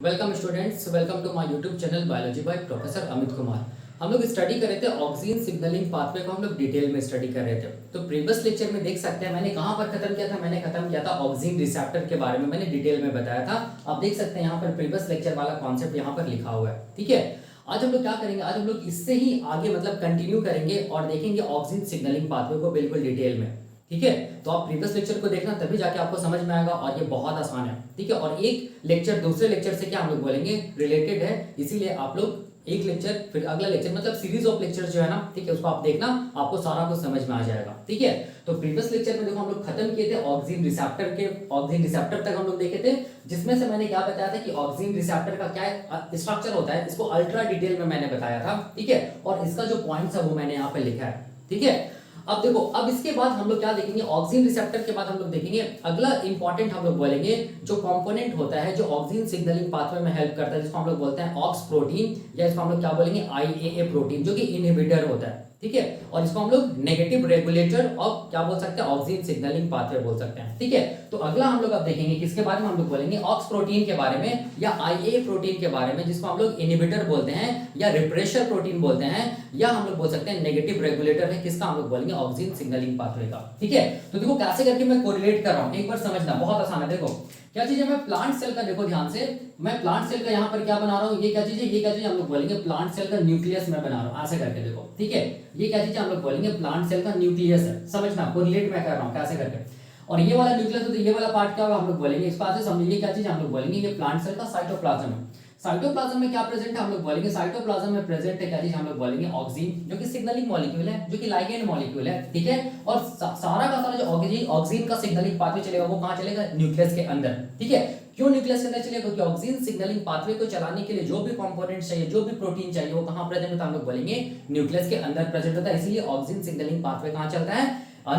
Welcome students, welcome to my YouTube channel biology by professor Amit Kumar. हम लोग study कर रहे थे ऑक्सीजन सिग्नलिंग पाथवे को, हम लोग डिटेल में स्टडी कर रहे थे। तो प्रीवियस लेक्चर में देख सकते हैं मैंने कहां पर खत्म किया था। मैंने खत्म किया था ऑक्सीजन रिसेप्टर के बारे में, मैंने डिटेल में बताया था। आप देख सकते हैं यहाँ पर प्रीवियस लेक्चर वाला कॉन्सेप्ट यहाँ पर लिखा हुआ है। ठीक है, आज हम लोग क्या करेंगे, आज हम लोग इससे ही आगे मतलब कंटिन्यू करेंगे और देखेंगे ऑक्सीजन सिग्नलिंग पाथवे को बिल्कुल डिटेल में। ठीक है, तो आप प्रीवियस लेक्चर को देखना, तभी जाके आपको समझ में आएगा और ये बहुत आसान है। ठीक है, और एक लेक्चर दूसरे लेक्चर से क्या हम लोग बोलेंगे रिलेटेड है, इसीलिए आप लोग एक लेक्चर फिर अगला लेक्चर मतलब सीरीज ऑफ लेक्चर जो है ना, ठीक है, उसको आप देखना, आपको सारा कुछ समझ में आ जाएगा। ठीक है, तो प्रीवियस लेक्चर में देखो हम लोग खत्म किए थे ऑक्सीजन रिसेप्टर के, ऑक्सीजन रिसेप्टर तक हम लोग देखे थे, जिसमें से मैंने क्या बताया था कि ऑक्सीजन रिसेप्टर का क्या स्ट्रक्चर होता है, इसको अल्ट्रा डिटेल में मैंने बताया था। ठीक है, और इसका जो पॉइंट्स है वो मैंने यहाँ पे लिखा है। ठीक है, अब देखो, अब इसके बाद हम लोग क्या देखेंगे, ऑक्सीजन रिसेप्टर के बाद हम लोग देखेंगे अगला इंपॉर्टेंट हम लोग बोलेंगे जो कंपोनेंट होता है जो ऑक्सीजन सिग्नलिंग पाथवे में हेल्प करता है, जिसको हम लोग बोलते हैं ऑक्स प्रोटीन, या इसको हम लोग क्या बोलेंगे आईएए प्रोटीन, जो कि इनहिबिटर होता है। ठीक है, और इसको हम लोग नेगेटिव रेगुलेटर ऑफ क्या बोल सकते हैं, ऑक्सीजन सिग्नलिंग पाथवे बोल सकते हैं। ठीक है, तो अगला हम लोग अब देखेंगे किसके बारे में, हम लोग बोलेंगे ऑक्स प्रोटीन के बारे में या आईए प्रोटीन के बारे में, जिसको हम लोग इनहिबिटर बोलते हैं या रिप्रेशर प्रोटीन बोलते हैं, या हम लोग बोल सकते हैं नेगेटिव रेगुलेटर है, किसका हम लोग बोलेंगे ऑक्सीजन सिग्नलिंग पाथवे का। ठीक है, तो देखो कैसे करके मैं कोरिलेट कर रहा हूं, एक बार समझना, बहुत आसान है। देखो क्या चीज है, मैं प्लांट सेल का, देखो ध्यान से, मैं प्लांट सेल का यहाँ पर क्या बना रहा हूँ, ये क्या चीज है, ये क्या चीज हम लोग बोलेंगे प्लांट सेल का न्यूक्लियस मैं बना रहा हूँ, ऐसे करके देखो। ठीक है, ये क्या चीज हम लोग बोलेंगे प्लांट सेल का न्यूक्लियस है, समझना, कोरिलेट मैं कर रहा हूँ कैसे करके। और ये वाला न्यूक्लियस है, तो ये वाला पार्ट क्या होगा हम लोग बोलेंगे, इस बात से समझिए क्या चीज हम लोग बोलेंगे, ये प्लांट सेल का साइटोप्लाज्म है। साइटोप्लाज्म में क्या प्रेजेंट है हम लोग बोलेंगे, साइटोप्लाज्म में प्रेजेंट है क्या चीज हम लोग बोलेंगे ऑक्सीजन, जो कि सिग्नलिंग मॉलिक्यूल है, जो कि लाइगेंड मॉलिक्यूल है। ठीक है, और सारा का सारा जो ऑक्सीजन का सिग्नलिंग पाथवे चलेगा वो कहां चलेगा, न्यूक्लियस के अंदर। ठीक है, क्यों न्यूक्लियस के अंदर चलेगा, क्योंकि ऑक्सीजन सिग्नलिंग पाथवे को चलाने के लिए जो भी कंपोनेंट्स चाहिए, जो भी प्रोटीन चाहिए, वो कहां प्रेजेंट होता है, हम लोग बोलेंगे न्यूक्लियस के अंदर प्रेजेंट होता है। इसलिए ऑक्सीजन सिग्नलिंग पाथवे कहां चलता है,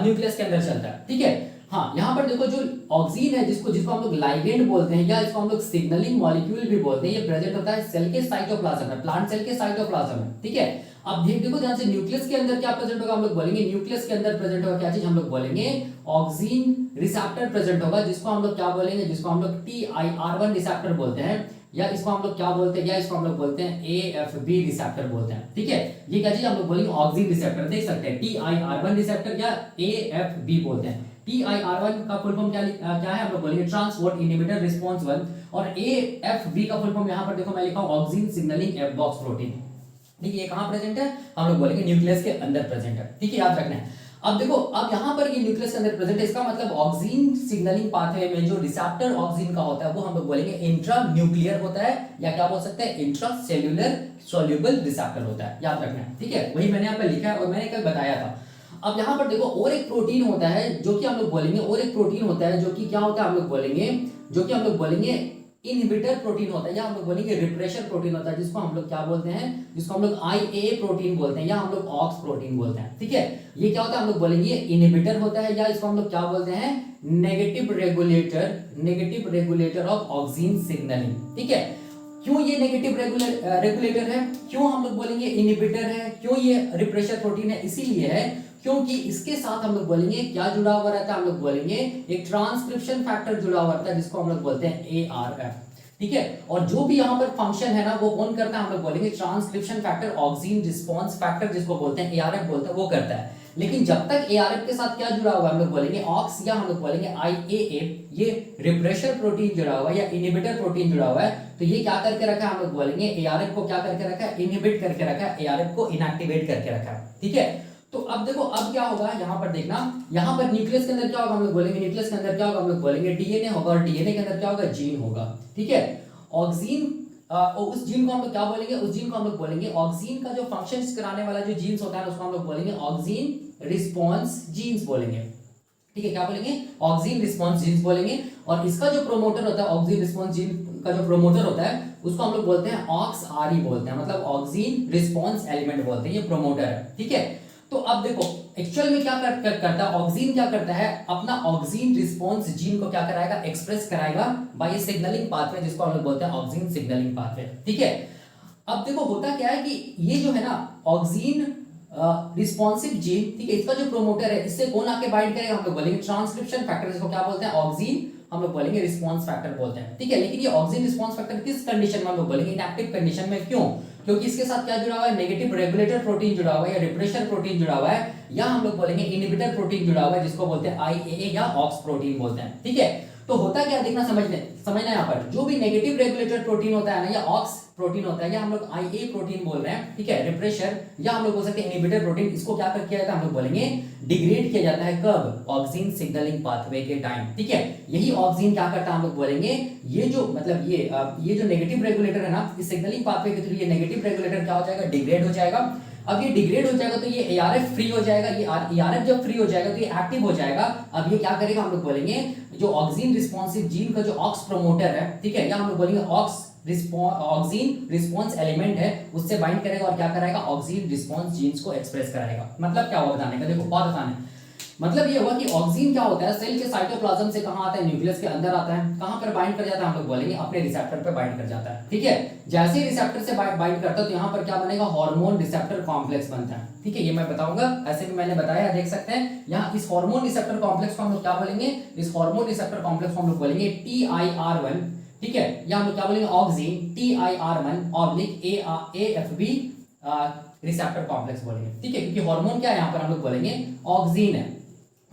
न्यूक्लियस के अंदर चलता है। ठीक है, हाँ, यहाँ पर देखो जो ऑक्सीजन है, जिसको हम लोग लाइगेंड बोलते हैं या इसको हम लोग सिग्नलिंग मॉलिक्यूल भी बोलते हैं, ये प्रेजेंट होता है सेल के साइटोप्लाज्म में, प्लांट सेल के साइटोप्लाज्म में। ठीक है, अब देखो ध्यान से, न्यूक्लियस के अंदर क्या प्रेजेंट होगा, हम लोग बोलेंगे न्यूक्लियस के अंदर प्रेजेंट होगा क्या चीज, हम लोग बोलेंगे ऑक्सीजन रिसेप्टर प्रेजेंट होगा, जिसको हम लोग क्या बोलेंगे, जिसको हम लोग TIR1 रिसेप्टर बोलते हैं, या इसको हम लोग क्या बोलते हैं, या इसको हम लोग बोलते हैं AFB रिसेप्टर बोलते हैं। ठीक है, ये क्या चीज हम लोग बोलेंगे ऑक्सीजन रिसेप्टर, देख सकते हैं TIR1 रिसेप्टर या AFB बोलते हैं। TIR1 का फुल फॉर्म क्या है, हम लोग बोलेंगे ट्रांसपोर्ट इनहिबिटर रिस्पांस 1, और AFB का फुल फॉर्म यहां पर देखो मैं लिखा हूं ऑक्सीजन सिग्नलिंग एब्बॉक्स प्रोटीन। ठीक है, ये कहां प्रेजेंट है, हम लोग बोलेंगे न्यूक्लियस के अंदर प्रेजेंट है। ठीक है, याद रखना है। अब देखो, अब यहां पर ये न्यूक्लियस के अंदर प्रेजेंट है, इसका मतलब ऑक्सीजन सिग्नलिंग पाथवे में जो रिसेप्टर ऑक्सीजन का होता है वो हम लोग बोलेंगे इंट्रा न्यूक्लियर होता है, या क्या बोल सकते हैं इंट्रा सेल्यूलर सोल्यूबल रिसेप्टर होता है, याद रखना है। ठीक है, वही मैंने यहाँ पे लिखा है और मैंने कल बताया था। अब यहाँ पर देखो और एक प्रोटीन होता है जो कि हम लोग बोलेंगे, और एक प्रोटीन होता है जो कि क्या होता है, हम लोग बोलेंगे, जो कि हम लोग बोलेंगे इनहिबिटर प्रोटीन होता है, या हम लोग बोलेंगे रिप्रेशर प्रोटीन होता है, जिसको हम लोग क्या बोलते हैं, जिसको हम लोग आईए प्रोटीन बोलते हैं, या हम लोग ऑक्स प्रोटीन बोलते हैं। ठीक है, ये क्या होता है, हम लोग बोलेंगे इनहिबिटर होता है, या इसको हम लोग क्या बोलते हैं negative regulator of oxygen signalling. ठीक है, क्यों ये नेगेटिव रेगुलेटर है, क्यों हम लोग बोलेंगे इनहिबिटर है, क्यों ये रिप्रेशर प्रोटीन है, इसीलिए है क्योंकि इसके साथ हम लोग बोलेंगे क्या जुड़ा हुआ रहता है, हम लोग बोलेंगे एक ट्रांसक्रिप्शन फैक्टर जुड़ा हुआ रहता है, जिसको हम लोग बोलते हैं ARF। ठीक है, और जो भी यहाँ पर फंक्शन है ना वो कौन करता है, हम लोग बोलेंगे transcription factor oxygen response factor, जिसको बोलते हैं ARF बोलते हैं, वो करता है। लेकिन जब तक ARF के साथ क्या जुड़ा हुआ है, हम लोग बोलेंगे ऑक्स, या हम लोग बोलेंगे IAA, ये रिप्रेशर प्रोटीन जुड़ा हुआ है या इनहिबिटर प्रोटीन जुड़ा हुआ है, तो ये क्या करके रखा है, हम लोग बोलेंगे ARF को क्या करके रखा है, इनहिबिट करके रखा है, ARF को इनएक्टिवेट करके रखा है। ठीक है, तो अब देखो अब क्या होगा, यहाँ पर देखना, यहाँ पर न्यूक्लियस के अंदर क्या होगा, हम लोग बोलेंगे न्यूक्लियस के अंदर क्या होगा, हम लोग बोलेंगे डीएनए होगा, और डीएनए के अंदर क्या होगा, जीन होगा। ठीक है, ऑक्सीजन उस जीन को हम लोग क्या बोलेंगे, उस जीन को हम लोग बोलेंगे ऑक्सीजन का जो फंक्शंस कराने वाला जो जीन्स होता है उसको हम लोग बोलेंगे ऑक्सीजन रिस्पांस जीन्स बोलेंगे। ठीक है, क्या बोलेंगे, ऑक्सीजन रिस्पांस जीन्स बोलेंगे, और इसका जो प्रोमोटर होता है ऑक्सीजन रिस्पांस जीन का जो प्रोमोटर होता है उसको हम लोग बोलते हैं ऑक्स आरई बोलते हैं, मतलब ऑक्सीजन रिस्पांस एलिमेंट बोलते हैं, ये प्रोमोटर है। ठीक है, तो अब देखो एक्चुअल में क्या करता है ऑक्सीजन, क्या करता है अपना ऑक्सीजन रिस्पांस जीन को क्या कराएगा, एक्सप्रेस कराएगा बाय सिग्नलिंग पाथवे, जिसको हम लोग बोलते हैं ऑक्सीजन सिग्नलिंग पाथवे। ठीक है, अब देखो होता क्या है कि ये जो है ना ऑक्सीजन रिस्पॉन्सिव जीन, ठीक है, इसका जो प्रोमोटर है इससे कौन आके बाइंड करेगा, हम लोग बोलेंगे ट्रांसक्रिप्शन फैक्टर, जिसको क्या बोलते हैं ऑक्सीजन हम लोग बोलेंगे रिस्पॉन्स फैक्टर बोलते हैं, ठीक है। लेकिन ये ऑक्सिन रिस्पॉन्स फैक्टर किस कंडीशन में हम लोग बोलेंगे, इनएक्टिव कंडीशन में। क्यों? क्योंकि इसके साथ क्या जुड़ा हुआ है, नेगेटिव रेगुलेटर प्रोटीन जुड़ा हुआ है या रिप्रेशर प्रोटीन जुड़ा हुआ है, या हम लोग बोलेंगे इनहिबिटर प्रोटीन जुड़ा हुआ है जिसको बोलते हैं IAA या ऑक्स प्रोटीन बोलते हैं, ठीक है। तो होता क्या देखना समझना यहाँ पर, जो भी नेगेटिव रेगुलेटर प्रोटीन होता है ना या ऑक्स प्रोटीन होता है या हम लोग IA प्रोटीन बोल रहे हैं, ठीक है, रिप्रेशर, या हम लोग बोल सकते हैं इनहिबिटर प्रोटीन, इसको क्या कर किया जाता है, हम लोग बोलेंगे डिग्रेड किया जाता है। कब? ऑक्सिन सिग्नलिंग पाथवे के टाइम, ठीक है। यही ऑक्सिन क्या करता है, हम लोग बोलेंगे ये जो मतलब ये जो नेगेटिव रेगुलेटर है ना, इस सिग्नलिंग पाथवे के थ्रू ये नेगेटिव रेगुलेटर क्या हो जाएगा, डिग्रेड हो जाएगा। अब ये डिग्रेड हो जाएगा तो ये ARF फ्री हो जाएगा, ये ARF जब फ्री हो जाएगा तो ये एक्टिव हो जाएगा। अब ये क्या करेगा, हम लोग बोलेंगे जो ऑक्सिन रिस्पॉन्सिव जीन का जो ऑक्स प्रमोटर है, ठीक है, या हम लोग बोलेंगे ऑक्सिन रिस्पॉन्स एलिमेंट है, उससे बाइंड करेगा और क्या कराएगा, ऑक्सिन रिस्पॉन्स जीन्स को एक्सप्रेस कराएगा। मतलब क्या हुआ बताने का, देखो बहुत आसान है। मतलब ये हुआ कि ऑक्सिन क्या होता है, सेल के साइटोप्लाज्म से कहां आता है, न्यूक्लियस के अंदर आता है। कहां पर बाइंड कर जाता है, हम लोग बोलेंगे अपने रिसेप्टर पे बाइंड कर जाता है, ठीक है। जैसे ही रिसेप्टर से बाइंड करता है तो यहाँ पर क्या बनेगा, हार्मोन रिसेप्टर कॉम्प्लेक्स बनता है, ठीक है। ये मैं बताऊंगा, ऐसे भी मैंने बताया, देख सकते हैं यहाँ इस हार्मोन रिसेप्टर कॉम्प्लेक्स को हम लोग क्या बोलेंगे, इस हार्मोन रिसेप्टर कॉम्प्लेक्स को हम लोग बोलेंगे TIR1, ठीक है, या हम लोग क्या बोलेंगे auxin TIR1 oblique AFB receptor complex बोलेंगे, ठीक है। क्योंकि हार्मोन क्या है यहाँ पर हम लोग बोलेंगे ऑक्सिन है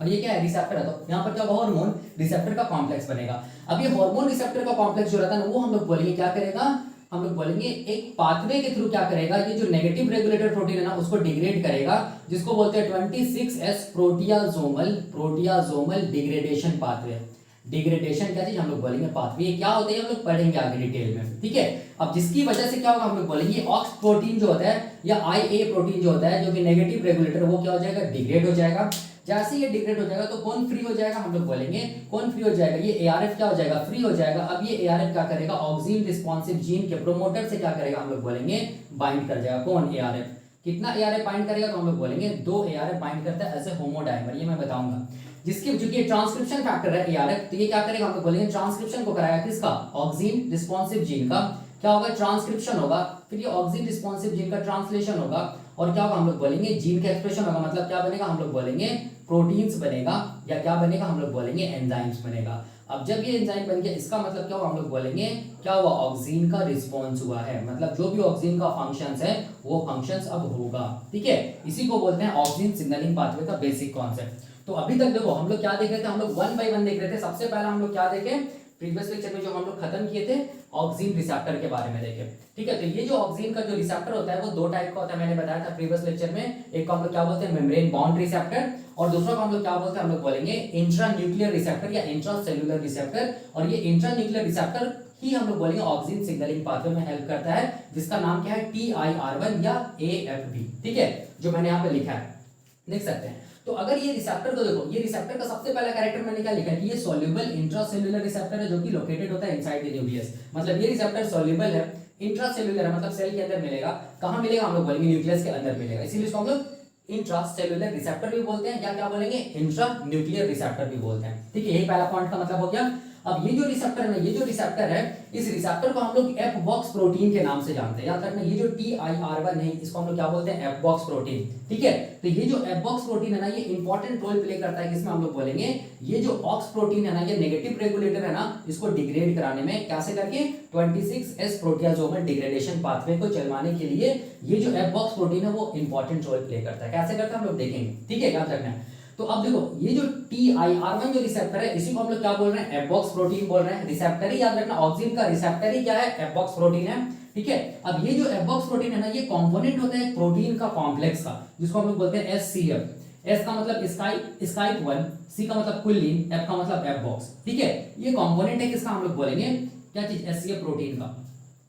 और ये क्या है, रिसेप्टर है, तो यहाँ पर क्या होगा, हार्मोन रिसेप्टर का कॉम्प्लेक्स बनेगा। अब ये हार्मोन रिसेप्टर का कॉम्प्लेक्स जो रहता है ना, वो हम लोग बोलेंगे क्या करेगा, हम लोग बोलेंगे एक पाथवे के थ्रू क्या करेगा, ये जो नेगेटिव रेगुलेटर प्रोटीन है ना उसको डिग्रेड करेगा, जिसको बोलते हैं 26S प्रोटियासोमल डिग्रेडेशन पाथवे। डिग्रेडेशन क्या चीज, हम लोग बोलेंगे पाथवे। ये क्या होता है हम लोग पढ़ेंगे आगे डिटेल में, ठीक है। अब जिसकी वजह से क्या होगा, हम लोग बोलेंगे ऑक्स प्रोटीन जो होता है या IA प्रोटीन जो होता है, जो कि नेगेटिव रेगुलेटर, वो क्या हो जाएगा, डिग्रेड हो जाएगा। जैसे ये डिग्रेड हो जाएगा तो कौन फ्री हो जाएगा, हम लोग बोलेंगे कौन फ्री हो जाएगा, ये ARF क्या हो जाएगा, फ्री हो जाएगा। अब ये ARF क्या करेगा, ऑक्सिन रिस्पॉन्सिव जीन के प्रोमोटर से क्या करेगा, हम लोग बोलेंगे बाइंड कर जाएगा। कौन, ARF। कितना ARF बाइंड करेगा, तो हम लोग बोलेंगे 2 ARF बाइंड करता है एज ए होमोडाइमर, ये मैं बताऊंगा। जिसकी चूंकि ट्रांसक्रिप्शन फैक्टर है ARF, तो ये क्या करेगा, हम लोग बोलेंगे ट्रांसक्रिप्शन को कराएगा, किसका, ऑक्सिन रिस्पॉन्सिव जीन का। क्या होगा, ट्रांसक्रिप्शन होगा, फिर ये ऑक्सिन रिस्पॉन्सिव जीन का ट्रांसलेशन होगा, और क्या होगा, हम लोग बोलेंगे जीन का एक्सप्रेशन होगा। मतलब क्या बनेगा, हम लोग बोलेंगे प्रोटीन्स बनेगा, या क्या बनेगा, हम लोग बोलेंगे एंजाइम्स बनेगा। अब जब ये एंजाइम बन गया, इसका मतलब क्या होगा, हम लोग बोलेंगे क्या हुआ, ऑक्सिन का रिस्पॉन्स हुआ है। मतलब जो भी ऑक्सिन का फंक्शंस है वो फंक्शंस अब होगा, ठीक है। इसी को बोलते हैं ऑक्सिन सिग्नलिंग पाथवे का बेसिक कॉन्सेप्ट। तो अभी तक देखो हम लोग क्या देख रहे थे, हम लोग 1 बाय 1 देख रहे थे। सबसे पहला हम लोग क्या देखे, प्रीवियस लेक्चर में जो हम लोग खत्म किए थे, ऑक्सिन रिसेप्टर के बारे में देखे, ठीक है। तो ये जो ऑक्सिन का जो रिसेप्टर होता है वो 2 टाइप का होता है, मैंने बताया था प्रीवियस लेक्चर में। एक को हम लोग क्या बोलते हैं, मेम्ब्रेन बाउंड रिसेप्टर, और दूसरा को हम लोग क्या बोलते हैं, हम लोग बोलेंगे इंट्रा न्यूक्लियर रिसेप्टर या इंट्रा सेल्यूलर रिसेप्टर। और ये इंट्रा न्यूक्लियर रिसेप्टर ही हम लोग बोलेंगे ऑक्सिन सिग्नलिंग पाथवे में हेल्प करता है, जिसका नाम क्या है, TIR1 या AFB, ठीक है, जो मैंने यहाँ पे लिखा है, देख सकते हैं। तो अगर ये रिसेप्टर को देखो, ये रिसेप्टर का सबसे पहला कैरेक्टर मैंने क्या लिखा है कि ये सॉल्युबल इंट्रासेल्युलर रिसेप्टर है, जो कि लोकेटेड होता है इनसाइड द न्यूक्लियस। मतलब ये रिसेप्टर सॉल्युबल है, इंट्रासेल्युलर है, मतलब सेल के अंदर मिलेगा। कहां मिलेगा, हम लोग बोलेंगे न्यूक्लियस के अंदर मिलेगा, इसीलिए इसको हम लोग इंट्रासेल्युलर रिसेप्टर भी बोलते हैं, या क्या बोलेंगे, इंट्रा न्यूक्लियर रिसेप्टर भी बोलते हैं, ठीक है। यही पहला पॉइंट का मतलब हो गया। अब ये जो रिसेप्टर है ना, ये जो रिसेप्टर है, इस रिसेप्टर को हम लोग एफ बॉक्स प्रोटीन के नाम से जानते हैं। याद रखना, ये जो TIR1 है, इसको हम लोग क्या बोलते हैं, एफ बॉक्स प्रोटीन, ठीक है। तो ये जो एफ बॉक्स प्रोटीन है ना, ये इंपॉर्टेंट रोल प्ले करता है, किसमें, हम लोग बोलेंगे ये जो ऑक्स प्रोटीन है ना, ये नेगेटिव रेगुलेटर है ना, इसको डिग्रेड कराने में, कैसे करके, 26S प्रोटियासोमल डिग्रेडेशन पाथवे को चलवाने के लिए ये जो एफ बॉक्स प्रोटीन है वो इंपॉर्टेंट रोल प्ले करता है। कैसे करता है हम लोग देखेंगे, ठीक है, याद रखना। तो अब देखो ये जो TIR1 जो रिसेप्टर है, इसी को हम लोग क्या बोल रहे हैं, एफबॉक्स प्रोटीन बोल रहे हैं। रिसेप्टर ही याद रखना, ऑक्सिन का रिसेप्टर ही क्या है, एफबॉक्स प्रोटीन है, ठीक है। अब ये जो एफबॉक्स प्रोटीन है ना, ये कंपोनेंट होता है प्रोटीन का कॉम्प्लेक्स का, जिसको हम लोग बोलते हैं SCF। S का मतलब स्काइप 1, C का मतलब कुलिन, F का मतलब एफबॉक्स, ठीक है। ये कंपोनेंट है किसका, हम लोग बोलेंगे क्या चीज, SCF प्रोटीन का,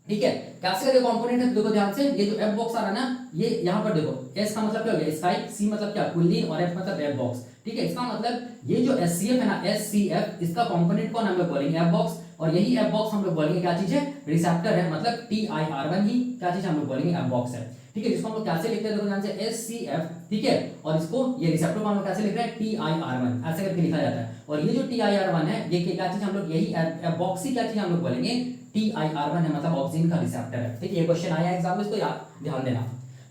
ठीक है। कैसे करके कंपोनेंट है, देखो ध्यान से, ये जो एफ बॉक्स आ रहा है ना, ये यहाँ पर देखो, एस का मतलब क्या हो गया, स्काइप, सी मतलब क्या, कुलिन, और एफ मतलब एफ बॉक्स, ठीक है। इसका मतलब ये जो SCF है ना, SCF, इसका कंपोनेंट कौन हम लोग बोलेंगे, एफ बॉक्स, और यही एफ बॉक्स हम लोग बोलेंगे क्या चीज है, रिसेप्टर है। मतलब TIR1 ही क्या चीज हम लोग बोलेंगे, एफ बॉक्स है, ठीक है। जिसको हम लोग कैसे लिखते हैं, देखो ध्यान से, SCF, ठीक है। और इसको ये रिसेप्टर को हम लोग कैसे लिख रहे हैं, TIR1, ऐसे करके लिखा जाता है। और ये जो TIR1 है, ये क्या चीज हम लोग, यही एफ बॉक्स ही क्या चीज हम लोग बोलेंगे, TIR1 है, मतलब ऑक्सिन का रिसेप्टर है, ठीक है। ये क्वेश्चन आया एग्जाम में, इसको ध्यान देना,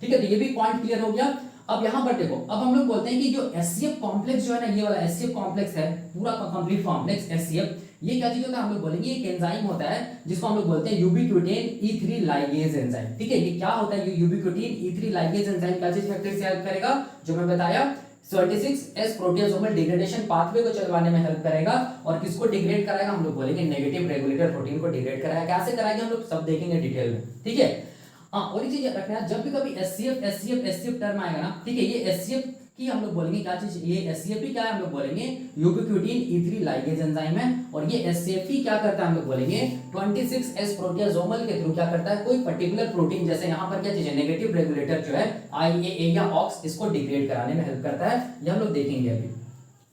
ठीक है। तो ये भी पॉइंट क्लियर हो गया। अब यहाँ पर देखो, अब हम लोग बोलते हैं कि जो SCF कॉम्प्लेक्स जो है ना, ये वाला SCF कॉम्प्लेक्स है, पूरा कंप्लीट कॉम्प्लेक्स SCF, ये क्या चीज होता है हम लोग बोलेंगे, एक एंजाइम होता है जिसको हम लोग बोलते हैं यूबिक्विटिन E3 लाइगेज एंजाइम। ठीक है, ये क्या होता है, ये यूबिक्विटिन E3 लाइगेज एंजाइम क्या चीज में फिर से हेल्प करेगा, जो मैं बताया 26S प्रोटियोसोमल डिग्रेडेशन पाथवे को चलवाने में हेल्प करेगा। और किसको डिग्रेड कराएगा, हम लोग बोलेंगे नेगेटिव रेगुलेटर प्रोटीन को डिग्रेड कराएगा। कैसे कराएगा हम लोग सब देखेंगे डिटेल में। ठीक है, हाँ और एक चीज रखना, जब भी कभी एचसीएफ टर्म आएगा ना, ठीक है, ये एचसीएफ की हम लोग बोलेंगे क्या चीज, ये एचसीएफ क्या है हम लोग बोलेंगे यूबिक्विटिन E3 लाइगेज एंजाइम है। और ये एचसीएफ क्या करता है हम लोग बोलेंगे 26S प्रोटियोसोमल के थ्रू क्या करता है, कोई पर्टिकुलर प्रोटीन, जैसे यहाँ पर क्या चीज है नेगेटिव रेगुलेटर जो है IAA या ऑक्स, इसको डिग्रेड कराने में हेल्प करता है। ये हम लोग देखेंगे अभी।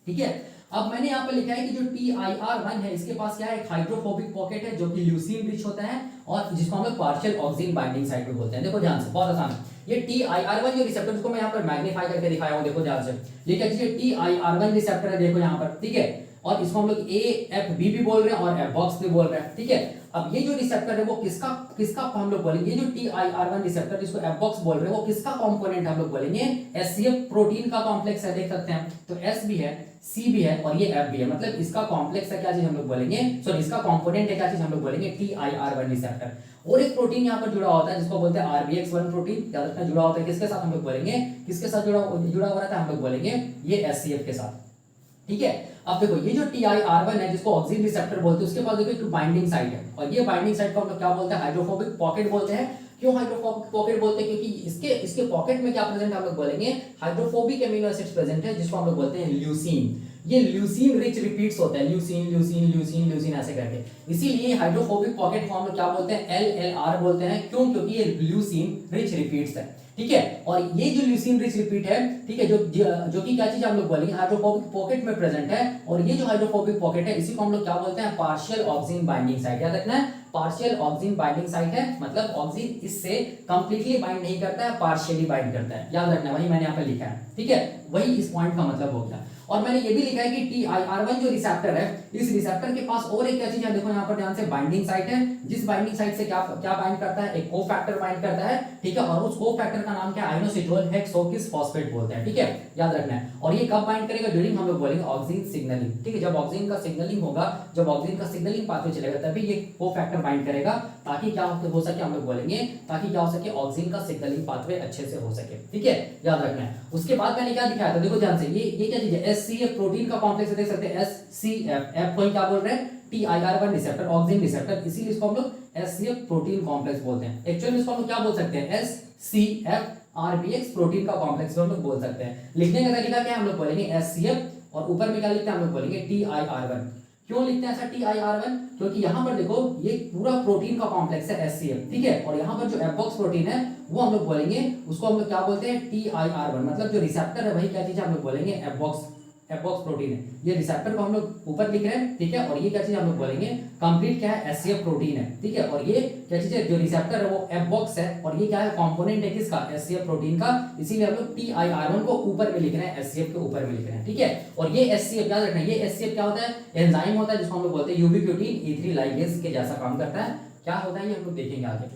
ठीक है, अब मैंने यहाँ पे लिखा है कि जो TIR1 है इसके पास क्या है, एक हाइड्रोफोबिक पॉकेट है जो कि ल्यूसीन रिच होता है और जिसको हम लोग पार्शियल ऑक्सिन बाइंडिंग साइट पे बोलते हैं। देखो ध्यान से, बहुत आसान है। ये TIR1 जो रिसेप्टर, इसको मैं यहाँ पर मैग्नीफाई करके दिखाया हूँ, देखो ध्यान से। ये क्या चीज है, TIR1 रिसेप्टर है, देखो यहाँ पर। ठीक है, और इसको हम लोग AFB भी बोल रहे हैं और Fbox भी बोल रहे हैं। ठीक है, अब ये जो रिसेप्टर है वो किसका हम लोग बोलेंगे, ये जो TIR1 रिसेप्टर जिसको Fbox बोल रहे हैं वो किसका कंपोनेंट हम लोग बोलेंगे, HCF प्रोटीन का कॉम्प्लेक्स है, देख सकते हैं। तो S भी है, C भी है और ये F भी है, मतलब इसका कॉम्प्लेक्स है क्या चीज हम लोग बोलेंगे, सॉरी इसका कंपोनेंट है क्या चीज हम लोग बोलेंगे TIR1 रिसेप्टर। और एक प्रोटीन यहाँ पर जुड़ा होता है जिसको बोलते हैं RBX1 प्रोटीन, याद रखना जुड़ा होता है किसके साथ हम लोग बोलेंगे, किसके साथ जुड़ा हो रहा था हम लोग बोलेंगे ये HCF के साथ। ठीक है, अब देखो ये जो TIR1 है जिसको ऑक्सिन रिसेप्टर बोलते हैं, उसके पास देखो एक बाइंडिंग साइट है और ये बाइंडिंग साइट को हम लोग क्या बोलते हैं, हाइड्रोफोबिक पॉकेट बोलते हैं। क्यों हाइड्रोफोबिक पॉकेट बोलते हैं, क्योंकि इसके पॉकेट में क्या प्रेजेंट है हम लोग बोलेंगे हाइड्रोफोबिक अमीनो एसिड्स प्रेजेंट है जिसको हम लोग बोलते हैं ल्यूसीन। ये ल्यूसीन रिच रिपीट्स होता है, ल्यूसीन ल्यूसीन ल्यूसीन ल्यूसीन ऐसे करके, इसीलिए हाइड्रोफोबिक पॉकेट को हम लोग क्या बोलते हैं, LLR बोलते हैं। क्यों, क्योंकि ये ल्यूसीन रिच रिपीट्स है। ठीक है, और ये जो ल्यूसीन रिच रिपीट है, ठीक है, जो कि क्या चीज हम लोग बोलेंगे हाइड्रोफोबिक पॉकेट में प्रेजेंट है। और ये जो हाइड्रोफोबिक पॉकेट है इसी को हम लोग क्या बोलते हैं, पार्शियल ऑक्सिन बाइंडिंग साइट। याद रखना है, पार्शियल ऑक्सिन बाइंडिंग साइट है, मतलब ऑक्सिन इससे कंप्लीटली बाइंड नहीं करता है, पार्शियली बाइंड करता है। याद रखना, वही मैंने यहाँ पे लिखा है। ठीक है, वही इस पॉइंट का मतलब हो गया। और मैंने ये भी लिखा है कि TIR1 जो रिसेप्टर है, इस रिसेप्टर के पास और एक क्या चीज है, देखो यहाँ पर ध्यान से, बाइंडिंग साइट है। जिस बाइंडिंग साइट से क्या बाइंड करता है, एक कोफैक्टर बाइंड करता है। ठीक है, और उस कोफैक्टर का नाम क्या है, आइनोसिटोल हेक्सोकिस फॉस्फेट बोलते हैं। ठीक है, याद रखना है। और ये कब बाइंड करेगा, ड्यूरिंग हम लोग बोलेंगे ऑक्सिन सिग्नलिंग। ठीक है, जब ऑक्सिन का सिग्नलिंग होगा, जब ऑक्सिन का सिग्नलिंग पाथवे चलेगा तभी ये कोफैक्टर बाइंड करेगा, ताकि क्या हो सके हम लोग बोलेंगे, ताकि क्या हो सके ऑक्सिन का सिग्नलिंग पाथवे अच्छे से हो सके। ठीक है, याद रखना है। उसके बाद मैंने क्या दिखाया था, देखो ध्यान से, ये क्या चीज है, HCF प्रोटीन का कॉम्प्लेक्स देख सकते हैं, HCF। F को क्या बोल रहे हैं, TIR1 रिसेप्टर, ऑक्सिन रिसेप्टर, इसीलिए इसको हम लोग HCF प्रोटीन कॉम्प्लेक्स बोलते हैं। एक्चुअली इसको हम लोग क्या बोल सकते हैं, HCF RBX प्रोटीन का कॉम्प्लेक्स हम लोग बोल सकते हैं। लिखने का तरीका क्या है, हम लोग बोलेंगे HCF और ऊपर में क्या लिखते हैं, हम लोग बोलेंगे TIR1। क्यों लिखते हैं ऐसा TIR1, क्योंकि यहाँ पर देखो ये पूरा प्रोटीन का कॉम्प्लेक्स है HCF। ठीक है, और यहाँ पर जो Fbox प्रोटीन है वो हम लोग बोलेंगे, उसको हम लोग क्या बोलते हैं TIR1, मतलब जो रिसेप्टर है वही क्या चीज हम लोग बोलेंगे Fbox प्रोटीन है। ये रिसेप्टर को हम लोग ऊपर लिख रहे हैं। ठीक है, और ये क्या चीज हम लोग बोलेंगे, कंप्लीट क्या है, HCF प्रोटीन है। ठीक है, और ये क्या चीज है, जो रिसेप्टर है वो Fbox है और ये क्या है, कंपोनेंट है किसका, HCF प्रोटीन का। इसीलिए हम लोग TIR1 को ऊपर में लिख रहे हैं, HCF के ऊपर में लिख रहे हैं। ठीक है, और ये HCF याद रखना, ये HCF क्या होता है, एंजाइम होता है जिसको हम लोग बोलते हैं यूबिक्विटिन E3 लाइगेज के जैसा काम करता है। क्या होता है ये हम लोग देखेंगे आगे।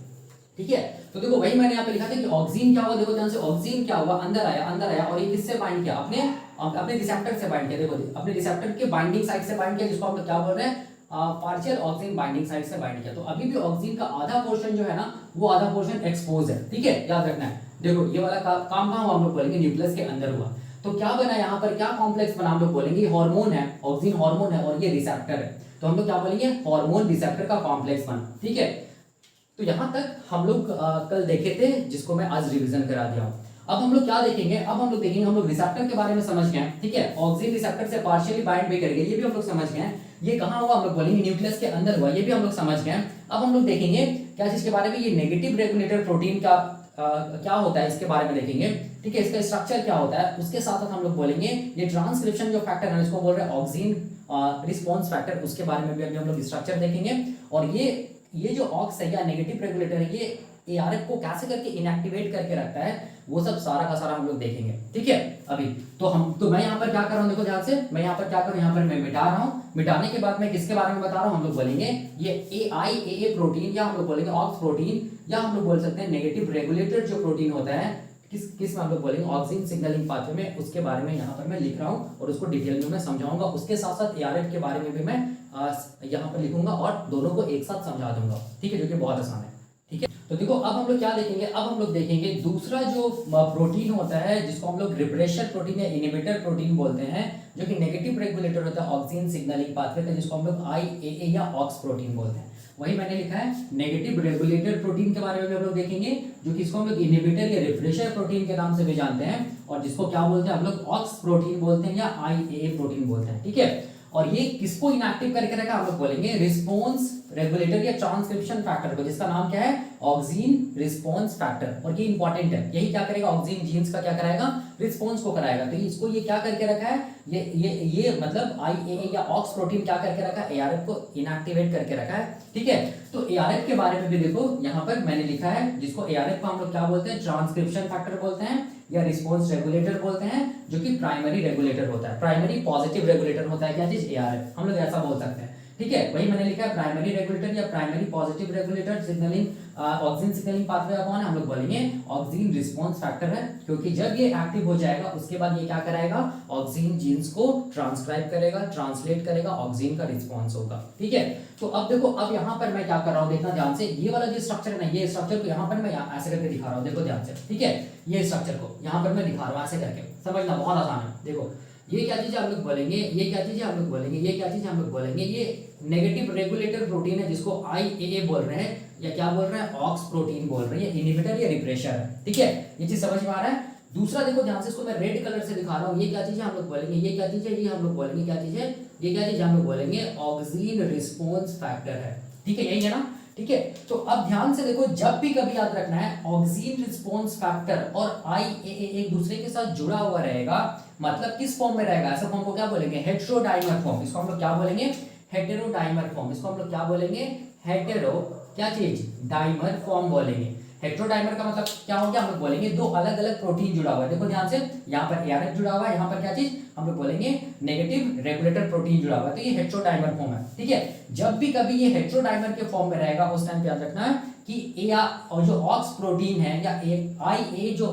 ठीक है, तो देखो वही मैंने यहाँ पे लिखा था कि ऑक्सिन क्या हुआ, देखो ध्यान से, ऑक्सिन क्या हुआ, अंदर आया और ये किससे बाइंड किया, अपने रिसेप्टर से बाइंड किया। देखो अपने रिसेप्टर के बाइंडिंग साइट से बाइंड किया, जिसको हम लोग क्या बोल रहे हैं, पार्शियल ऑक्सिन बाइंडिंग साइट से बाइंड किया। तो अभी भी ऑक्सिन का आधा पोर्शन जो है ना, वो आधा पोर्शन एक्सपोज है। ठीक है, याद रखना है। देखो ये वाला काम कहाँ हुआ, हम लोग बोलेंगे न्यूक्लियस के अंदर हुआ। तो क्या बना यहाँ पर, क्या कॉम्प्लेक्स बना, हम लोग बोलेंगे हार्मोन है, ऑक्सिन हार्मोन है और ये रिसेप्टर है। तो हम लोग क्या बोलेंगे, हार्मोन रिसेप्टर का कॉम्प्लेक्स बना। ठीक है, तो यहां तक हम लोग कल देखे थे, जिसको मैं आज रिवीजन करा दिया हूं। अब हम लोग क्या देखेंगे, अब हम लोग देखेंगे, हम लोग रिसेप्टर के बारे में समझ गए हैं। ठीक है, ऑक्सिन रिसेप्टर से पार्शियली बाइंड भी करेंगे, ये भी हम लोग समझ गए हैं। ये कहां हुआ, हम लोग बोलेंगे न्यूक्लियस के अंदर हुआ, ये भी हम लोग समझ गए हैं। अब हम लोग देखेंगे क्या चीज के बारे में, ये नेगेटिव रेगुलेटर प्रोटीन का क्या होता है, इसके बारे में देखेंगे। ठीक है, इसका स्ट्रक्चर क्या होता है, उसके साथ साथ हम लोग बोलेंगे ये ट्रांसक्रिप्शन जो फैक्टर है, इसको बोल रहे हैं ऑक्सिन रिस्पॉन्स फैक्टर, उसके बारे में भी हम लोग स्ट्रक्चर देखेंगे। और ये जो ऑक्स है या नेगेटिव रेगुलेटर है, ये ARF को कैसे करके इनएक्टिवेट करके रखता है, वो सब सारा का सारा हम लोग देखेंगे। ठीक है, अभी तो मैं यहाँ पर क्या कर रहा हूँ, देखो ध्यान से, मैं यहाँ पर क्या करूँ, यहाँ पर मैं मिटा रहा हूँ। मिटाने के बाद मैं किसके बारे में बता रहा हूँ, हम लोग बोलेंगे ये AIAA प्रोटीन, या हम लोग बोलेंगे ऑक्स प्रोटीन, या हम लोग बोल सकते हैं नेगेटिव रेगुलेटर जो प्रोटीन होता है किस में हम लोग बोलेंगे ऑक्सीजन सिग्नलिंग पाथवे में, उसके बारे में यहाँ पर मैं लिख रहा हूँ और उसको डिटेल में मैं समझाऊंगा। उसके साथ साथ एआरएफ के बारे में भी मैं यहाँ पर लिखूंगा और दोनों को एक साथ समझा दूंगा, ठीक है, जो कि बहुत आसान है। ठीक है, तो देखो अब हम लोग क्या देखेंगे, अब हम लोग देखेंगे दूसरा जो प्रोटीन होता है जिसको हम लोग रिप्रेशर प्रोटीन या इनहिबिटर प्रोटीन बोलते हैं, जो कि नेगेटिव रेगुलेटर होता है ऑक्सीजन सिग्नलिंग पाथवे का, जिसको हम लोग IAA या ऑक्स प्रोटीन बोलते हैं। वही मैंने लिखा है नेगेटिव रेगुलेटर प्रोटीन के बारे में भी हम लोग देखेंगे, जो कि इसको हम लोग इनहिबिटर या रिफ्रेशर प्रोटीन के नाम से भी जानते हैं, और जिसको क्या बोलते हैं हम लोग ऑक्स प्रोटीन बोलते हैं या IAA प्रोटीन बोलते हैं। ठीक है, और ये किसको इनएक्टिव करके रखा हम लोग बोलेंगे रिस्पॉन्स रेगुलेटर या ट्रांसक्रिप्शन फैक्टर को, जिसका नाम क्या है ऑक्सीजन रिस्पॉन्स फैक्टर। और ये इंपॉर्टेंट है, यही क्या करेगा ऑक्सीजन जीन्स का क्या कराएगा रिस्पॉन्स को कराएगा। तो इसको ये क्या करके रखा है, ये मतलब IAA या ऑक्स प्रोटीन क्या करके रखा है, ARF को इनएक्टिवेट करके रखा है। ठीक है, तो ARF के बारे में भी देखो यहाँ पर मैंने लिखा है, जिसको ARF को हम लोग क्या बोलते हैं ट्रांसक्रिप्शन फैक्टर बोलते हैं या रिस्पॉन्स रेगुलेटर बोलते हैं, जो कि प्राइमरी रेगुलेटर होता है, प्राइमरी पॉजिटिव रेगुलेटर होता है क्या चीज ARF, हम लोग ऐसा बोल सकते हैं। ठीक है, वही मैंने लिखा है प्राइमरी रेगुलेटर या primary positive regulator signalling oxygen signalling pathway का कौन है, हम लोग बोलेंगे ऑक्सीजन रिस्पॉन्स फैक्टर है, क्योंकि जब ये एक्टिव हो जाएगा उसके बाद ये क्या कराएगा ऑक्सीजन जीन्स को ट्रांसक्राइब करेगा, ट्रांसलेट करेगा, ऑक्सीजन का रिस्पॉन्स होगा। ठीक है, तो अब देखो अब यहाँ पर मैं क्या कर रहा हूँ, देखना ध्यान से, ये वाला जो स्ट्रक्चर है ना, ये स्ट्रक्चर को यहाँ पर मैं ऐसे करके दिखा रहा हूँ, देखो ध्यान से। ठीक है, ये स्ट्रक्चर को यहाँ पर मैं दिखा रहा हूँ ऐसे करके, समझना बहुत आसान है। देखो ये क्या चीज है हम लोग बोलेंगे, ये क्या चीज है हम लोग बोलेंगे, ये क्या चीज है हम लोग बोलेंगे, ये नेगेटिव रेगुलेटर प्रोटीन है जिसको IAA बोल रहे हैं, या क्या बोल रहे हैं ऑक्स प्रोटीन बोल रहे हैं, इनहिबिटर या रिप्रेशर है। ठीक है, ये चीज समझ में आ रहा है। दूसरा देखो ध्यान से, इसको मैं रेड कलर से दिखा रहा हूँ, ये क्या चीज है हम लोग बोलेंगे, ये क्या चीज है, ये हम लोग बोलेंगे क्या चीज है, ये क्या चीज हम लोग बोलेंगे ऑक्सीजन रिस्पॉन्स फैक्टर है। ठीक है, यही है ना। ठीक है, तो अब ध्यान से देखो, जब भी कभी याद रखना है ऑक्सीजन रिस्पॉन्स फैक्टर और IAA एक दूसरे के साथ जुड़ा हुआ रहेगा, मतलब किस फॉर्म में रहेगा, ऐसे फॉर्म को क्या बोलेंगे हेटेरोडाइमर फॉर्म, इसको हम लोग क्या बोलेंगे हेटेरोडाइमर फॉर्म, इसको हम लोग क्या बोलेंगे हेटेरो क्या चीज डाइमर फॉर्म बोलेंगे। हेटेरोडाइमर का मतलब क्या हो गया, हम लोग बोलेंगे दो अलग अलग प्रोटीन जुड़ा हुआ है। देखो ध्यान से, यहाँ पर ARF जुड़ा हुआ है, यहाँ पर क्या चीज हम लोग बोलेंगे नेगेटिव रेगुलेटर प्रोटीन जुड़ा हुआ है, तो ये हेटेरोडाइमर फॉर्म है। ठीक है, जब भी कभी ये हेटेरोडाइमर के फॉर्म में रहेगा उस टाइम पे याद रखना है कि और जो ऑक्स प्रोटीन है या IA जो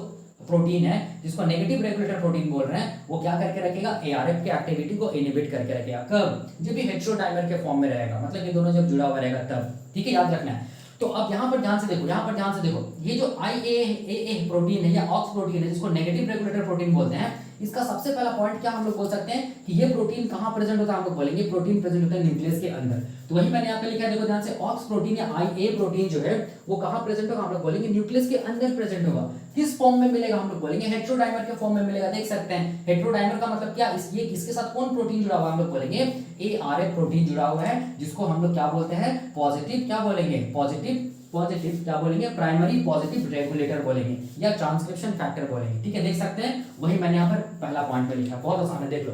प्रोटीन है जिसको नेगेटिव रेगुलेटर प्रोटीन बोल रहे हैं, वो क्या करके रखेगा ARF की एक्टिविटी को इनहिबिट करके रखेगा। कब, जब ये हेटेरोडाइमर के फॉर्म में रहेगा, मतलब ये दोनों जब जुड़ा हुआ रहेगा तब। ठीक है, याद रखना है। तो अब यहाँ पर ध्यान से देखो, यहाँ पर ध्यान से देखो, ये जो IAA प्रोटीन है या ऑक्स प्रोटीन है जिसको नेगेटिव रेगुलेटर प्रोटीन बोलते हैं, इसका सबसे पहला पॉइंट क्या हम लोग बोल सकते हैं कि ये प्रोटीन कहाँ प्रेजेंट होता है, हम लोग बोलेंगे प्रोटीन प्रेजेंट होता है न्यूक्लियस के अंदर। तो वही मैंने यहाँ पे लिखा है, देखो ध्यान से, ऑक्स प्रोटीन या IA प्रोटीन जो है वो कहाँ प्रेजेंट होगा, हम लोग बोलेंगे न्यूक्लियस के अंदर प्रेजेंट होगा। किस फॉर्म में मिलेगा, हम लोग बोलेंगे हेटेरोडाइमर के फॉर्म में मिलेगा। देख सकते हैं हेटेरोडाइमर का मतलब क्या, ये इसके साथ कौन प्रोटीन जुड़ा हुआ है, हम लोग बोलेंगे ARF प्रोटीन जुड़ा हुआ है, जिसको हम लोग क्या बोलते हैं पॉजिटिव, क्या बोलेंगे पॉजिटिव क्या बोलेंगे प्राइमरी पॉजिटिव रेगुलेटर बोलेंगे या ट्रांसक्रिप्शन फैक्टर बोलेंगे। ठीक है, देख सकते हैं, वही मैंने यहाँ पर पहला पॉइंट में लिखा, बहुत आसान है, देख लो।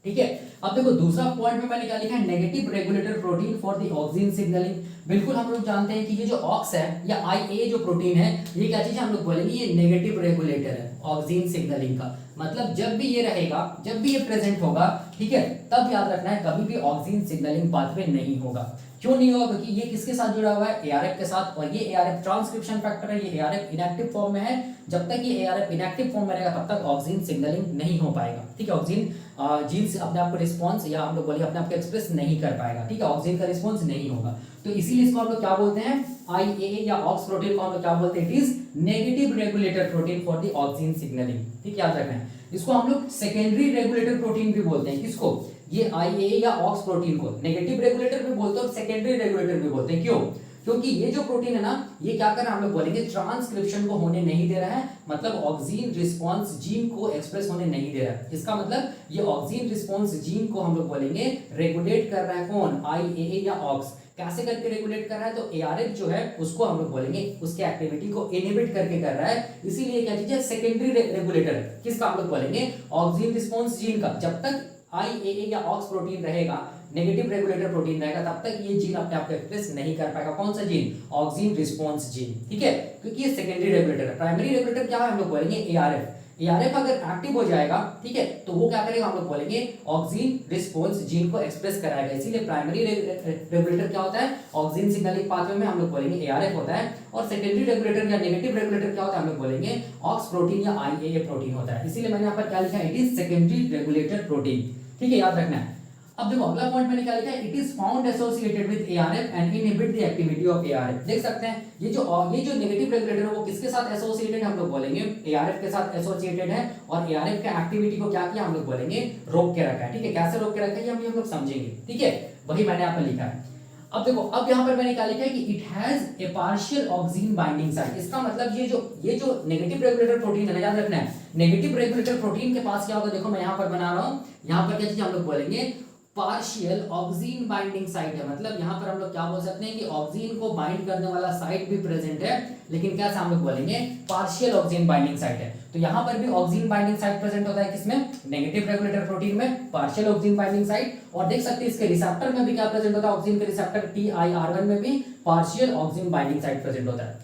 ठीक है, अब देखो दूसरा पॉइंट में मैंने क्या लिखा है negative regulator protein for the oxygen signalling. बिल्कुल हम लोग जानते हैं कि ये जो ऑक्स है या IA जो प्रोटीन है, ये क्या चीज है हम लोग बोलेंगे ये नेगेटिव रेगुलेटर है ऑक्सीजन सिग्नलिंग का। मतलब जब भी ये रहेगा, जब भी ये प्रेजेंट होगा, ठीक है, तब याद रखना है कभी भी ऑक्सीजन सिग्नलिंग पाथवे नहीं होगा। क्यों नहीं होगा, क्योंकि ये किसके साथ जुड़ा हुआ है ARF के साथ, और ये ARF ट्रांसक्रिप्शन फैक्टर है, ये ARF इनएक्टिव फॉर्म में है। जब तक ये ARF इनएक्टिव फॉर्म में रहेगा तब तक ऑक्सीजन सिग्नलिंग नहीं हो पाएगा। ठीक है, ऑक्सीजन जीन्स अपने आप को रिस्पॉन्स या हम लोग बोलिए अपने आप को एक्सप्रेस नहीं कर पाएगा। ठीक है, ऑक्सीजन का रिस्पॉन्स नहीं होगा, तो इसीलिए इसको हम लोग क्या बोलते हैं IAA या ऑक्स प्रोटीन को हम लोग क्या बोलते हैं, it is negative regulator protein for the oxygen signalling. ठीक, याद रखना है। इसको हम लोग सेकेंडरी रेगुलेटर प्रोटीन भी बोलते हैं, किसको, ये IAA या ऑक्स प्रोटीन को नेगेटिव रेगुलेटर भी बोलते हैं और सेकेंडरी रेगुलेटर भी बोलते हैं। क्यों, क्योंकि ये जो प्रोटीन है ना, ये क्या कर रहा है हम लोग बोलेंगे ट्रांसक्रिप्शन को होने नहीं दे रहा है, मतलब ऑक्सीजन रिस्पॉन्स जीन को एक्सप्रेस होने नहीं दे रहा है। इसका मतलब ये ऑक्सीजन रिस्पॉन्स जीन को हम लोग बोलेंगे रेगुलेट कर रहा है कौन, IAA या ऑक्स। कैसे करके रेगुलेट कर रहा है, तो ARF जो है उसको हम लोग बोलेंगे उसके एक्टिविटी को इनहिबिट करके कर रहा है, इसीलिए क्या चीज है सेकेंडरी रेगुलेटर। किसका हम लोग बोलेंगे ऑक्सीजन रिस्पॉन्स जीन का। जब तक IAA या ऑक्स प्रोटीन रहेगा, नेगेटिव रेगुलेटर प्रोटीन रहेगा, तब तक ये जीन अपने आप को एक्सप्रेस नहीं कर पाएगा। कौन सा जीन, ऑक्सीजन रिस्पॉन्स जीन। ठीक है, क्योंकि ये सेकेंडरी रेगुलेटर है। प्राइमरी रेगुलेटर क्या है हम लोग बोलेंगे ARF। एआरएफ अगर एक्टिव हो जाएगा, ठीक है, तो वो क्या करेगा, हम लोग बोलेंगे ऑक्सीन रिस्पॉन्स जीन को एक्सप्रेस कराएगा। इसीलिए प्राइमरी रेगुलेटर क्या होता है, ऑक्सीन सिग्नलिंग पाथवे में हम लोग बोलेंगे एआरएफ होता है, और सेकेंडरी रेगुलेटर या नेगेटिव रेगुलेटर क्या होता है, हम लोग बोलेंगे ऑक्स प्रोटीन या आईएए प्रोटीन होता है। इसीलिए मैंने यहाँ पर क्या लिखा है, it is secondary regulator protein, ठीक है, याद रखना है। अब देखो अगला पॉइंट मैंने क्या लिखा है, it is found associated with ARF and inhibit the activity of ARF. देख सकते हैं ये जो नेगेटिव रेगुलेटर है वो किसके साथ एसोसिएटेड है, हम लोग बोलेंगे एआरएफ के साथ एसोसिएटेड है, और एआरएफ का एक्टिविटी को क्या किया, हम लोग बोलेंगे रोक के रखा है, ठीक है। कैसे रोक के रखा है हम लोग समझेंगे, ठीक है, वही मैंने यहाँ पर लिखा है। अब देखो अब यहाँ पर मैंने क्या लिखा है कि it has a partial oxygen binding site. इसका मतलब ये जो नेगेटिव रेगुलेटर प्रोटीन है, याद रखना है, नेगेटिव रेगुलेटर प्रोटीन के पास क्या होगा, देखो मैं यहाँ पर बना रहा हूँ, यहाँ पर क्या चीज हम लोग बोलेंगे पार्शियल ऑक्सीन बाइंडिंग साइट है। मतलब यहाँ पर हम लोग क्या बोल सकते हैं कि ऑक्सीन को बाइंड करने वाला साइट भी प्रेजेंट है, लेकिन क्या हम लोग बोलेंगे पार्शियल ऑक्सीन बाइंडिंग साइट है। तो यहाँ पर भी ऑक्सीन बाइंडिंग साइट प्रेजेंट होता है, किसमें, नेगेटिव रेगुलेटर प्रोटीन में, पार्शियल ऑक्सीन बाइंडिंग साइट। और देख सकते हैं इसके रिसेप्टर में भी क्या प्रेजेंट होता है, ऑक्सीन के रिसेप्टर TIR1 में भी partial oxygen binding site present होता है,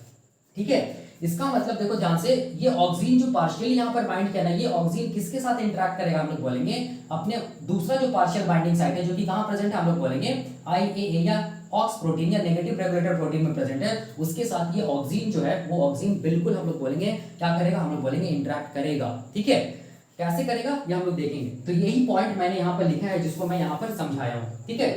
ठीक है। इसका मतलब देखो ध्यान से, ये ऑक्सीन जो पार्शियली यहाँ पर बाइंड किया ना, ये ऑक्सीन किसके साथ इंटरेक्ट करेगा, हम लोग बोलेंगे अपने दूसरा जो पार्शियल बाइंडिंग साइट है, जो कि कहाँ प्रेजेंट है, हम लोग बोलेंगे IAA या ऑक्स प्रोटीन या नेगेटिव रेगुलेटर प्रोटीन में प्रेजेंट है, उसके साथ ये ऑक्सीन जो है वो ऑक्सीन बिल्कुल हम लोग बोलेंगे क्या करेगा, हम लोग बोलेंगे इंटरेक्ट करेगा, ठीक है। कैसे करेगा ये हम लोग देखेंगे। तो यही पॉइंट मैंने यहाँ पर लिखा है, जिसको मैं यहाँ पर समझाया हूँ, ठीक है,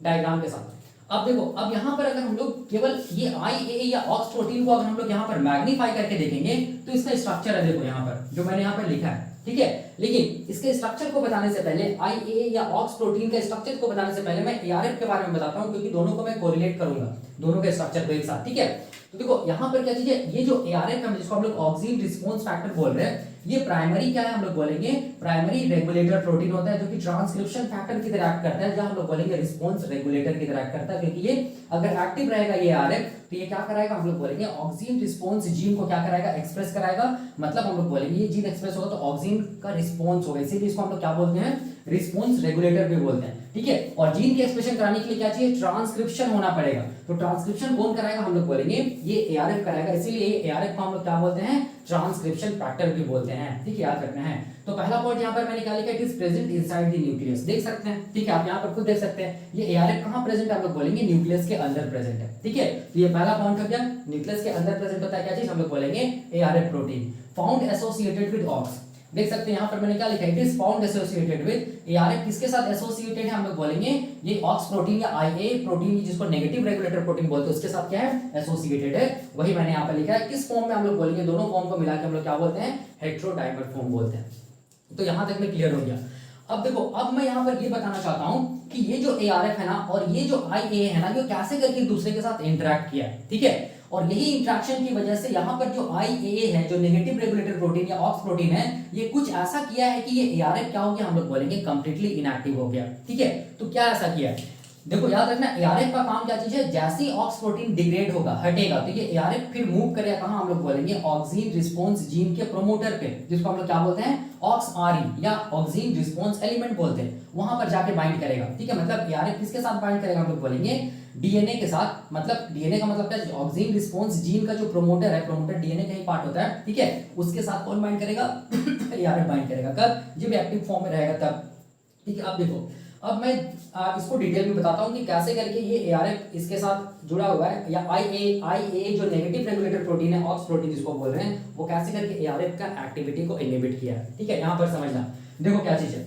डायग्राम के साथ। अब देखो अब यहाँ पर अगर हम लोग केवल ये IAA या ऑक्स प्रोटीन को अगर हम लोग यहाँ पर मैग्नीफाई करके देखेंगे, तो इसका स्ट्रक्चर है, देखो यहाँ पर जो मैंने यहाँ पर लिखा है, ठीक है। लेकिन इसके स्ट्रक्चर को बताने से पहले, IAA या ऑक्स प्रोटीन के स्ट्रक्चर को बताने से पहले मैं ARF के बारे में बताता हूँ, क्योंकि दोनों को मैं कोरिलेट करूंगा, दोनों के स्ट्रक्चर को एक साथ, ठीक है। तो देखो यहाँ पर क्या चीज है, ये जो ARF है जिसको हम लोग ऑक्सीन रिस्पॉन्स फैक्टर बोल रहे हैं, ये प्राइमरी क्या है, हम लोग बोलेंगे प्राइमरी रेगुलेटर प्रोटीन होता है, जो कि ट्रांसक्रिप्शन फैक्टर की तरह एक्ट करता है, जहां हम लोग बोलेंगे रिस्पॉन्स रेगुलेटर की तरह एक्ट करता है, क्योंकि ये अगर एक्टिव रहेगा ये ARF, तो ये क्या कराएगा, हम लोग बोलेंगे ऑक्सीन रिस्पॉन्स जीन को क्या कराएगा, एक्सप्रेस कराएगा। मतलब हम लोग बोलेंगे ये जीन एक्सप्रेस होगा तो ऑक्सीन का रिस्पॉन्स होगा, इसीलिए इसको हम लोग क्या बोलते हैं, रिस्पॉन्स रेगुलेटर भी बोलते हैं, ठीक है। और जीन के एक्सप्रेशन कराने के लिए क्या चाहिए, ट्रांसक्रिप्शन होना पड़ेगा। तो ट्रांसक्रिप्शन कौन कराएगा, हम लोग बोलेंगे ये ARF कराएगा, इसीलिए ये ARF को हम लोग क्या बोलते हैं, ट्रांसक्रिप्शन फैक्टर भी बोलते हैं, ठीक है, याद रखना है। तो पहला पॉइंट यहाँ पर मैंने क्या लिखा है, it is present inside the nucleus, देख सकते हैं, ठीक है, आप यहाँ पर खुद देख सकते हैं ये ARF कहाँ प्रेजेंट है, हम लोग बोलेंगे न्यूक्लियस के अंदर प्रेजेंट है, ठीक है। तो ये पहला पॉइंट हो गया, न्यूक्लियस के अंदर प्रेजेंट होता है क्या चीज, हम लोग बोलेंगे ARF protein found associated with aux. देख सकते हैं यहाँ पर मैंने क्या लिखा है, it is found associated with ARF, किसके साथ एसोसिएटेड है, हम लोग बोलेंगे ये ऑक्स प्रोटीन या IA प्रोटीन, जिसको नेगेटिव रेगुलेटर प्रोटीन बोलते हैं, उसके साथ क्या है, एसोसिएटेड है। वही मैंने यहाँ पर लिखा है, किस फॉर्म में हम लोग बोलेंगे, दोनों फॉर्म को मिला के हम लोग क्या बोलते हैं, हेटेरोडाइमर फॉर्म बोलते हैं। तो यहाँ तक में क्लियर हो गया। अब देखो अब मैं यहाँ पर ये बताना चाहता हूँ कि ये जो ARF है ना और ये जो IA है ना, ये कैसे करके एक दूसरे के साथ इंटरेक्ट किया है, ठीक है। और यही इंट्रैक्शन की वजह से यहाँ पर जो IAA है, जो नेगेटिव रेगुलेटर प्रोटीन या ऑक्स प्रोटीन है, ये कुछ ऐसा किया है कि ये ARF क्या हो गया, हम लोग बोलेंगे कंप्लीटली इनएक्टिव हो गया, ठीक है। तो क्या ऐसा किया है, देखो याद रखना, ARF का काम क्या चीज है, जैसे ही ऑक्स प्रोटीन डिग्रेड होगा, हटेगा, तो ये ARF फिर मूव करेगा कहां, हम लोग बोलेंगे ऑक्सीन रिस्पॉन्स जीन के प्रोमोटर पे, जिसको हम लोग क्या बोलते हैं, OXRE या ऑक्सीन रिस्पॉन्स एलिमेंट बोलते हैं, वहां पर जाके बाइंड करेगा, ठीक है। मतलब ARF किसके साथ बाइंड करेगा, हम लोग बोलेंगे DNA के साथ। मतलब DNA का मतलब क्या है, ऑक्सीन रिस्पॉन्स जीन का जो प्रोमोटर है, प्रोमोटर DNA का ही पार्ट होता है, ठीक है, उसके साथ कौन बाइंड करेगा, ARF बाइंड करेगा, कब, जब एक्टिव फॉर्म में रहेगा तब, ठीक है। अब देखो अब मैं इसको डिटेल में बताता हूँ कि कैसे करके ये ARF इसके साथ जुड़ा हुआ है, या IA जो नेगेटिव रेगुलेटर प्रोटीन है, ऑक्स प्रोटीन जिसको बोल रहे हैं, वो कैसे करके ARF का एक्टिविटी को इनहिबिट किया है, ठीक है। यहाँ पर समझना, देखो क्या चीज है,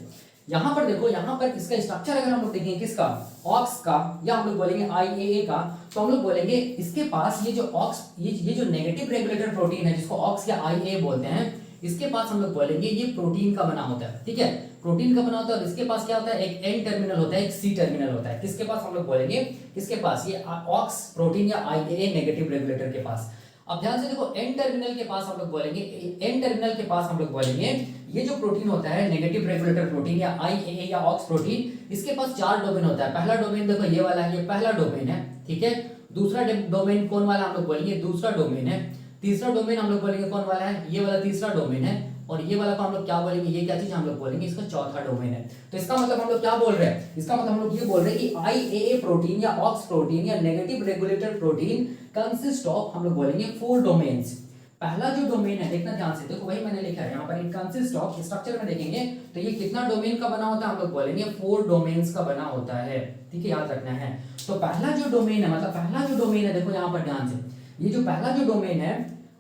यहाँ पर देखो, यहाँ पर इसका स्ट्रक्चर अगर हम लोग देखेंगे किसका, ऑक्स का, या हम लोग बोलेंगे IAA का, तो हम लोग बोलेंगे इसके पास ये जो ऑक्स, ये जो नेगेटिव रेगुलेटर प्रोटीन है, जिसको ऑक्स या IA बोलते हैं, इसके पास हम लोग बोलेंगे ये प्रोटीन का बना होता है, ठीक है, प्रोटीन का बना होता है। और इसके पास क्या होता है, एक N टर्मिनल होता है, एक C टर्मिनल होता है, किसके पास, हम लोग बोलेंगे किसके पास, ये ऑक्स प्रोटीन या IAA नेगेटिव रेगुलेटर के पास। अब ध्यान से देखो, N टर्मिनल के पास हम लोग बोलेंगे, N टर्मिनल के पास हम लोग बोलेंगे ये जो प्रोटीन होता है नेगेटिव रेगुलेटर प्रोटीन या IAA या ऑक्स प्रोटीन, इसके पास 4 डोमेन होता है। पहला डोमेन देखो ये वाला है, ये पहला डोमेन है, ठीक है। दूसरा डोमेन कौन वाला, हम लोग बोलेंगे दूसरा डोमेन है। तीसरा डोमेन हम लोग बोलेंगे कौन वाला है, ये वाला तीसरा डोमेन है। और ये वाला को हम लोग क्या बोलेंगे, ये क्या चीज हम लोग बोलेंगे, इसका चौथा डोमेन है। तो इसका मतलब हम लोग क्या बोल रहे हैं, इसका मतलब हम लोग ये बोल रहे हैं कि IAA प्रोटीन या ऑक्स प्रोटीन या negative regulator protein consist of, हम लोग बोलेंगे 4 डोमेन्स। पहला जो डोमेन है, देखना ध्यान से, देखो वही मैंने लिखा है यहाँ पर, इट कंसिस्ट ऑफ, स्ट्रक्चर में देखेंगे तो ये कितना डोमेन का बना होता है, हम लोग बोलेंगे 4 डोमेन्स का बना होता है, ठीक है, याद रखना है। तो पहला जो डोमेन है, मतलब पहला जो डोमेन है, देखो यहाँ पर ध्यान से, ये जो पहला जो डोमेन है,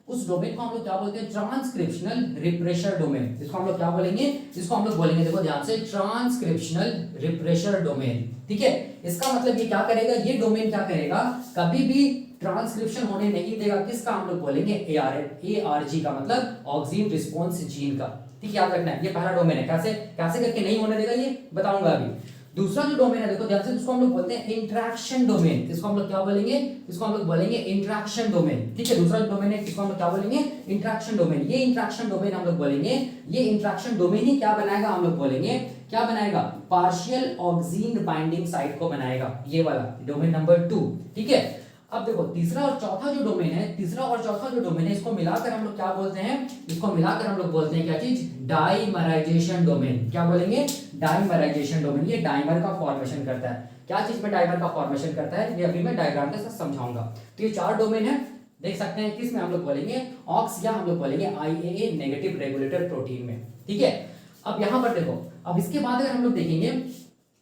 उस डोमेन को हम लोग क्या बोलते हैं, ट्रांसक्रिप्शनल रिप्रेशर डोमेन। इसको हम लोग क्या बोलेंगे, इसको हम लोग बोलेंगे, देखो ध्यान से, ट्रांसक्रिप्शनल रिप्रेशर डोमेन, ठीक है। इसका मतलब ये क्या करेगा, ये डोमेन क्या करेगा, कभी भी ट्रांसक्रिप्शन होने नहीं देगा, किसका, हम लोग बोलेंगे ARG का, मतलब ऑक्सीन रिस्पॉन्स जीन का, ठीक है, याद रखना है। ये पहला डोमेन है, कैसे कैसे करके नहीं होने देगा ये बताऊंगा अभी। दूसरा जो डोमेन है, देखो ध्यान से, इसको हम लोग बोलते हैं इंटरेक्शन डोमेन। इसको हम लोग क्या बोलेंगे, इसको हम लोग बोलेंगे इंटरेक्शन डोमेन, ठीक है। दूसरा जो डोमेन है, इसको हम लोग क्या बोलेंगे, इंटरेक्शन डोमेन। ये इंटरेक्शन डोमेन हम लोग बोलेंगे, ये इंटरेक्शन डोमेन ही क्या बनाएगा, हम लोग बोलेंगे क्या बनाएगा, पार्शियल ऑक्सीन बाइंडिंग साइट को बनाएगा, ये वाला डोमेन नंबर 2, ठीक है। अब देखो तीसरा और चौथा जो डोमेन है, तीसरा और चौथा जो डोमेन है, इसको मिलाकर हम लोग क्या बोलते हैं, इसको मिलाकर हम लोग बोलते हैं क्या चीज, डाइमराइजेशन डोमेन। क्या बोलेंगे, डाइमराइजेशन डोमेन। ये डाइमर का फॉर्मेशन करता है। क्या चीज में डाइमर का फॉर्मेशन करता है, ये अभी मैं डायग्राम के साथ समझाऊंगा। तो ये 4 डोमेन है, देख सकते हैं, किस में हम लोग बोलेंगे, ऑक्स, या हम लोग बोलेंगे IAA नेगेटिव रेगुलेटर प्रोटीन में, ठीक है। अब यहां पर देखो, अब इसके बाद अगर हम लोग देखेंगे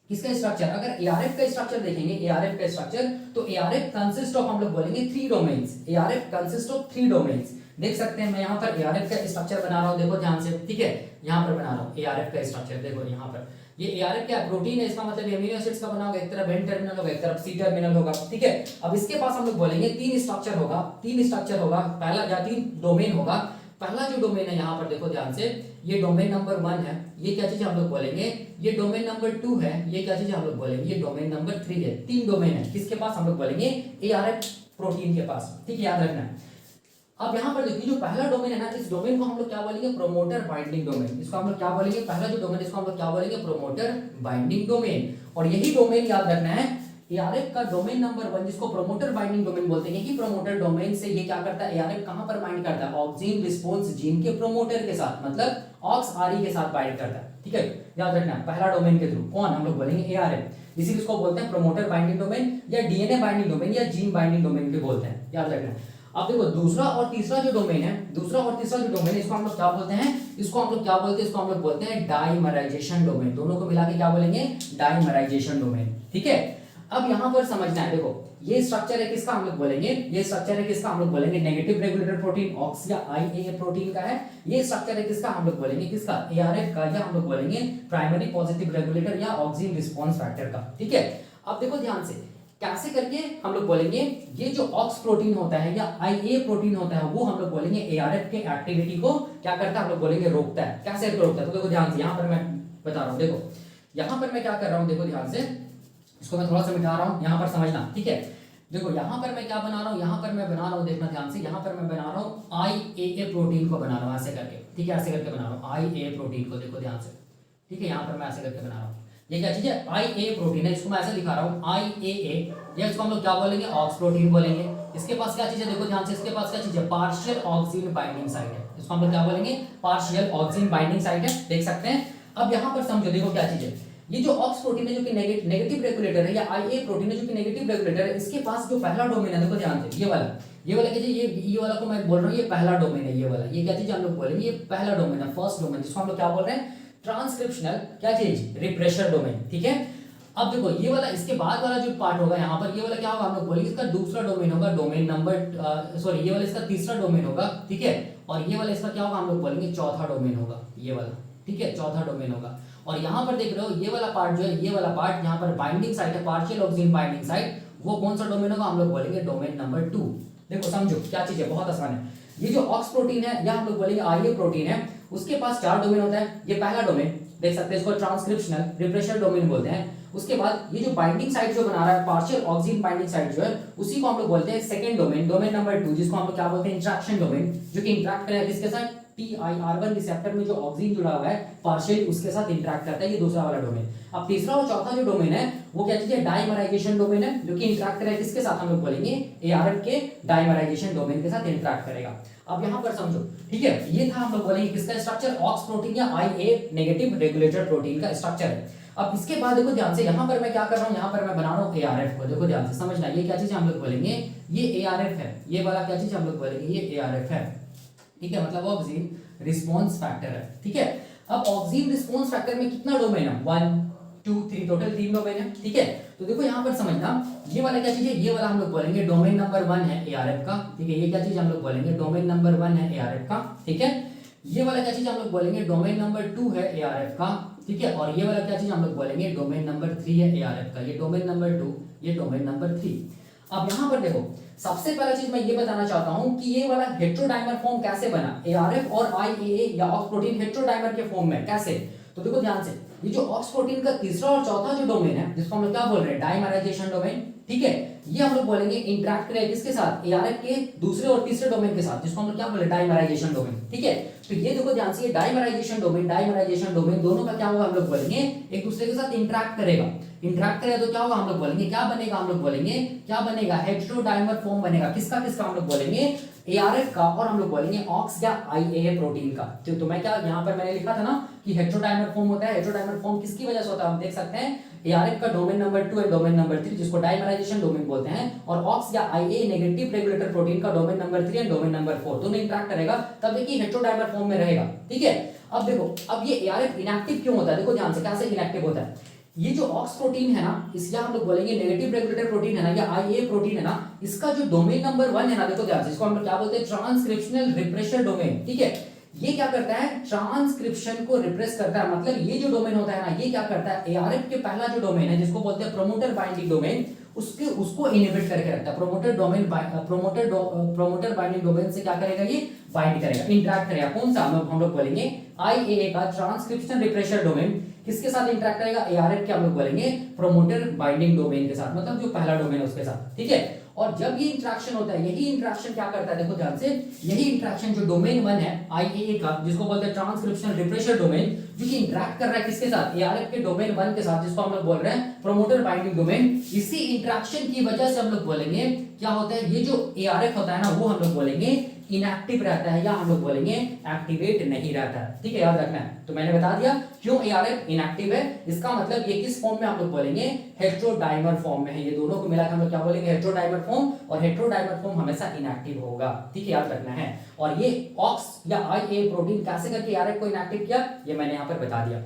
इसका स्ट्रक्चर, अगर ARF का स्ट्रक्चर देखेंगे, ARF का स्ट्रक्चर, तो ARF कंसिस्ट ऑफ, हम लोग बोलेंगे 3 domains. ARF consist of 3 domains. देख सकते हैं, मैं यहाँ पर ARF का स्ट्रक्चर बना रहा हूँ, देखो ध्यान से, ठीक है, यहाँ पर बना रहा हूँ ARF का स्ट्रक्चर, देखो यहाँ पर, ये ARF क्या प्रोटीन है, इसका मतलब एमिनो एसिड्स का बना होगा, एक तरफ N टर्मिनल होगा, एक तरफ C टर्मिनल होगा, ठीक है। अब इसके पास हम लोग बोलेंगे 3 स्ट्रक्चर होगा, 3 स्ट्रक्चर होगा, पहला या 3 डोमेन होगा। पहला जो डोमेन है यहाँ पर देखो ध्यान से, ये डोमेन नंबर 1 है, ये क्या चीज हम लोग बोलेंगे, ये डोमेन नंबर 2 है, ये क्या चीज हम लोग बोलेंगे, ये डोमेन नंबर 3 है। 3 डोमेन है, किसके पास, हम लोग बोलेंगे ARF प्रोटीन के पास, ठीक है, याद रखना है। अब यहाँ पर देखिए, जो पहला डोमेन है ना, इस डोमेन को हम लोग क्या बोलेंगे, प्रोमोटर बाइंडिंग डोमेन। इसको हम लोग क्या बोलेंगे, पहला जो डोमेन, इसको हम लोग क्या बोलेंगे, प्रोमोटर बाइंडिंग डोमेन। और यही डोमेन याद रखना है, ARF का डोमेन नंबर 1, जिसको प्रोमोटर बाइंडिंग डोमेन बोलते हैं, कि प्रोमोटर डोमेन से ये क्या करता है, ARF कहां पर बाइंड करता है, ऑक्सीन रिस्पॉन्स जीन के प्रोमोटर के साथ, मतलब OXRE के साथ बाइंड करता है, ठीक है, याद रखना है, पहला डोमेन के थ्रू। कौन, हम लोग बोलेंगे ARF, इसी को बोलते हैं प्रोमोटर बाइंडिंग डोमेन, या DNA बाइंडिंग डोमेन, या जीन बाइंडिंग डोमेन भी बोलते हैं, याद रखना है। अब देखो दूसरा और तीसरा जो डोमेन है, दूसरा और तीसरा जो डोमेन है, इसको हम लोग क्या बोलते हैं, इसको हम लोग क्या बोलते हैं, इसको हम लोग बोलते हैं डाइमराइजेशन डोमेन। दोनों को मिला के क्या बोलेंगे, डाइमराइजेशन डोमेन, ठीक है। अब यहां पर समझना है, देखो ये स्ट्रक्चर है किसका, हम लोग बोलेंगे, ये स्ट्रक्चर है किसका, हम लोग बोलेंगे नेगेटिव रेगुलेटर प्रोटीन, ऑक्स या IAA प्रोटीन का है। ये स्ट्रक्चर है किसका, हम लोग बोलेंगे किसका, ARF का, या हम लोग बोलेंगे प्राइमरी पॉजिटिव रेगुलेटर या ऑक्सीन रिस्पांस फैक्टर का, ठीक है। अब देखो ध्यान से, कैसे करके हम लोग बोलेंगे, ये जो ऑक्स प्रोटीन होता है या IA प्रोटीन होता है, वो हम लोग बोलेंगे ARF के एक्टिविटी को क्या करता है, हम लोग बोलेंगे रोकता है। कैसे रोकता है, तो देखो ध्यान से, यहाँ पर मैं बता रहा हूँ, देखो यहाँ पर मैं क्या कर रहा हूँ, देखो ध्यान से, इसको मैं थोड़ा सा मिटा रहा हूँ, यहाँ पर समझना, ठीक है। देखो यहाँ पर मैं क्या बना रहा हूँ, यहाँ पर मैं बना रहा हूँ, देखना ध्यान से, यहाँ पर मैं बना रहा हूँ IAA प्रोटीन को बना रहा हूँ, ऐसे करके, ठीक है, ऐसे करके बना रहा हूँ IAA प्रोटीन को, देखो ध्यान से, ठीक है, यहाँ पर मैं ऐसे करके बना रहा हूँ। ये क्या चीज है, IAA प्रोटीन है, इसको मैं ऐसे दिखा रहा हूँ IAA, या इसको हम लोग क्या बोलेंगे, ऑक्स प्रोटीन बोलेंगे। इसके पास क्या चीज है, देखो ध्यान से, इसके पास क्या चीज है, पार्शियल ऑक्सीन बाइंडिंग साइट है, इसको हम लोग क्या बोलेंगे, पार्शियल ऑक्सीन बाइंडिंग साइट है, देख सकते हैं। अब यहाँ पर समझो, देखो क्या चीज है, ये जो ऑक्स प्रोटीन है जो कि नेगेटिव रेगुलेटर है, या IA प्रोटीन है जो कि नेगेटिव रेगुलेटर है, इसके पास जो पहला डोमेन है, देखो ध्यान से, ये वाला क्या चीज, ये वाला को मैं बोल रहा हूँ, ये पहला डोमेन है, ये वाला, ये क्या चीज हम लोग बोलेंगे, ये पहला डोमेन है, फर्स्ट डोमेन, जिसको हम लोग क्या बोल रहे हैं, ट्रांसक्रिप्शनल क्या चीज, रिप्रेशर डोमेन, ठीक है। अब देखो ये वाला, इसके बाद वाला जो पार्ट होगा यहाँ पर, ये वाला क्या होगा, हम लोग बोलेंगे इसका दूसरा डोमेन होगा, डोमेन नंबर सॉरी, ये वाला इसका तीसरा डोमेन होगा, ठीक है। और ये वाला इसका क्या होगा, हम लोग बोलेंगे चौथा डोमेन होगा, ये वाला, ठीक है, चौथा डोमेन होगा। और यहाँ पर देख रहे हो, ये वाला पार्ट जो है, ये वाला पार्ट यहाँ पर बाइंडिंग साइट है, पार्शियल ऑक्सीन बाइंडिंग साइट, वो कौन सा डोमेन होगा, हम लोग बोलेंगे डोमेन नंबर 2। देखो समझो क्या चीज है, बहुत आसान है। ये जो ऑक्स प्रोटीन है, या हम लोग बोलेंगे IA प्रोटीन है, उसके पास 4 डोमेन होता है। ये पहला डोमेन देख सकते हैं, इसको ट्रांसक्रिप्शनल रिप्रेशर डोमेन बोलते हैं। उसके बाद ये जो बाइंडिंग साइट जो बना रहा है, पार्शियल ऑक्सीन बाइंडिंग साइट जो है, उसी को हम लोग बोलते हैं सेकंड डोमेन, डोमेन नंबर 2, जिसको हम लोग क्या बोलते हैं, इंटरेक्शन डोमेन, जो कि इंटरेक्ट करेगा किसके साथ, PIR1 रिसेप्टर में जो ऑक्सीन जुड़ा हुआ है पार्शियल, उसके साथ इंटरेक्ट करता है, ये दूसरा वाला डोमेन। अब तीसरा और चौथा जो डोमेन है, वो क्या चीज है, डाइमराइजेशन डोमेन है, जो कि इंटरेक्ट करेगा किसके साथ, हम लोग बोलेंगे ARF के डाइमराइजेशन डोमेन के साथ इंटरेक्ट करेगा। अब यहाँ पर समझो, ठीक है, ये था हम लोग बोलेंगे किसका स्ट्रक्चर, ऑक्स प्रोटीन या IA नेगेटिव रेगुलेटर प्रोटीन का स्ट्रक्चर है। अब इसके बाद देखो ध्यान से, यहाँ पर मैं क्या कर रहा हूँ, यहाँ पर मैं बना रहा हूँ ARF को, देखो ध्यान से समझना, ये क्या चीज है, हम लोग बोलेंगे ये ARF है, ये वाला क्या चीज हम लोग बोलेंगे, ये ARF है, ठीक है, मतलब ऑक्सीन रिस्पॉन्स फैक्टर है। ठीक है, अब ऑक्सीन रिस्पॉन्स फैक्टर में कितना डोमेन है, 1 2 3, टोटल 3 डोमेन है। ठीक है, तो देखो यहाँ पर समझना, ये वाला क्या चीज है, ये वाला हम लोग बोलेंगे डोमेन नंबर 1 है एआरएफ का। ठीक है, ये क्या चीज हम लोग बोलेंगे, डोमेन नंबर 1 है एआरएफ का। ठीक है, ये वाला क्या चीज हम लोग बोलेंगे, डोमेन नंबर 2 है एआरएफ का। ठीक है, और ये वाला क्या चीज हम लोग बोलेंगे, डोमेन नंबर 3 है एआरएफ का। ये डोमेन नंबर 2, ये डोमेन नंबर 3। अब यहाँ पर देखो, सबसे पहला चीज मैं ये बताना चाहता हूं कि ये वाला हेटेरोडाइमर फॉर्म कैसे बना, एआरएफ और आईएए या ऑक्स प्रोटीन हेटेरोडाइमर के फॉर्म में कैसे। तो देखो ध्यान से, ये जो ऑक्स प्रोटीन का तीसरा और चौथा जो डोमेन है, जिसको हम लोग क्या बोल रहे हैं, डाइमराइजेशन डोमेन। ठीक है, ये हम लोग बोलेंगे इंटरेक्ट करेगा किसके साथ, एआरएफ के दूसरे और तीसरे डोमेन के साथ, जिसको हम लोग क्या बोल रहे हैं, डाइमराइजेशन डोमेन। ठीक है, तो ये देखो ध्यान से, ये डाइमराइजेशन डोमेन दोनों का क्या होगा, हम लोग बोलेंगे एक दूसरे के साथ इंटरेक्ट करेगा। इंटरेक्ट करेगा तो क्या होगा, हम लोग बोलेंगे क्या बनेगा, हम लोग बोलेंगे क्या बनेगा, हेटेरोडाइमर फॉर्म बनेगा। किसका किसका, हम लोग बोलेंगे एआरएफ का, और हम लोग बोलेंगे ऑक्स या आईएए प्रोटीन का। तो मैं क्या यहाँ पर मैंने लिखा था ना कि हेटेरोडाइमर फॉर्म होता है। हेटेरोडाइमर फॉर्म किसकी वजह से होता है, हम देख सकते हैं, एआरएफ का डोमेन नंबर 2 है डोमेन नंबर 3, जिसको डाइमराइजेशन डोमेन बोलते हैं, और ऑक्स या आईएए नेगेटिव रेगुलेटर प्रोटीन का domain number 3 and domain number 4 दोनों इंटरेक्ट करेगा, तब देखिए हेटेरोडाइमर फॉर्म में रहेगा। ठीक है, अब देखो, अब ये एआरएफ इनएक्टिव क्यों होता है, देखो ध्यान से कैसे इनएक्टिव होता है। ये जो ऑक्स प्रोटीन है ना, इसका हम लोग बोलेंगे नेगेटिव रेगुलेटर प्रोटीन है ना, या आईए प्रोटीन है ना, इसका जो डोमेन नंबर 1 है ना, देखो ध्यान से, इसको हम लोग क्या बोलते हैं, ट्रांसक्रिप्शनल रिप्रेशर डोमेन। ठीक है, ये क्या करता है, ट्रांसक्रिप्शन को रिप्रेस करता है। मतलब ये जो डोमेन होता है ना, ये क्या करता है, एआरएफ के पहला जो डोमेन है, जिसको बोलते हैं प्रोमोटर बाइंडिंग डोमेन, उसको इनहिबिट करके रखता है। प्रोमोटर बाइंडिंग डोमेन से क्या करेगा, ये बाइंड करेगा, इंटरेक्ट करेगा। कौन सा, हम लोग बोलेंगे आईएए का ट्रांसक्रिप्शन रिप्रेशर डोमेन किसके साथ इंटरेक्ट करेगा, एआरएफ के हम लोग बोलेंगे प्रोमोटर बाइंडिंग डोमेन के साथ, मतलब जो पहला डोमेन है उसके साथ। ठीक है, और जब ये इंटरेक्शन होता है, यही इंटरेक्शन क्या करता है, देखो ध्यान से, यही इंटरेक्शन जो डोमेन 1 है आईएए का, जिसको बोलते हैं ट्रांसक्रिप्शन रिप्रेशर डोमेन, जो कि इंटरेक्ट कर रहा है किसके साथ, एआरएफ के डोमेन 1 के साथ, जिसको हम लोग बोल रहे हैं प्रोमोटर बाइंडिंग डोमेन। इसी इंटरेक्शन की वजह से हम लोग बोलेंगे क्या होता है, ये जो एआरएफ होता है ना, वो हम लोग बोलेंगे इनएक्टिव रहता है, या हम लोग बोलेंगे एक्टिवेट नहीं रहता है। ठीक है, याद रखना है। तो मैंने बता दिया क्यों एआरएफ इनएक्टिव है, इसका मतलब ये किस फॉर्म में हम लोग बोलेंगे, हेटेरोडाइमर फॉर्म में है। ये दोनों को मिलाकर हम लोग क्या बोलेंगे, हेटेरोडाइमर फॉर्म, और हेटेरोडाइमर फॉर्म हमेशा इनएक्टिव होगा। ठीक है, याद रखना है। और ये ऑक्स या आईए प्रोटीन कैसे करके एआरएफ को इनएक्टिव किया, ये मैंने यहाँ पर बता दिया।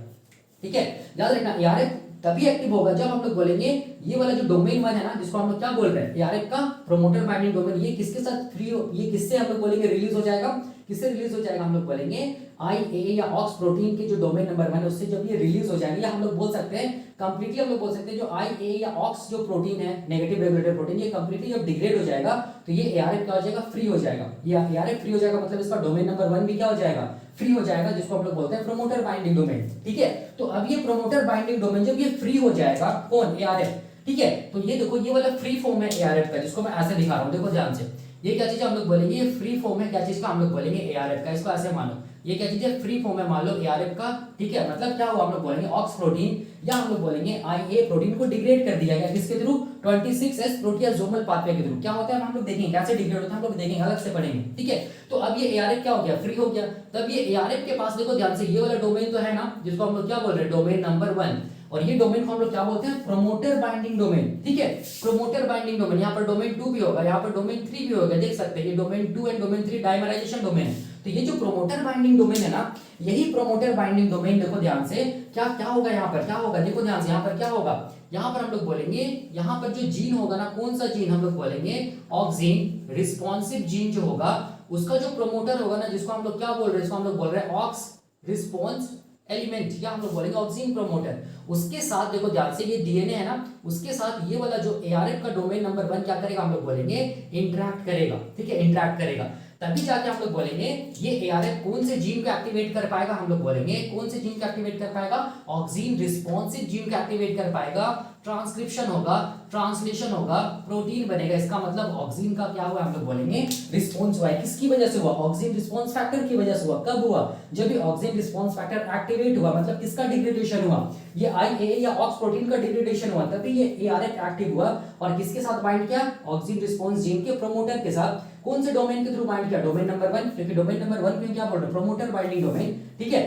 ठीक है, याद रखना, एआरएफ तभी एक्टिव होगा जब हम लोग बोलेंगे ये वाला जो डोमेन 1 है ना, जिसको हम लोग क्या बोल रहे हैं, एआरएफ का प्रोमोटर बाइंडिंग डोमेन, ये किसके साथ फ्री हो, ये किससे हम लोग बोलेंगे रिलीज हो जाएगा, किससे रिलीज हो जाएगा, हम लोग बोलेंगे आईएए या ऑक्स प्रोटीन के जो डोमेन नंबर 1 है, उससे जब ये रिलीज हो जाएगा, या हम लोग बोल सकते हैं कंप्लीटली, हम लोग बोल सकते हैं जो आईएए या ऑक्स जो प्रोटीन है, नेगेटिव रेगुलेटर प्रोटीन, ये कंप्लीटली जब डिग्रेड हो जाएगा, तो ये एआरएफ क्या हो जाएगा, फ्री हो जाएगा। ये एआरएफ फ्री हो जाएगा, मतलब इसका डोमेन नंबर 1 भी क्या हो जाएगा, फ्री हो जाएगा, जिसको हम लोग बोलते हैं प्रोमोटर बाइंडिंग डोमेन। ठीक है, तो अब ये प्रोमोटर बाइंडिंग डोमेन जब ये फ्री हो जाएगा, कौन, एआरएफ। ठीक है, तो ये देखो, ये वाला फ्री फॉर्म है एआरएफ का, जिसको मैं ऐसे दिखा रहा हूं, देखो ध्यान से, ये क्या चीज हम लोग बोलेंगे, ये फ्री फॉर्म है क्या चीज का, हम लोग बोलेंगे एआरएफ का। इसको ऐसे मानो, ये क्या चीज है, फ्री फॉर्म है, मान लो एआरएफ का। ठीक है, मतलब क्या हुआ, हम लोग बोलेंगे ऑक्स प्रोटीन, या हम लोग बोलेंगे आईए प्रोटीन को डिग्रेड कर दिया गया, किसके थ्रू, 26S प्रोटियासोमल पाथवे के थ्रू। क्या होता है, हम लोग देखेंगे कैसे डिग्रेड होता है, हम लोग देखेंगे, अलग से पढ़ेंगे। ठीक है, तो अब ये एआरएफ क्या हो गया, फ्री हो गया। तब ये एआरएफ के पास देखो ध्यान से, ये वाला डोमेन तो है ना, जिसको हम लोग क्या बोल रहे हैं, डोमेन नंबर 1, और ये डोमेन को हम लोग क्या बोलते हैं, प्रोमोटर बाइंडिंग डोमेन। ठीक है, प्रोमोटर बाइंडिंग डोमेन, यहाँ पर डोमेन 2 भी होगा, यहाँ पर डोमेन 3 भी होगा, देख सकते हैं, ये domain 2 and domain 3 dimerisation domain है। तो ये जो प्रोमोटर बाइंडिंग डोमेन है ना, यही प्रोमोटर बाइंडिंग डोमेन, देखो ध्यान से, क्या क्या होगा यहाँ पर, क्या होगा, देखो ध्यान से, यहाँ पर क्या होगा, यहाँ पर हम लोग बोलेंगे, यहाँ पर जो जीन होगा ना, कौन सा जीन, हम लोग बोलेंगे ऑक्सीन रिस्पॉन्सिव जीन जो होगा, उसका जो प्रोमोटर होगा ना, जिसको हम लोग क्या बोल रहे हैं, इसको हम लोग बोल रहे हैं ऑक्स रिस्पॉन्स एलिमेंट, या हम लोग बोलेंगे ऑक्सीन प्रोमोटर, उसके साथ देखो ध्यान से, ये डीएनए है ना, उसके साथ ये वाला जो एआरएफ का डोमेन नंबर 1 क्या करेगा, हम लोग बोलेंगे इंटरेक्ट करेगा। ठीक है, इंटरेक्ट करेगा, तभी जाके हम लोग बोलेंगे ये एआरएफ कौन से जीन को एक्टिवेट कर पाएगा, हम लोग बोलेंगे कौन से जीन को एक्टिवेट कर पाएगा, ऑक्सीन रिस्पॉन्सिव जीन को एक्टिवेट कर पाएगा, ट्रांसक्रिप्शन होगा, ट्रांसलेशन होगा, प्रोटीन बनेगा। इसका मतलब ऑक्सीन का क्या हुआ, हम लोग बोलेंगे रिस्पॉन्स हुआ है। किसकी वजह से हुआ, ऑक्सीन रिस्पॉन्स फैक्टर की वजह से हुआ। कब हुआ, जब ये ऑक्सीन रिस्पॉन्स फैक्टर एक्टिवेट हुआ, मतलब किसका डिग्रेडेशन हुआ, ये आईएए या ऑक्स प्रोटीन का डिग्रेडेशन हुआ, तभी ये एआरएफ एक्टिव हुआ। और किसके साथ बाइंड किया, ऑक्सीन रिस्पॉन्स जीन के प्रोमोटर के साथ। कौन से डोमेन के थ्रू बाइंड किया, डोमेन नंबर 1, क्योंकि डोमेन नंबर 1 में क्या बोल रहे हैं, प्रोमोटर बाइंडिंग डोमेन। ठीक है,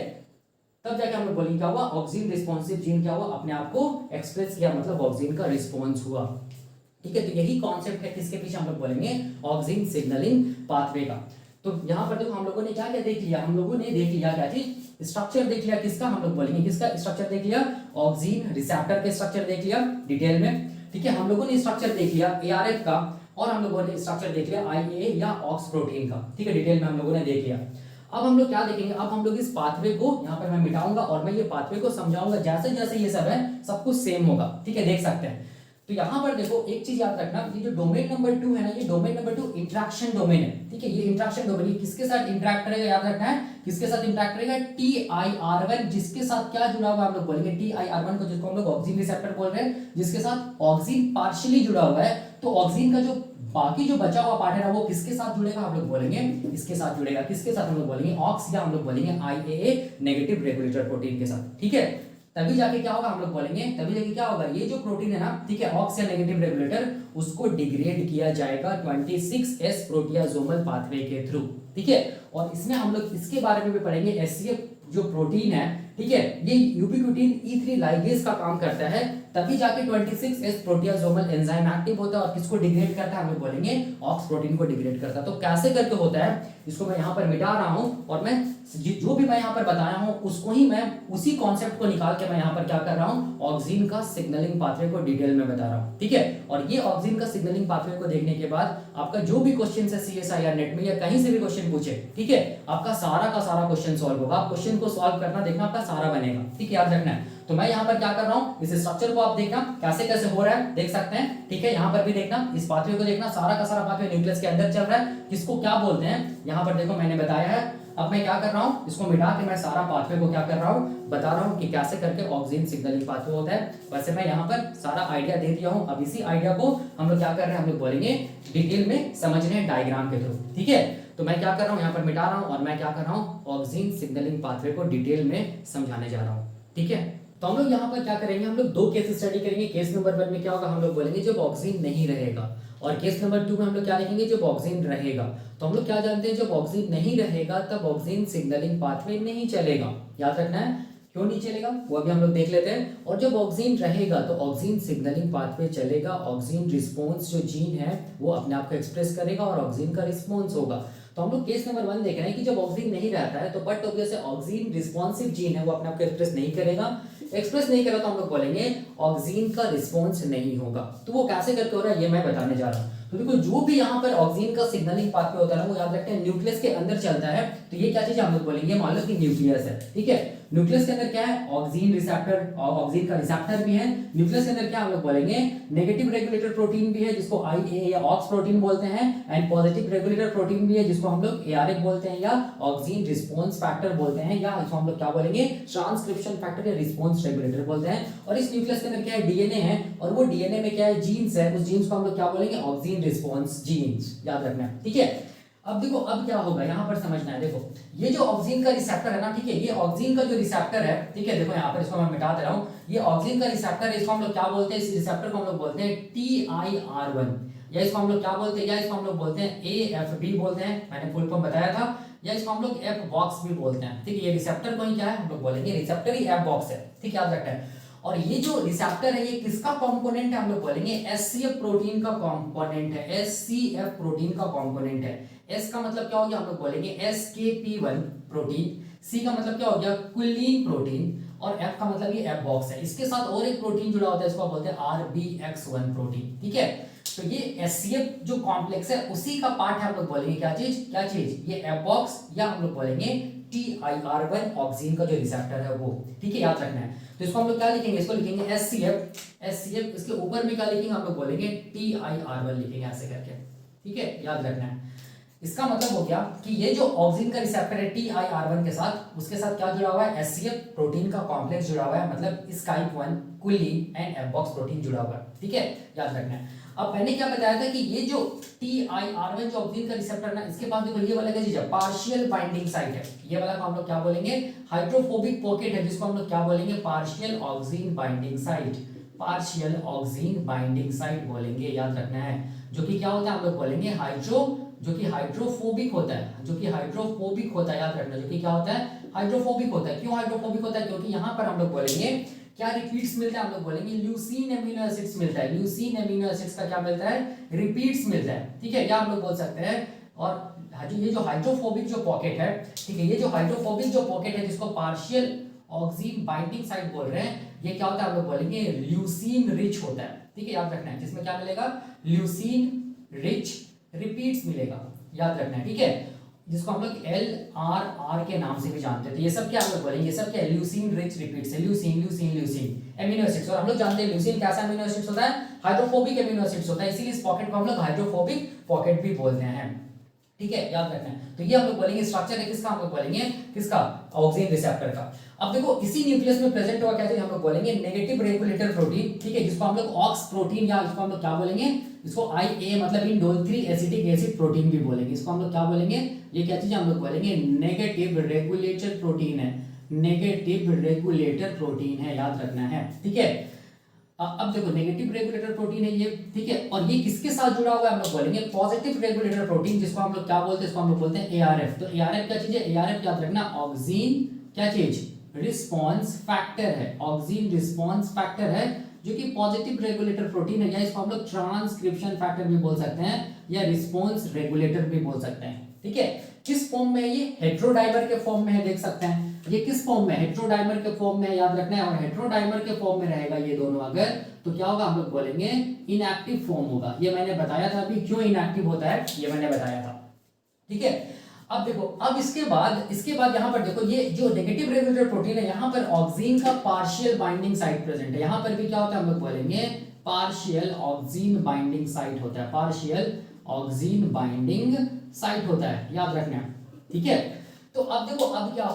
तब जाके हम लोग बोलेंगे क्या हुआ, ऑक्सीन रिस्पॉन्सिव जीन क्या हुआ, अपने आप को एक्सप्रेस किया, मतलब ऑक्सीन का रिस्पॉन्स हुआ। ठीक है, तो यही कॉन्सेप्ट है किसके पीछे, हम लोग बोलेंगे ऑक्सीन सिग्नलिंग पाथवे का। तो यहाँ पर देखो हम लोगों ने क्या क्या देख लिया, हम लोगों ने देख लिया क्या चीज, स्ट्रक्चर देख लिया, किसका हम लोग बोलेंगे, किसका स्ट्रक्चर देख लिया, ऑक्सीन रिसेप्टर के स्ट्रक्चर देख लिया डिटेल में, ठीक है। हम लोगों ने स्ट्रक्चर देख लिया एआरएफ का, और हम लोगों ने स्ट्रक्चर देख लिया आईए या ऑक्स प्रोटीन का, ठीक है, डिटेल में हम लोगों ने देख लिया। अब हम लोग क्या देखेंगे, अब हम लोग इस पाथवे को यहाँ पर मैं मिटाऊंगा और मैं ये पाथवे को समझाऊंगा, जैसे जैसे ये सब है सब कुछ सेम होगा, ठीक है, देख सकते हैं। तो यहाँ पर देखो एक चीज याद रखना, ये जो डोमेन नंबर 2 है ना, ये डोमेन नंबर 2 इंटरेक्शन डोमेन है, ठीक है, ये इंटरेक्शन डोमेन, ये किसके साथ इंटरेक्ट करेगा, याद रखना है, किसके साथ इंटरेक्ट करेगा, TIR1, जिसके साथ क्या जुड़ा हुआ है हम लोग बोलेंगे TIR1 को, जिसको हम लोग ऑक्सीन रिसेप्टर बोल रहे हैं, जिसके साथ ऑक्सीन पार्शियली जुड़ा हुआ है। तो ऑक्सीन का जो बाकी जो बचा हुआ पार्ट है ना, वो किसके साथ जुड़ेगा, हम लोग बोलेंगे इसके साथ जुड़ेगा, किसके साथ हम लोग बोलेंगे ऑक्स, या हम लोग बोलेंगे IAA नेगेटिव रेगुलेटर प्रोटीन के साथ, ठीक है। तभी जाके क्या होगा, हम लोग बोलेंगे तभी जाके क्या होगा, ये जो प्रोटीन है ना, ठीक है, ऑक्स या नेगेटिव रेगुलेटर, उसको डिग्रेड किया जाएगा 26S प्रोटियासोमल पाथवे के थ्रू, ठीक है। और इसमें हम लोग इसके बारे में भी पढ़ेंगे, SCF जो प्रोटीन है, ठीक है, ये यूबिक्विटिन E3 लाइगेज का काम करता है, तभी जाके 26S प्रोटियासोमल एंजाइम एक्टिव होता है और किसको डिग्रेड करता है, हम लोग बोलेंगे ऑक्स प्रोटीन को डिग्रेड करता है। तो कैसे करके होता है, इसको मैं यहाँ पर मिटा रहा हूँ, और मैं जो भी मैं यहाँ पर बताया हूँ उसको ही मैं उसी कॉन्सेप्ट को निकाल के मैं यहाँ पर क्या कर रहा हूँ, ऑक्सीन का सिग्नलिंग पाथवे को डिटेल में बता रहा हूँ, ठीक है। और ये ऑक्सीन का सिग्नलिंग पाथवे को देखने के बाद आपका जो भी क्वेश्चन है CSIR नेट में या कहीं से भी क्वेश्चन पूछे, ठीक है, आपका सारा का सारा क्वेश्चन सॉल्व होगा, आप क्वेश्चन को सॉल्व करना देखना, आपका सारा बनेगा, ठीक है, याद रखना है। तो मैं यहाँ पर क्या कर रहा हूँ, इस स्ट्रक्चर को आप देखना कैसे कैसे हो रहा है, देख सकते हैं, ठीक है। यहाँ पर भी देखना, इस पाथवे को देखना, सारा का सारा पाथवे न्यूक्लियस के अंदर चल रहा है, किसको क्या बोलते हैं, यहाँ पर देखो मैंने बताया है। अब मैं क्या कर रहा हूँ, इसको मिटा के मैं सारा पाथवे को क्या कर रहा हूँ, बता रहा हूँ कि कैसे करके ऑक्सीन सिग्नलिंग पाथवे होता है। वैसे मैं यहाँ पर सारा आइडिया दे दिया हूँ, अब इसी आइडिया को हम लोग क्या कर रहे हैं, हम लोग बोलेंगे डिटेल में समझ रहे हैं डायग्राम के थ्रू, ठीक है। तो मैं क्या कर रहा हूँ, यहाँ पर मिटा रहा हूँ और मैं क्या कर रहा हूँ, ऑक्सीन सिग्नलिंग पाथवे को डिटेल में समझाने जा रहा हूँ, ठीक है। तो हम लोग यहाँ पर क्या करेंगे, हम लोग दो केस स्टडी करेंगे। केस नंबर 1 में क्या होगा, हम लोग बोलेंगे जब ऑक्सीन नहीं रहेगा, और केस नंबर 2 में हम लोग क्या लिखेंगे, जब ऑक्सीन रहेगा। तो हम लोग क्या जानते हैं, जब ऑक्सीन नहीं रहेगा तब ऑक्सीन सिग्नलिंग पाथवे नहीं चलेगा, याद रखना है, क्यों नहीं चलेगा वो अभी हम लोग देख लेते हैं। और जब ऑक्सीन रहेगा तो ऑक्सीन सिग्नलिंग पाथवे चलेगा, ऑक्सीन रिस्पॉन्स जो जीन है वो अपने आप को एक्सप्रेस करेगा और ऑक्सीन का रिस्पॉन्स होगा। तो हम लोग केस नंबर 1 देख रहे हैं कि जब ऑक्सीन नहीं रहता है तो but obviously oxygen responsive gene है वो अपने आप को एक्सप्रेस नहीं करेगा, एक्सप्रेस नहीं करेगा तो हम लोग बोलेंगे ऑक्सीन का रिस्पॉन्स नहीं होगा। तो वो कैसे करके हो रहा है ये मैं बताने जा रहा हूँ। तो देखो जो भी यहाँ पर ऑक्सीन का सिग्नलिंग पाथवे होता है वो याद रखते हैं न्यूक्लियस के अंदर चलता है। तो ये क्या चीज हम लोग बोलेंगे, मान लो कि न्यूक्लियस है, ठीक है, न्यूक्लियस के अंदर क्या है, ऑक्सीन रिसेप्टर, ऑक्सीन का रिसेप्टर भी है। न्यूक्लियस के अंदर क्या हम लोग बोलेंगे, नेगेटिव रेगुलेटर प्रोटीन भी है जिसको IA या ऑक्स प्रोटीन बोलते हैं, एंड पॉजिटिव रेगुलेटर प्रोटीन भी है जिसको हम लोग ARF बोलते हैं या ऑक्सीन रिस्पॉन्स फैक्टर बोलते हैं, या इसको हम लोग क्या बोलेंगे, ट्रांसक्रिप्शन फैक्टर या रिस्पॉन्स रेगुलेटर बोलते हैं। और इस न्यूक्लियस के अंदर क्या है, DNA है, और वो DNA में क्या है, जीन्स है, उस जीन्स को हम लोग क्या बोलेंगे, ऑक्सीन रिस्पॉन्स जीन्स, याद रखना है, ठीक है। अब देखो अब क्या होगा यहाँ पर समझना है, देखो ये जो ऑक्सीन का रिसेप्टर है ना, ठीक है, ये ऑक्सीन का जो रिसेप्टर है, ठीक है, देखो यहाँ पर इसको मैं मिटा दे रहा हूँ, ये ऑक्सीन का रिसेप्टर है, इसको हम लोग क्या बोलते हैं, इस रिसेप्टर को हम लोग बोलते हैं TIR1, या इसको हम लोग क्या बोलते हैं, या इसको हम लोग बोलते हैं AFB बोलते हैं, मैंने फुल फॉर्म बताया था, या इसको हम लोग F बॉक्स भी बोलते हैं, ठीक है। ये रिसेप्टर को ही क्या है हम लोग बोलेंगे, रिसेप्टर ही F बॉक्स है, ठीक है, याद रखना है। और ये जो रिसेप्टर है ये किसका कंपोनेंट है, हम लोग बोलेंगे SCF प्रोटीन का कंपोनेंट है, SCF प्रोटीन का कंपोनेंट है। S का मतलब क्या हो गया, हम लोग बोलेंगे SKP1 प्रोटीन, C का मतलब क्या हो गया, क्विलीन प्रोटीन, और F का मतलब ये F बॉक्स है। इसके साथ और एक प्रोटीन जुड़ा होता है, इसको बोलते हैं RBX1 प्रोटीन, ठीक है। तो ये SCF जो कॉम्प्लेक्स है उसी का पार्ट है, हम लोग बोलेंगे क्या चीज, ये F बॉक्स, या हम लोग बोलेंगे TIR1 ऑक्सीन का जो रिसेप्टर है वो, ठीक है, याद रखना है। तो इसको हम लोग क्या लिखेंगे, इसको लिखेंगे SCF, इसके ऊपर भी क्या लिखेंगे, हम लोग बोलेंगे TIR1 लिखेंगे ऐसे करके, ठीक है, याद रखना है। इसका मतलब हो गया कि ये जो ऑक्सीन का रिसेप्टर है TIR1 के साथ, उसके साथ क्या जुड़ा हुआ है, SCF प्रोटीन का कॉम्प्लेक्स जुड़ा हुआ है, मतलब SCYP1 cullin and F box protein जुड़ा हुआ है, ठीक है, याद रखना है। अब मैंने क्या बताया था कि ये जो TIR1 जो ऑक्सीन का रिसेप्टर ना, इसके पास देखो ये वाला क्या चीज है, पार्शियल बाइंडिंग साइट है, ये वाला को हम लोग क्या बोलेंगे, हाइड्रोफोबिक पॉकेट है, जिसको हम लोग क्या बोलेंगे, partial oxygen binding site, partial oxygen binding site बोलेंगे, याद रखना है। जो कि क्या होता है, हम लोग बोलेंगे जो कि हाइड्रोफोबिक होता है, जो कि हाइड्रोफोबिक होता है, याद रखना, जो कि क्या होता है, हाइड्रोफोबिक होता है। क्यों हाइड्रोफोबिक होता है, क्योंकि यहाँ पर हम लोग बोलेंगे क्या रिपीट्स मिलता है, हम लोग बोलेंगे ल्यूसीन एमिनो एसिड्स मिलता है, ल्यूसीन एमिनो एसिड्स का क्या मिलता है, रिपीट्स मिलता है, ठीक है, या हम लोग बोल सकते हैं। और ये जो हाइड्रोफोबिक जो पॉकेट है, ठीक है, ये जो हाइड्रोफोबिक जो पॉकेट है जिसको पार्शियल ऑक्सीन बाइंडिंग साइट बोल रहे हैं, ये क्या होता है हम लोग बोलेंगे ल्यूसीन रिच होता है, ठीक है, याद रखना है, जिसमें क्या मिलेगा, ल्यूसीन रिच रिपीट्स मिलेगा, याद रखना है, ठीक है, जिसको हम लोग LRR के नाम से भी जानते हैं। तो ये सब क्या हम लोग बोलेंगे, ये सब क्या है, ल्यूसीन रिच रिपीट्स है, leucine leucine leucine amino acids. और हम लोग जानते हैं ल्यूसीन कैसा एमिनो एसिड्स होता है, हाइड्रोफोबिक एमिनो एसिड्स होता है, इसीलिए इस पॉकेट को हम लोग हाइड्रोफोबिक पॉकेट भी बोलते हैं, ठीक है, याद रखना है। तो ये हम लोग बोलेंगे स्ट्रक्चर है किसका, हम लोग बोलेंगे किसका, ऑक्सीन रिसेप्टर का। अब देखो इसी न्यूक्लियस में प्रेजेंट हुआ क्या चीज, हम लोग बोलेंगे नेगेटिव रेगुलेटर प्रोटीन, ठीक है, जिसको हम लोग ऑक्स प्रोटीन या इसको हम लोग क्या बोलेंगे, इसको IA मतलब इंडोल 3 एसिटिक एसिड प्रोटीन भी बोलेंगे, इसको हम लोग क्या बोलेंगे, ये क्या चीज हम लोग बोलेंगे नेगेटिव रेगुलेटर प्रोटीन है, नेगेटिव रेगुलेटर प्रोटीन है, याद रखना है, ठीक है। अब देखो नेगेटिव रेगुलेटर प्रोटीन है ये, ठीक है, और ये किसके साथ जुड़ा हुआ है, हम लोग बोलेंगे पॉजिटिव रेगुलेटर प्रोटीन, जिसको हम लोग क्या बोलते हैं, इसको हम लोग बोलते हैं ARF। तो ARF क्या चीज है, ARF याद रखना ऑक्सीन क्या चीज, रिस्पॉन्स फैक्टर है, ऑक्सीन रिस्पॉन्स फैक्टर है, जो कि पॉजिटिव रेगुलेटर प्रोटीन है, या इसको हम लोग ट्रांसक्रिप्शन फैक्टर भी बोल सकते हैं, या रिस्पॉन्स रेगुलेटर भी बोल सकते हैं, ठीक है। किस फॉर्म में, ये हेट्रोडाइमर के फॉर्म में है, देख सकते हैं, ये किस फॉर्म में, हेट्रोडाइमर के फॉर्म में, याद रखना है। और हेट्रोडाइमर के फॉर्म में रहेगा ये दोनों अगर, तो क्या होगा, हम लोग बोलेंगे इनएक्टिव फॉर्म होगा। ये मैंने बताया था अभी क्यों इनएक्टिव होता है, ये मैंने बताया था, ठीक है। अब देखो, अब इसके बाद यहां पर देखो, ये जो नेगेटिव रेगुलेटर प्रोटीन है, यहां पर ऑक्सीन का पार्शियल बाइंडिंग साइट प्रेजेंट है, यहां पर भी क्या होता है, हम लोग बोलेंगे पार्शियल ऑक्सीन बाइंडिंग साइट होता है, पार्शियल ऑक्सीन बाइंडिंग साइट होता है, याद रखना, ठीक है। तो अब देखो, अब क्या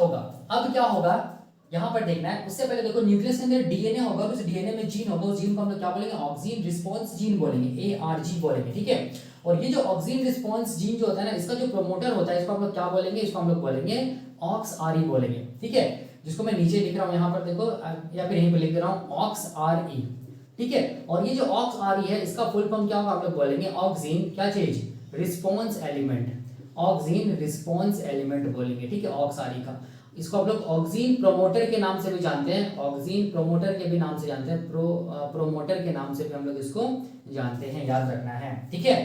होगा, यहां पर देखना है। उससे पहले देखो न्यूक्लियस के अंदर डीएनए होगा, उस डीएनए में जीन होगा, उस जीन को हम लोग क्या बोलेंगे, ऑक्सीन रिस्पांस जीन बोलेंगे, ARG बोलेंगे, ठीक है। और ये जो ऑक्सीन रिस्पांस जीन जो होता है ना, इसका जो प्रमोटर होता है, इसको हम लोग क्या बोलेंगे, इसको हम लोग बोलेंगे OXRE बोलेंगे, ठीक है, जिसको मैं नीचे लिख रहा हूं यहां पर देखो, या फिर यहीं पर लिख दे रहा हूं OXRE, ठीक है। और ये जो OXRE है, इसका फुल फॉर्म क्या होगा, हम लोग बोलेंगे ऑक्सीन क्या चीज, response element, oxygen response element बोलेंगे, ठीक है, OXRE का। इसको हम लोग ऑक्सीन प्रोमोटर के नाम से भी जानते हैं, ऑक्सीन प्रोमोटर के भी नाम से जानते हैं, प्रोमोटर के नाम से भी हम लोग इसको जानते हैं, याद रखना है, ठीक है।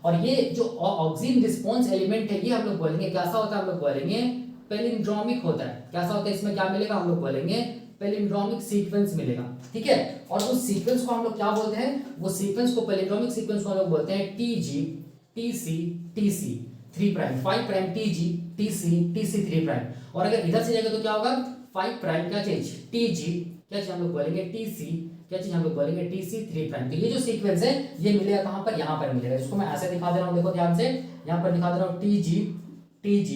और ये जो ऑक्सीन रिस्पांस एलिमेंट है, ये हम लोग बोलेंगे कैसा होता है, हम लोग बोलेंगे पैलिंड्रोमिक होता है। कैसा होता है, इसमें क्या मिलेगा, हम लोग बोलेंगे पैलिंड्रोमिक सीक्वेंस मिलेगा, ठीक है। और उस सीक्वेंस को हम लोग क्या बोलते हैं, वो सीक्वेंस को, पैलिंड्रोमिक सीक्वेंस को हम लोग बोलते हैं TG TC TC 3 prime, 5 prime TG TC TC 3 prime. और अगर इधर से जाएगा तो क्या होगा, 5 प्राइम क्या चीज, TG क्या चीज हम लोग बोलेंगे, TC क्या चीज हम लोग बोलेंगे, TC 3 प्राइम। तो ये जो सीक्वेंस है, ये मिलेगा कहां पर, यहां पर मिलेगा, जिसको मैं ऐसे दिखा दे रहा हूं, देखो ध्यान से, यहां पर दिखा दे रहा हूं TG TG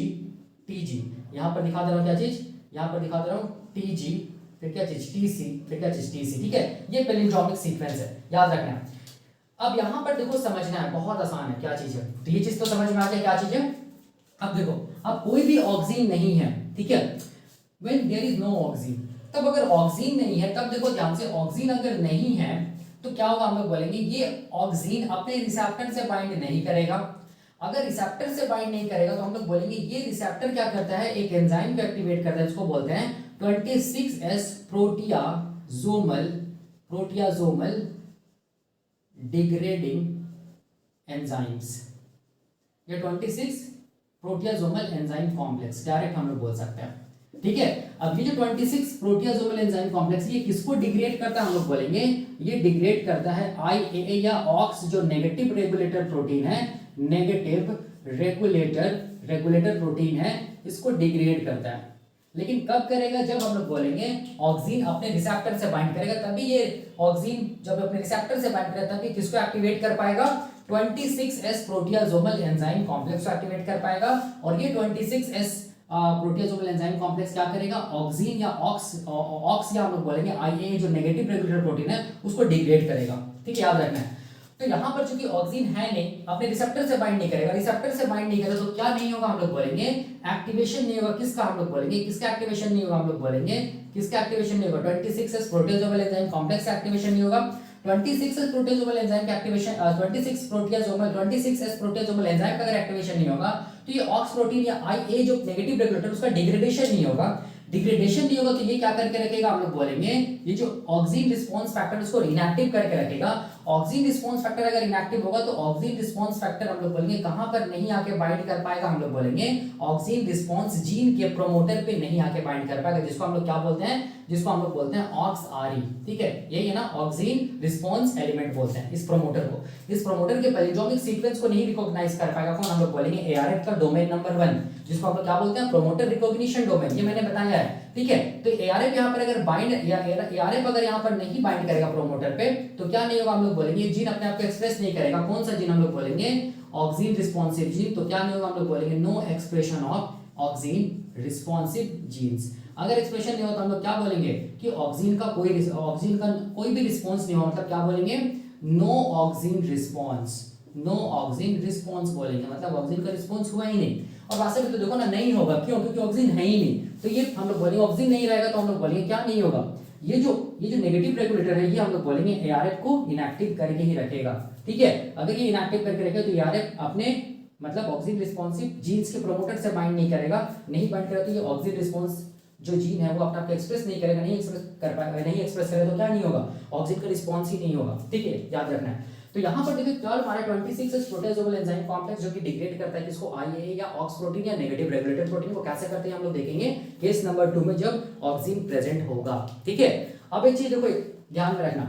TG, यहां पर दिखा दे रहा हूं क्या चीज, यहां पर दिखा दे रहा हूं TG, फिर क्या चीज TC, फिर क्या चीज TC, ठीक है। ये पैलिंड्रोमिक सीक्वेंस है, याद रखना है। अब यहां पर देखो समझना है, बहुत आसान है, क्या चीज है, तो ये चीज तो समझ में आ गया क्या चीज है। अब देखो, अब कोई भी ऑक्सीन नहीं है, ठीक है, when there is no auxin, तब अगर ऑक्सीन नहीं है, तब देखो ध्यान से, ऑक्सीन अगर नहीं है तो क्या होगा, हम लोग बोलेंगे ये ऑक्सीन अपने रिसेप्टर से बाइंड नहीं करेगा। अगर रिसेप्टर से बाइंड नहीं करेगा तो हम लोग बोलेंगे ये रिसेप्टर क्या करता है, एक एंजाइम को एक्टिवेट करता है, जिसको बोलते हैं 26S प्रोटियासोमल डिग्रेडिंग एंजाइम्स, ये 26 प्रोटियासोमल एंजाइम कॉम्प्लेक्स, डायरेक्ट हम लोग बोल सकते हैं, ठीक है। अब ये जो 26 प्रोटियासोमल एंजाइम कॉम्प्लेक्स, ये किसको डिग्रेड करता है, हम लोग बोलेंगे ये डिग्रेड करता है IAA या ऑक्स, जो नेगेटिव रेगुलेटर प्रोटीन है, नेगेटिव रेगुलेटर प्रोटीन है, इसको डिग्रेड करता है। लेकिन कब करेगा, जब हम लोग बोलेंगे ऑक्सीन अपने रिसेप्टर से बाइंड करेगा, तभी ये ऑक्सीन जब अपने रिसेप्टर से बाइंड करेगा, तभी किसको एक्टिवेट कर पाएगा, 26S प्रोटियासोमल एंजाइम कॉम्प्लेक्स को एक्टिवेट कर पाएगा। और ये 26S प्रोटियासोमल एंजाइम कॉम्प्लेक्स क्या करेगा, ऑक्सीन या ऑक्स या हम लोग बोलेंगे IA जो नेगेटिव रेगुलेटर प्रोटीन है, उसको डिग्रेड करेगा, ठीक है, याद रखना है। तो यहाँ पर चूंकि ऑक्सीन है नहीं, अपने रिसेप्टर से बाइंड नहीं करेगा, रिसेप्टर से बाइंड नहीं करेगा तो क्या नहीं होगा, हम लोग बोलेंगे एक्टिवेशन नहीं होगा। किसका, हम लोग बोलेंगे किसका एक्टिवेशन नहीं होगा, हम लोग बोलेंगे किसका एक्टिवेशन नहीं होगा, 26S प्रोटियासोमल एंजाइम कॉम्प्लेक्स का एक्टिवेशन नहीं होगा। 26S प्रोटियासोमल एंजाइम का एक्टिवेशन, 26S प्रोटियासोमल एंजाइम का अगर एक्टिवेशन नहीं होगा, तो ये ऑक्स प्रोटीन या IA जो नेगेटिव रेगुलेटर, उसका डिग्रेडेशन नहीं होगा। डिग्रेडेशन नहीं होगा तो ये क्या करके रखेगा, हम लोग बोलेंगे ये जो ऑक्सीन रिस्पांस फैक्टर उसको इनएक्टिव करके रखेगा। ऑक्सीजन रिस्पॉन्स फैक्टर अगर इनएक्टिव होगा तो ऑक्सीजन रिस्पॉन्स फैक्टर हम लोग बोलेंगे कहां पर नहीं आके बाइंड कर पाएगा, हम लोग बोलेंगे ऑक्सीजन रिस्पॉन्स जीन के प्रोमोटर पे नहीं आके बाइंड कर पाएगा, जिसको हम लोग क्या बोलते हैं, जिसको हम लोग बोलते हैं ऑक्स आरई। ठीक है, यही है ना, ऑक्सीजन रिस्पॉन्स एलिमेंट बोलते हैं इस प्रोमोटर को। इस प्रोमोटर के पैलिंड्रोमिक सीक्वेंस को नहीं रिकॉग्नाइज कर पाएगा कौन, हम लोग बोलेंगे एआरएफ का डोमेन नंबर 1, जिसको हम लोग क्या बोलते हैं, प्रोमोटर रिकॉग्निशन डोमेन, ये मैंने बताया है। ठीक है, तो एआरएफ यहां पर अगर बाइंड या एआरएफ अगर यहां पर नहीं बाइंड करेगा प्रोमोटर पे तो क्या नहीं होगा, हम लोग बोलेंगे जीन अपने आप को एक्सप्रेस नहीं करेगा। कौन सा जीन, हम लोग बोलेंगे ऑक्सीजन रिस्पॉन्सिव जीन। तो क्या नहीं होगा, हम लोग बोलेंगे no expression of oxygen responsive genes. अगर एक्सप्रेशन नहीं होता हम लोग क्या बोलेंगे कि ऑक्सीजन का कोई भी रिस्पॉन्स नहीं होगा, मतलब क्या बोलेंगे, no oxygen response, no oxygen response बोलेंगे, मतलब ऑक्सीजन का रिस्पॉन्स हुआ ही नहीं। और वास्तव में तो देखो ना, नहीं होगा, क्यों, क्योंकि ऑक्सीजन है ही नहीं। तो ये हम लोग बोलेंगे ऑक्सीजन नहीं रहेगा तो हम लोग बोलेंगे क्या नहीं होगा, ये जो नेगेटिव रेगुलेटर है ये हम लोग बोलेंगे एआरएफ को इनएक्टिव करके ही रखेगा। ठीक है, अगर ये इनएक्टिव करके रखेगा तो एआरएफ अपने मतलब ऑक्सीजन रिस्पॉन्सिव जीन्स के प्रोमोटर से बाइंड नहीं करेगा, नहीं बाइंड करेगा तो ये ऑक्सीजन रिस्पॉन्स जो जीन है वो अपने आप को एक्सप्रेस नहीं करेगा, नहीं एक्सप्रेस कर पाएगा, नहीं एक्सप्रेस करेगा तो क्या नहीं होगा, ऑक्सीजन का रिस्पॉन्स ही नहीं होगा। ठीक है, याद रखना है। तो यहाँ पर देखिए क्या हमारा 26 प्रोटेजोबल एंजाइम कॉम्प्लेक्स जो कि डिग्रेड करता है किसको, आईएए या ऑक्स प्रोटीन या नेगेटिव रेगुलेटर प्रोटीन को कैसे करते हैं हम लोग देखेंगे केस नंबर 2 में जब ऑक्सीजन प्रेजेंट होगा। ठीक है, अब एक चीज देखो ध्यान में रखना,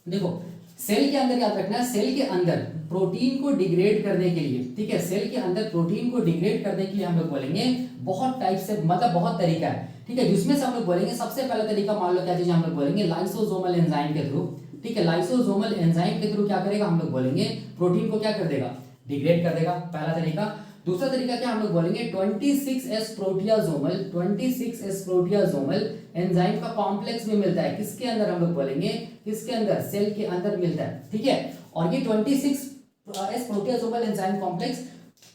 देखो सेल के अंदर याद रखना है, सेल के अंदर प्रोटीन को डिग्रेड करने के लिए, ठीक है, सेल के अंदर प्रोटीन को डिग्रेड करने के लिए हम लोग बोलेंगे बहुत टाइप से, मतलब बहुत तरीका है। ठीक है, जिसमें से हम लोग बोलेंगे सबसे पहला तरीका मान लो क्या चीज, हम लोग बोलेंगे लाइसोसोमल एंजाइम के थ्रू। ठीक है, लाइसोसोमल एंजाइम के थ्रू क्या करेगा, हम लोग बोलेंगे प्रोटीन को क्या कर देगा, डिग्रेड कर देगा, पहला तरीका। दूसरा तरीका क्या, हम लोग बोलेंगे 26S प्रोटियासोमल, 26S प्रोटियासोमल एंजाइम का कॉम्प्लेक्स भी मिलता है किसके अंदर, हम लोग बोलेंगे किसके अंदर, सेल के अंदर मिलता है। ठीक है, और ये 26S प्रोटियासोमल एंजाइम कॉम्प्लेक्स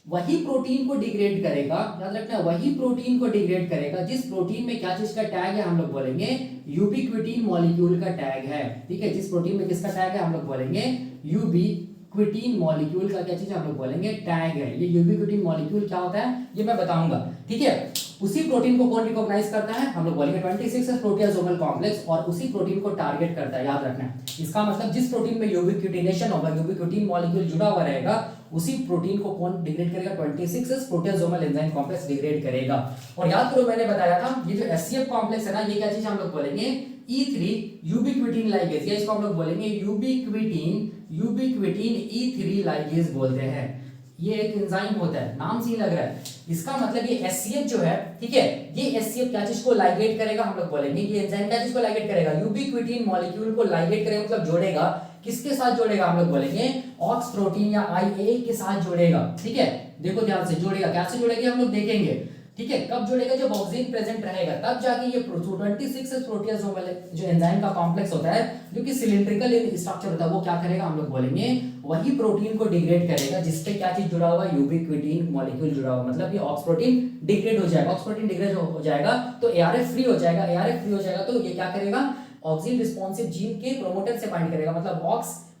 वही प्रोटीन को डिग्रेड करेगा, याद रखना, वही प्रोटीन को डिग्रेड करेगा जिस प्रोटीन में क्या चीज का टैग है, हम लोग बोलेंगे यूबिक्विटीन मॉलिक्यूल का टैग है। ठीक है, जिस प्रोटीन में किसका टैग है, हम लोग बोलेंगे यूबिक्विटीन मॉलिक्यूल का क्या चीज हम लोग बोलेंगे, टैग है। ये यूबिक्विटीन मॉलिक्यूल क्या होता है ये मैं बताऊंगा। ठीक है, उसी प्रोटीन को कौन रिकॉग्नाइज करता है, हम लोग बोलेंगे 26 प्रोटियासोमल कॉम्प्लेक्स, और उसी प्रोटीन को टारगेट करता है, याद रखना है। इसका मतलब जिस प्रोटीन में यूबिक्विटिनेशन होगा, यूबिक्विटीन मॉलिक्यूल जुड़ा हुआ रहेगा, उसी प्रोटीन को कौन डिग्रेड करेगा, 26 प्रोटियासोमल एंजाइम कॉम्प्लेक्स डिग्रेड करेगा। और याद करो मैंने बताया था ये जो एचसीएफ कॉम्प्लेक्स है ना, ये क्या चीज हम लोग बोलेंगे E3 यूबिक्विटीन लाइगेज, या इसको हम लोग बोलेंगे यूबिक्विटीन E3 लाइगेज बोलते हैं। ये एक एंजाइम होता है, नाम से ही लग रहा है। इसका मतलब ये एचसीएफ जो है, ठीक है, ये एचसीएफ क्या चीज को लाइगेट करेगा, हम लोग बोलेंगे ये एंजाइम क्या चीज को लाइगेट करेगा, यूबिक्विटीन मॉलिक्यूल को लाइगेट करेगा, मतलब जोड़ेगा, किसके साथ जोड़ेगा, हम लोग बोलेंगे ऑक्स प्रोटीन या आईए के साथ जोड़ेगा। ठीक है, देखो ध्यान से, जोड़ेगा, कैसे जोड़ेगा हम लोग देखेंगे। ठीक है, कब जोड़ेगा, जब ऑक्सीजन प्रेजेंट रहेगा तब जाके ये 26 प्रोटियासोमल जो एंजाइम का कॉम्प्लेक्स होता है जो कि सिलिंड्रिकल इन स्ट्रक्चर होता है, वो क्या करेगा, हम लोग बोलेंगे वही प्रोटीन को डिग्रेड करेगा जिसपे क्या चीज जुड़ा हुआ, यूबिक्विटीन मॉलिक्यूल जुड़ा हुआ, मतलब ये ऑक्स प्रोटीन डिग्रेड हो जाएगा। ऑक्स प्रोटीन डिग्रेड हो जाएगा तो एआरएफ फ्री हो जाएगा, एआरएफ फ्री हो जाएगा तो ये क्या करेगा, ऑक्सीजन रिस्पॉन्सिव जीन के प्रोमोटर से बाइंड करेगा, मतलब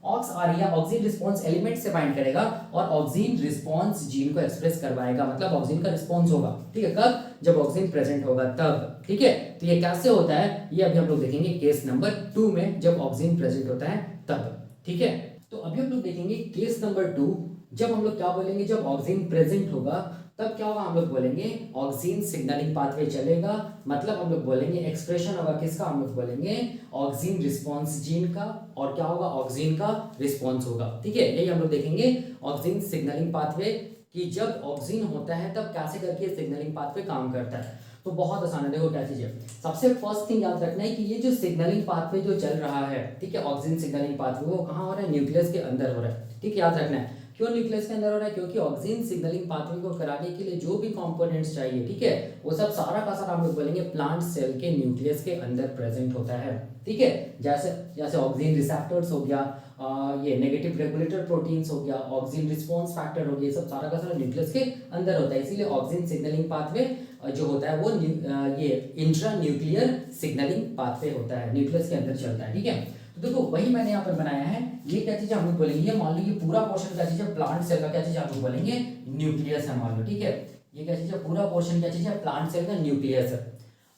ऑक्स आर या ऑक्सीजन रिस्पॉन्स एलिमेंट से बाइंड करेगा और ऑक्सीजन रिस्पॉन्स जीन को एक्सप्रेस करवाएगा, मतलब ऑक्सीजन का रिस्पॉन्स होगा। ठीक है, कब, जब ऑक्सीजन प्रेजेंट होगा तब। ठीक है, तो ये कैसे होता है ये अभी हम लोग देखेंगे केस नंबर 2 में, जब ऑक्सीजन प्रेजेंट होता है तब। ठीक है, तो अभी हम लोग देखेंगे केस नंबर 2, जब हम लोग क्या बोलेंगे, जब ऑक्सीजन प्रेजेंट होगा तब क्या होगा, हम लोग बोलेंगे ऑक्सीजन सिग्नलिंग पाथवे चलेगा, मतलब हम लोग बोलेंगे एक्सप्रेशन होगा किसका, हम लोग बोलेंगे ऑक्सीजन रिस्पॉन्स जीन का, और क्या होगा, ऑक्सीजन का रिस्पॉन्स होगा। ठीक है, यही हम लोग देखेंगे ऑक्सीजन सिग्नलिंग पाथवे कि जब ऑक्सीजन होता है तब कैसे करके सिग्नलिंग पाथवे काम करता है। तो बहुत आसान है, देखो क्या चीज है। सबसे फर्स्ट थिंग याद रखना है कि ये जो सिग्नलिंग पाथवे जो चल रहा है, ठीक है, ऑक्सीजन सिग्नलिंग पाथवे वो कहाँ हो रहा है, न्यूक्लियस के अंदर हो रहा है। ठीक है, याद रखना है क्यों न्यूक्लियस के अंदर हो रहा है, क्योंकि ऑक्सीजन सिग्नलिंग पाथवे को कराने के लिए जो भी कंपोनेंट्स चाहिए, ठीक है, वो सब सारा का सारा हम लोग बोलेंगे प्लांट सेल के न्यूक्लियस के अंदर प्रेजेंट होता है। ठीक है, जैसे ऑक्सीजन रिसेप्टर्स हो गया, ये नेगेटिव रेगुलेटर प्रोटीन्स हो गया, ऑक्सीजन रिस्पॉन्स फैक्टर हो गया, सब सारा का सारा न्यूक्लियस के अंदर होता है। इसीलिए ऑक्सीजन सिग्नलिंग पाथवे जो होता है वो ये इंट्रा न्यूक्लियर सिग्नलिंग पाथवे होता है, न्यूक्लियस के अंदर चलता है। ठीक है, तो देखो वही मैंने यहाँ पर बनाया है, ये क्या चीज हम लोग बोलेंगे, मान लो ये पूरा पोर्शन क्या चीज है, प्लांट सेल का क्या चीज हम लोग बोलेंगे, न्यूक्लियस है, मान लो। ठीक है, ये क्या चीज है, पूरा पोर्शन क्या चीज है, प्लांट सेल का न्यूक्लियस है।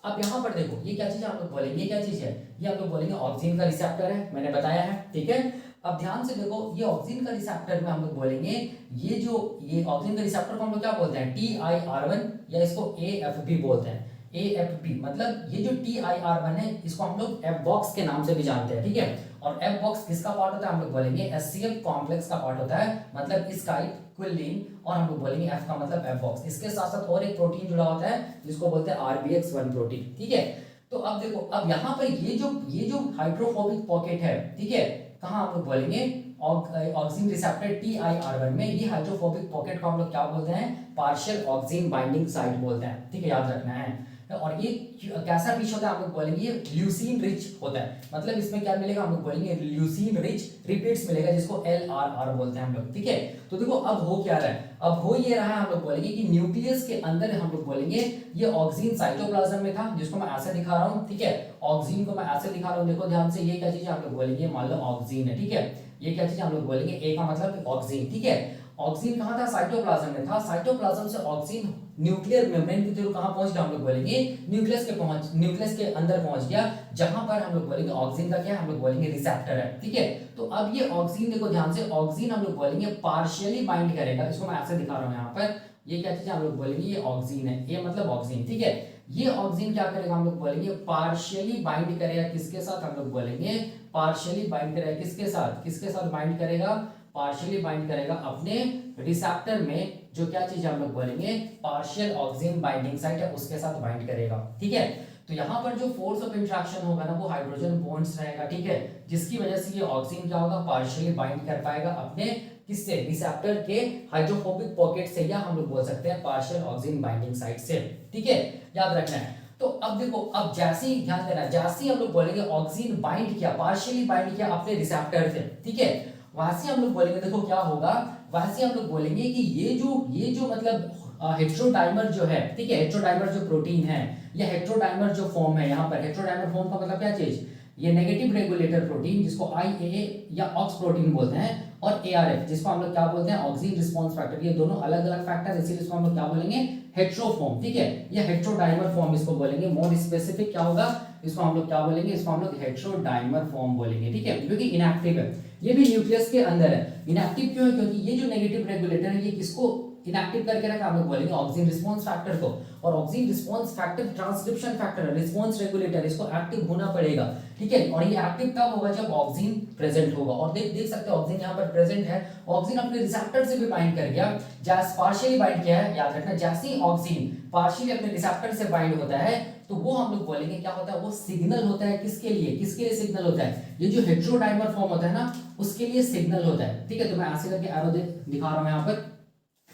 अब यहाँ पर देखो ये क्या चीज है, हम लोग बोलेंगे, ये क्या चीज है, ये हम लोग बोलेंगे ऑक्सीजन का रिसेप्टर है, मैंने बताया है। ठीक है, अब ध्यान से देखो, ये ऑक्सीजन का रिसेप्टर में हम लोग बोलेंगे, ये ऑक्सीजन का रिसेप्टर को हम लोग क्या बोलते हैं, TIR1, या इसको AFP बोलते हैं। AFP मतलब ये जो TIR1 है, इसको हम लोग F बॉक्स के नाम से भी जानते हैं, ठीक है। और F बॉक्स किसका पार्ट होता है, हम लोग बोलेंगे HCl कॉम्प्लेक्स का पार्ट होता है, मतलब इसकाइट क्विलिन, और हम लोग बोलेंगे F का मतलब F बॉक्स। इसके साथ साथ और एक प्रोटीन जुड़ा होता है जिसको बोलते हैं RBX1 प्रोटीन, ठीक है। तो अब देखो, अब यहाँ पर ये जो हाइड्रोफोबिक पॉकेट है, ठीक है, कहाँ हम लोग बोलेंगे, ऑक्सीजन रिसेप्टर TIR1 में, ये हाइड्रोफोबिक पॉकेट को हम लोग क्या बोलते हैं, पार्शियल ऑक्सीजन बाइंडिंग साइट बोलते हैं, ठीक है, याद रखना है। और ये कैसा रिच होता है, हम लोग बोलेंगे ये ल्यूसीन रिच होता है, मतलब इसमें क्या मिलेगा, हम लोग बोलेंगे ल्यूसीन रिच रिपीट्स मिलेगा, जिसको LRR बोलते हैं हम लोग, ठीक है। तो देखो अब हो क्या रहा है, अब हो ये रहा है, हम लोग बोलेंगे कि न्यूक्लियस के अंदर हम लोग बोलेंगे ये ऑक्सीजन साइटोप्लाज्म में था, जिसको मैं ऐसे दिखा रहा हूँ, ठीक है। ऑक्सीजन को मैं ऐसे दिखा रहा हूँ, देखो ध्यान से, ये क्या चीज है, हम लोग बोलेंगे मान लो ऑक्सीजन है, ठीक है। ये क्या चीज है, हम लोग बोलेंगे A का मतलब ऑक्सीजन, ठीक है। ऑक्सीजन कहाँ था, साइटोप्लाज्म में था। साइटोप्लाज्म से ऑक्सीजन न्यूक्लियर मेम्ब्रेन के थ्रू कहाँ पहुंच गया, हम लोग बोलेंगे न्यूक्लियस के अंदर पहुंच गया, जहां पर हम लोग बोलेंगे ऑक्सीजन का क्या है, हम लोग बोलेंगे रिसेप्टर है, ठीक है। तो अब ये ऑक्सीजन, देखो ध्यान से, ऑक्सीजन हम लोग बोलेंगे पार्शियली बाइंड करेगा, इसको मैं ऐसे दिखा रहा हूँ यहाँ पर, ये क्या चीज है, हम लोग बोलेंगे ये ऑक्सीजन है, ये मतलब ऑक्सीजन, ठीक है। ये ऑक्सीजन क्या करेगा, हम लोग बोलेंगे पार्शियली बाइंड करेगा, किसके साथ, हम लोग बोलेंगे पार्शियली बाइंड करेगा, किसके साथ बाइंड करेगा, पार्शियली बाइंड करेगा अपने रिसेप्टर में, जो क्या चीज है, हम लोग बोलेंगे पार्शियल ऑक्सीजन बाइंडिंग साइट है, उसके साथ बाइंड करेगा, ठीक है। तो यहाँ पर जो फोर्स ऑफ इंटरेक्शन होगा ना, वो हाइड्रोजन बॉन्ड्स रहेगा, ठीक है, जिसकी वजह से ये ऑक्सीजन क्या होगा, पार्शियली बाइंड कर पाएगा अपने किससे, रिसेप्टर के हाइड्रोफोबिक पॉकेट से, या हम लोग बोल सकते हैं पार्शियल ऑक्सीजन बाइंडिंग साइट से, ठीक है, याद रखना है। तो अब देखो, अब जैसे ही ध्यान देना, जैसे ही हम लोग बोलेंगे ऑक्सीजन बाइंड किया, पार्शियली बाइंड किया अपने रिसेप्टर से, ठीक है, वैसे हम लोग बोलेंगे, देखो क्या होगा, वैसे हम लोग बोलेंगे कि ये जो मतलब हेट्रोडाइमर जो है, ठीक है, हेट्रोडाइमर जो प्रोटीन है, या हेट्रोडाइमर जो फॉर्म है, यहाँ पर हेट्रोडाइमर फॉर्म का मतलब क्या चीज, ये नेगेटिव रेगुलेटर प्रोटीन, जिसको IAA या ऑक्स प्रोटीन बोलते हैं, और ARF, जिसको हम लोग क्या बोलते हैं, ऑक्सीजन रिस्पांस फैक्टर, ये दोनों अलग अलग फैक्टर, इसीलिए इसको हम लोग क्या बोलेंगे, हेट्रोफॉर्म, ठीक है, या हेट्रोडाइमर फॉर्म इसको बोलेंगे, मोर स्पेसिफिक क्या होगा, इसको हम लोग क्या बोलेंगे, इसको हम लोग हेट्रोडाइमर फॉर्म बोलेंगे, ठीक है, क्योंकि इनएक्टिव है, ये भी न्यूक्लियस के अंदर है। इनएक्टिव क्यों है, क्योंकि ये जो नेगेटिव रेगुलेटर है, ये किसको इनएक्टिव करके रखा, हम लोग बोलेंगे ऑक्सीजन रिस्पांस फैक्टर को, और oxygen response factor transcription factor है, रिस्पांस रेगुलेटर, इसको एक्टिव होना पड़ेगा, ठीक है। और ये एक्टिव तब होगा जब ऑक्सीजन प्रेजेंट होगा, और देख सकते हो ऑक्सीजन यहाँ पर प्रेजेंट है, ऑक्सीजन अपने रिसेप्टर से भी बाइंड कर गया, जैसे पार्शियली बाइंड किया है, याद रखना, जैसे ही ऑक्सीजन पार्शियली अपने रिसेप्टर से बाइंड होता है, तो वो हम लोग बोलेंगे क्या होता है, वो सिग्नल होता है, किसके लिए सिग्नल होता है, ये जो हेट्रोडाइमर फॉर्म होता है ना, उसके लिए सिग्नल होता है, ठीक है। तो मैं ऐसे करके एरो दिखा रहा हूं यहाँ पर,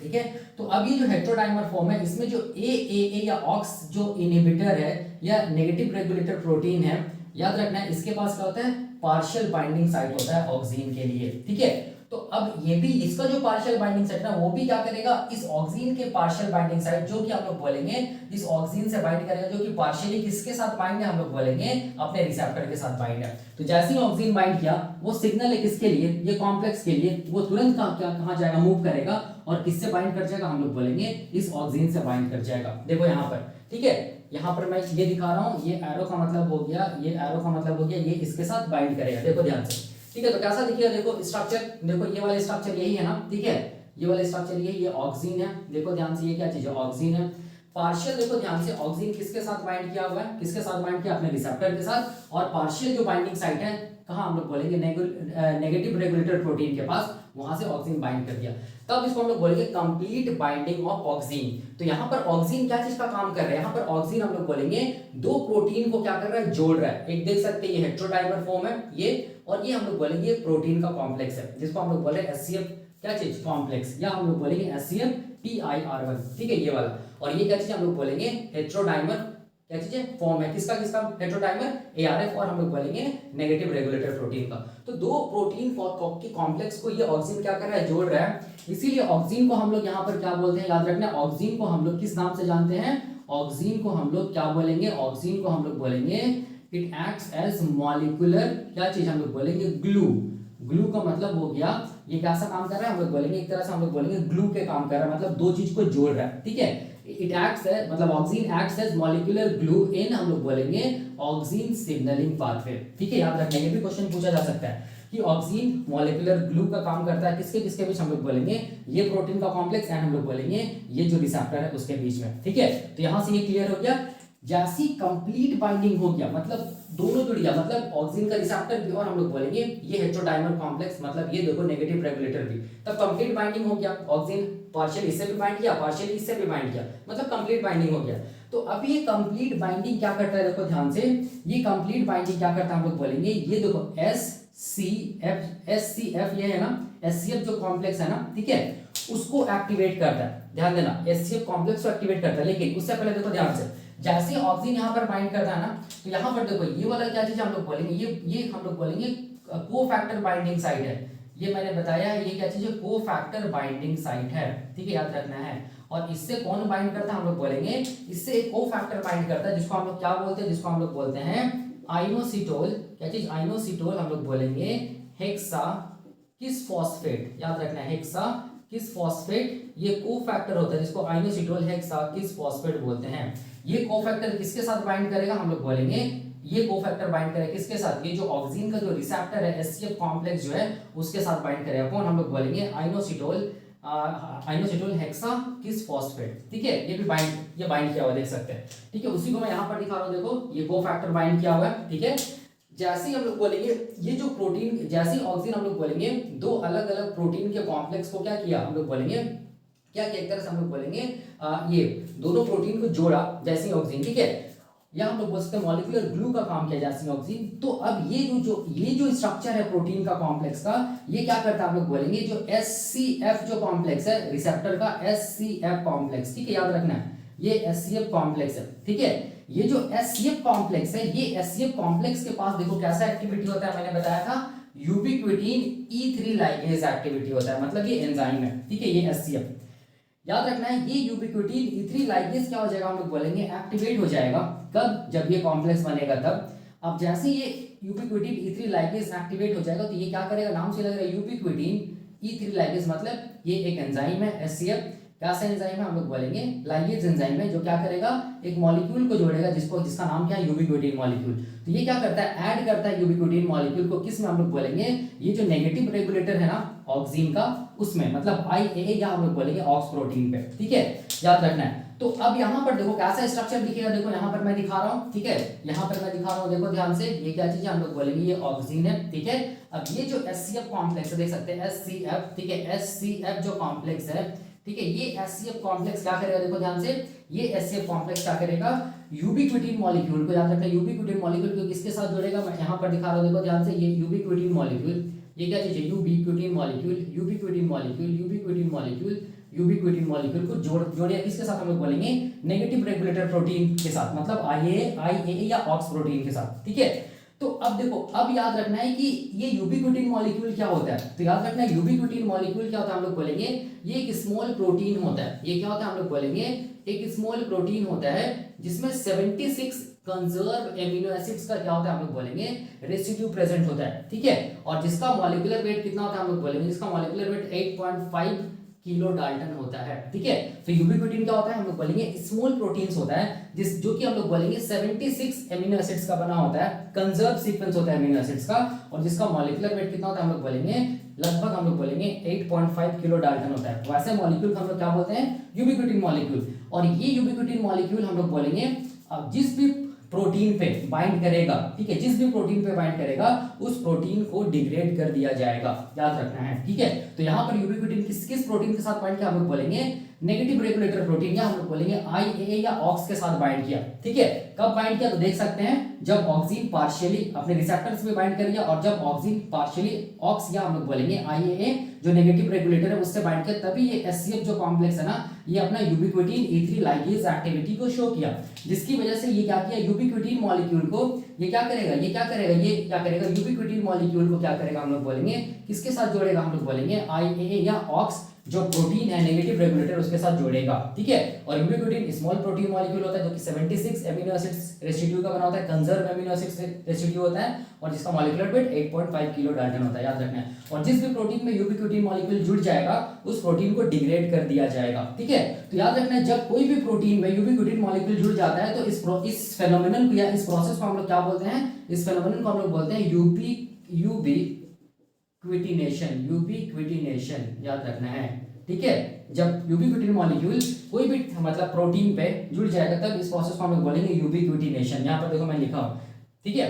ठीक है। तो अब ये जो हेट्रोडाइमर फॉर्म है, इसमें जो AAA या ऑक्स जो इनहिबिटर है, या नेगेटिव रेगुलेटर प्रोटीन है, याद रखना है, इसके पास क्या होता है, पार्शियल बाइंडिंग साइट होता है ऑक्सीजन के लिए, ठीक है। तो अब ये भी, इसका जो पार्शियल बाइंडिंग साइट ना, वो भी क्या करेगा, इस ऑक्सीजन के पार्शियल बाइंडिंग साइट, जो कि हम लोग बोलेंगे इस ऑक्सीजन से बाइंड करेगा, जो कि पार्शियली किसके साथ बाइंड है, हम लोग बोलेंगे अपने रिसेप्टर के साथ बाइंड है। तो जैसे ही ऑक्सीजन बाइंड किया, वो सिग्नल है किसके लिए, ये कॉम्प्लेक्स के लिए, वो तुरंत कहाँ जाएगा, मूव करेगा, और किससे बाइंड कर जाएगा, हम लोग बोलेंगे इस ऑक्सीजन से बाइंड कर जाएगा। देखो यहाँ पर, ठीक है, यहाँ पर मैं ये दिखा रहा हूँ, ये एरो का मतलब हो गया, ये एरो का मतलब हो गया, ये इसके साथ बाइंड करेगा, देखो ध्यान से, ठीक है। तो कैसा दिखेगा, देखो स्ट्रक्चर, देखो ये वाला स्ट्रक्चर यही है ना, ठीक है, ये वाला स्ट्रक्चर ये ऑक्सीजन है, देखो ध्यान से, ये क्या चीज है, ऑक्सीजन है। पार्शियल, देखो ध्यान से, ऑक्सीजन किसके साथ बाइंड किया हुआ है, किसके साथ बाइंड किया, अपने रिसेप्टर के साथ, और पार्शियल जो बाइंडिंग साइट है, कहाँ हम लोग बोलेंगे, नेगेटिव रेगुलेटर प्रोटीन के पास, वहां से ऑक्सीजन बाइंड कर दिया, तब इसको हम लोग बोलेंगे कंप्लीट बाइंडिंग ऑफ ऑक्सीजन। तो यहाँ पर ऑक्सीजन क्या चीज का काम कर रहा है, यहाँ पर ऑक्सीजन हम लोग बोलेंगे दो प्रोटीन को क्या कर रहा है, जोड़ रहा है। एक देख सकते हैं, ये हेट्रोडाइमर फॉर्म है ये, और ये हम लोग बोलेंगे प्रोटीन का कॉम्प्लेक्स है, जिसको हम लोग बोले HCF क्या चीज, कॉम्प्लेक्स, या हम लोग बोलेंगे HCF TIR1, ठीक है, ये वाला। और ये क्या चीज हम लोग बोलेंगे, हेट्रोडाइमर क्या चीज है, फॉर्म है, किसका हेट्रोडाइमर ARF, और हम लोग बोलेंगे नेगेटिव रेगुलेटर प्रोटीन का। तो दो प्रोटीन के कॉम्प्लेक्स को ये ऑक्सीजन क्या कर रहा है, जोड़ रहा है। इसीलिए ऑक्सीजन को हम लोग यहाँ पर क्या बोलते हैं, याद रखना, ऑक्सीजन को हम लोग किस नाम से जानते हैं, ऑक्सीजन को हम लोग क्या बोलेंगे, ऑक्सीजन को हम लोग बोलेंगे इट एक्ट्स एज मॉलिक्यूलर क्या चीज, हम लोग बोलेंगे ग्लू। ग्लू का मतलब हो गया, ये कैसा काम कर रहा है, हम लोग बोलेंगे एक तरह से हम लोग बोलेंगे ग्लू के काम कर रहा है, मतलब दो चीज को जोड़ रहा है, ठीक है। इट एक्ट्स है, मतलब oxygen acts as molecular glue इन हम लोग बोलेंगे ऑक्सीजन सिग्नलिंग पाथवे, ठीक है, याद रखना, ये भी क्वेश्चन पूछा जा सकता है कि कि ऑक्सीन मॉलिक्यूलर ग्लू का काम करता है किसके किसके बीच, हम लोग बोलेंगे ये प्रोटीन का कॉम्प्लेक्स एंड हम लोग बोलेंगे ये जो रिसेप्टर है उसके बीच में। ठीक है, तो यहां से ये क्लियर हो गया। जैसी कंप्लीट बाइंडिंग हो गया, मतलब दोनों जुड़ गया, मतलब ऑक्सीजन का रिसेप्टर भी और हम लोग बोलेंगे ये हेटेरोडाइमर कॉम्प्लेक्स, मतलब ये देखो नेगेटिव रेगुलेटर भी, तब कंप्लीट बाइंडिंग हो गया। ऑक्सीजन पार्शियली इससे भी बाइंड किया, पार्शियली इससे भी बाइंड किया, मतलब कंप्लीट बाइंडिंग हो गया। तो अब ये कंप्लीट बाइंडिंग क्या करता है, देखो ध्यान से, ये कंप्लीट बाइंडिंग क्या करता है, हम लोग बोलेंगे ये देखो SCF ये है ना, SCF जो कॉम्प्लेक्स है ना, ठीक है, उसको एक्टिवेट करता है। ध्यान देना, SCF कॉम्प्लेक्स को एक्टिवेट करता है। लेकिन उससे पहले देखो ध्यान से, जैसे ऑक्सीजन यहाँ पर बाइंड करता है ना, तो यहाँ पर देखो ये वाला क्या चीज हम लोग बोलेंगे, ये हम लोग बोलेंगे कोफैक्टर बाइंडिंग साइट है। ये मैंने बताया है, ये क्या चीज है, कोफैक्टर बाइंडिंग साइट है। ठीक है, याद रखना है। और इससे कौन बाइंड करता है, हम लोग बोलेंगे इससे एक कोफैक्टर बाइंड करता है, जिसको हम लोग क्या बोलते हैं, जिसको हम लोग बोलते हैं आइनोसिटोल। क्या चीज, आइनोसिटोल, हम लोग बोलेंगे हेक्सा किस फॉस्फेट। याद रखना है, हेक्सा किस फॉस्फेट ये कोफैक्टर होता है, जिसको आइनोसिटोल हेक्सा किस फॉस्फेट बोलते हैं। ये कोफैक्टर किसके साथ बाइंड करेगा, हम लोग बोलेंगे ये कोफैक्टर बाइंड करेगा किसके साथ, ये जो ऑक्सीजन का जो रिसेप्टर है SCF कॉम्प्लेक्स जो है उसके साथ बाइंड करेगा। कौन, हम लोग बोलेंगे आइनोसिटोल हेक्सा किस फॉस्फेट। ठीक है, ये भी बाइंड किया हुआ देख सकते हैं। ठीक है, उसी को मैं यहाँ पर दिखा रहा हूँ, देखो ये कोफैक्टर बाइंड किया हुआ है। ठीक है, जैसे ही हम लोग बोलेंगे ये जो प्रोटीन, जैसे ऑक्सीजन हम लोग बोलेंगे दो अलग अलग प्रोटीन के कॉम्प्लेक्स को क्या किया, हम लोग बोलेंगे क्या किया, एक तरह से हम लोग बोलेंगे ये दोनों प्रोटीन को जोड़ा जैसे ऑक्सीजन। ठीक है, या हम लोग बोल सकते हैं मॉलिक्यूलर ग्लू का काम किया जैसे ऑक्सीजन। तो अब ये जो स्ट्रक्चर है प्रोटीन का कॉम्प्लेक्स का, ये क्या करता है, हम लोग बोलेंगे जो SCF जो कॉम्प्लेक्स है रिसेप्टर का, SCF कॉम्प्लेक्स। ठीक है, याद रखना है ये SCF कॉम्प्लेक्स है। ठीक है, ये जो SCF कॉम्प्लेक्स है, ये SCF कॉम्प्लेक्स के पास देखो कैसा एक्टिविटी होता है, मैंने बताया था यूबिक्विटीन E3 लाइगेज एक्टिविटी होता है, मतलब ये एंजाइम है। ठीक है, ये SCF याद रखना है, ये यूबिक्विटीन E3 लाइगेज क्या हो जाएगा, हम लोग बोलेंगे एक्टिवेट हो जाएगा। कब, जब ये कॉम्प्लेक्स बनेगा तब। अब जैसे ये यूबिक्विटीन E3 लाइगेज एक्टिवेट हो जाएगा तो ये क्या करेगा, नाम से लग रहा है यूबिक्विटीन E3 लाइगेज, मतलब ये एक एंजाइम है SCF। कैसा एंजाइम है, हम लोग बोलेंगे लाइगेज एंजाइम है, जो क्या करेगा एक मॉलिक्यूल को जोड़ेगा जिसका नाम क्या है, यूबिक्विटीन मॉलिक्यूल। तो ये क्या करता है, ऐड करता है यूबिक्विटीन मॉलिक्यूल को किस में, हम लोग बोलेंगे ये जो नेगेटिव रेगुलेटर है ना ऑक्सीजन का, उसमें, मतलब IAA या हम लोग बोलेंगे ऑक्स प्रोटीन पे। ठीक है, याद रखना है। तो अब यहाँ पर देखो कैसा स्ट्रक्चर दिखेगा, देखो यहाँ पर मैं दिखा रहा हूँ। ठीक है, यहाँ पर मैं दिखा रहा हूँ, देखो ध्यान से, ये क्या चीज है, हम लोग बोलेंगे ये ऑक्सीजन है। ठीक है, अब ये जो SCF कॉम्प्लेक्स है देख सकते हैं SCF। ठीक है, SCF जो कॉम्प्लेक्स है, ठीक है, ये SCF कॉम्प्लेक्स क्या करेगा, देखो ध्यान से, ये SCF कॉम्प्लेक्स क्या करेगा, यूबिक्विटीन मॉलिक्यूल को, याद रखना यूबिक्विटीन मॉलिक्यूल को किसके साथ जोड़ेगा, मैं यहाँ पर दिखा रहा हूँ, देखो ध्यान से, ये यूबिक्विटीन मॉलिक्यूल, ये क्या चीज है, यूबिक्विटीन मॉलिक्यूल, यूबिक्विटीन मॉलिक्यूल, यूबिक्विटीन मॉलिक्यूल, यूबिक्विटीन मॉलिक्यूल को जोड़िए किसके साथ, हम लोग बोलेंगे नेगेटिव रेगुलेटर प्रोटीन के साथ, मतलब IAA या ऑक्स प्रोटीन के साथ। ठीक है, तो अब देखो, अब याद रखना है कि ये यूबिक्विटीन मॉलिक्यूल क्या होता है, तो याद रखना है यूबिक्विटीन मॉलिक्यूल क्या होता है, हम लोग बोलेंगे ये एक स्मॉल प्रोटीन होता है। ये क्या होता है, हम लोग बोलेंगे एक स्मॉल प्रोटीन होता है जिसमें 76 कंजर्व एमिनो एसिड्स का क्या होता है, हम लोग बोलेंगे रेसिड्यू प्रेजेंट होता है। ठीक है, और जिसका मॉलिक्यूलर वेट कितना होता है, हम लोग बोलेंगे जिसका मॉलिक्यूलर वेट 8.5 किलो डाल्टन होता है। ठीक है, तो यूबिक्विटीन क्या होता है, हम लोग बोलेंगे स्मॉल प्रोटीन्स होता है जो कि हम लोग बोलेंगे 76 एमिनो एसिड्स का बना होता है, कंजर्व सीक्वेंस होता है एमिनो एसिड्स का, और जिसका मॉलिक्यूलर वेट कितना होता है, हम लोग बोलेंगे लगभग, हम लोग बोलेंगे 8.5 किलो डाल्टन होता है। वैसे मॉलिक्यूल हम लोग क्या बोलते हैं, यूबिक्विटीन मॉलिक्यूल। और ये यूबिक्विटीन मॉलिक्यूल हम लोग बोलेंगे जिस भी प्रोटीन पे बाइंड करेगा, ठीक है, जिस भी प्रोटीन पे बाइंड करेगा उस प्रोटीन को डिग्रेड कर दिया जाएगा, याद रखना है। ठीक है, तो यहाँ पर यूबिक्विटीन किस प्रोटीन के साथ बाइंड किया, हम लोग बोलेंगे नेगेटिव रेगुलेटर प्रोटीन, या हम लोग बोलेंगे IAA या ऑक्स के साथ बाइंड किया। ठीक है, कब बाइंड किया, तो देख सकते हैं जब ऑक्सीजन पार्शियली अपने रिसेप्टर्स पे बाइंड करेगा, और जब ऑक्सीजन पार्शियली ऑक्स या हम लोग बोलेंगे IAA जो नेगेटिव रेगुलेटर है उससे बाइंड किया, तभी ये SCF जो कॉम्प्लेक्स है ना, ये अपना यूबिक्विटीन E3 लाइगेज एक्टिविटी को शो किया, जिसकी वजह से ये क्या किया, यूबिक्विटीन मॉलिक्यूल को ये क्या करेगा, यूबिक्विटीन मॉलिक्यूल को क्या करेगा, हम लोग बोलेंगे किसके साथ जोड़ेगा, हम लोग बोलेंगे IAA या ऑक्स जो प्रोटीन है नेगेटिव रेगुलेटर उसके साथ जोड़ेगा। ठीक है, और यूबिक्विटीन स्मॉल प्रोटीन मॉलिक्यूल होता है जो कि 76 एमिनो एसिड्स रेसिड्यू का बना होता है, कंजर्व एमिनो एसिड्स रेसिड्यू होता है, और जिसका मॉलिक्यूलर वेट 8.5 किलो डाल्टन होता है, याद रखना है। और जिस भी प्रोटीन में यूबिक्विटीन मॉलिक्यूल जुड़ जाएगा उस प्रोटीन को डिग्रेड कर दिया जाएगा। ठीक है, तो याद रखना है जब कोई भी प्रोटीन में यूबिक्विटीन मॉलिक्यूल जुड़ जाता है तो इस फेनोमेनन को या इस प्रोसेस को हम लोग क्या बोलते हैं, इस फेनोमेनन को हम लोग बोलते हैं यूबिक्विटिनेशन, यूबिक्विटिनेशन याद रखना है, ठीक है। जब यूबिक्विटिन मॉलिक्यूल कोई भी मतलब प्रोटीन पे जुड़ जाएगा तब इस प्रोसेस को हम लोग बोलेंगे यूबिक्विटिनेशन। यहाँ पर देखो मैं लिखा हूँ, ठीक है।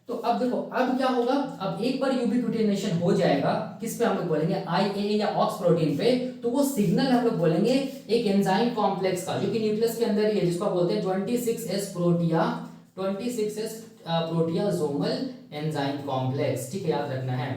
तो अब देखो अब क्या होगा, अब एक बार यूबिक्विटिनेशन हो जाएगा किस पे हम लोग बोलेंगे IA या ऑक्स प्रोटीन पे, तो वो सिग्नल हम लोग बोलेंगे एक एंजाइम कॉम्प्लेक्स का जो कि न्यूक्लियस के अंदर ही है, जिसको बोलते हैं 26S Protea, 26S प्रोटियासोमल enzyme complex, ठीक है, याद रखना है।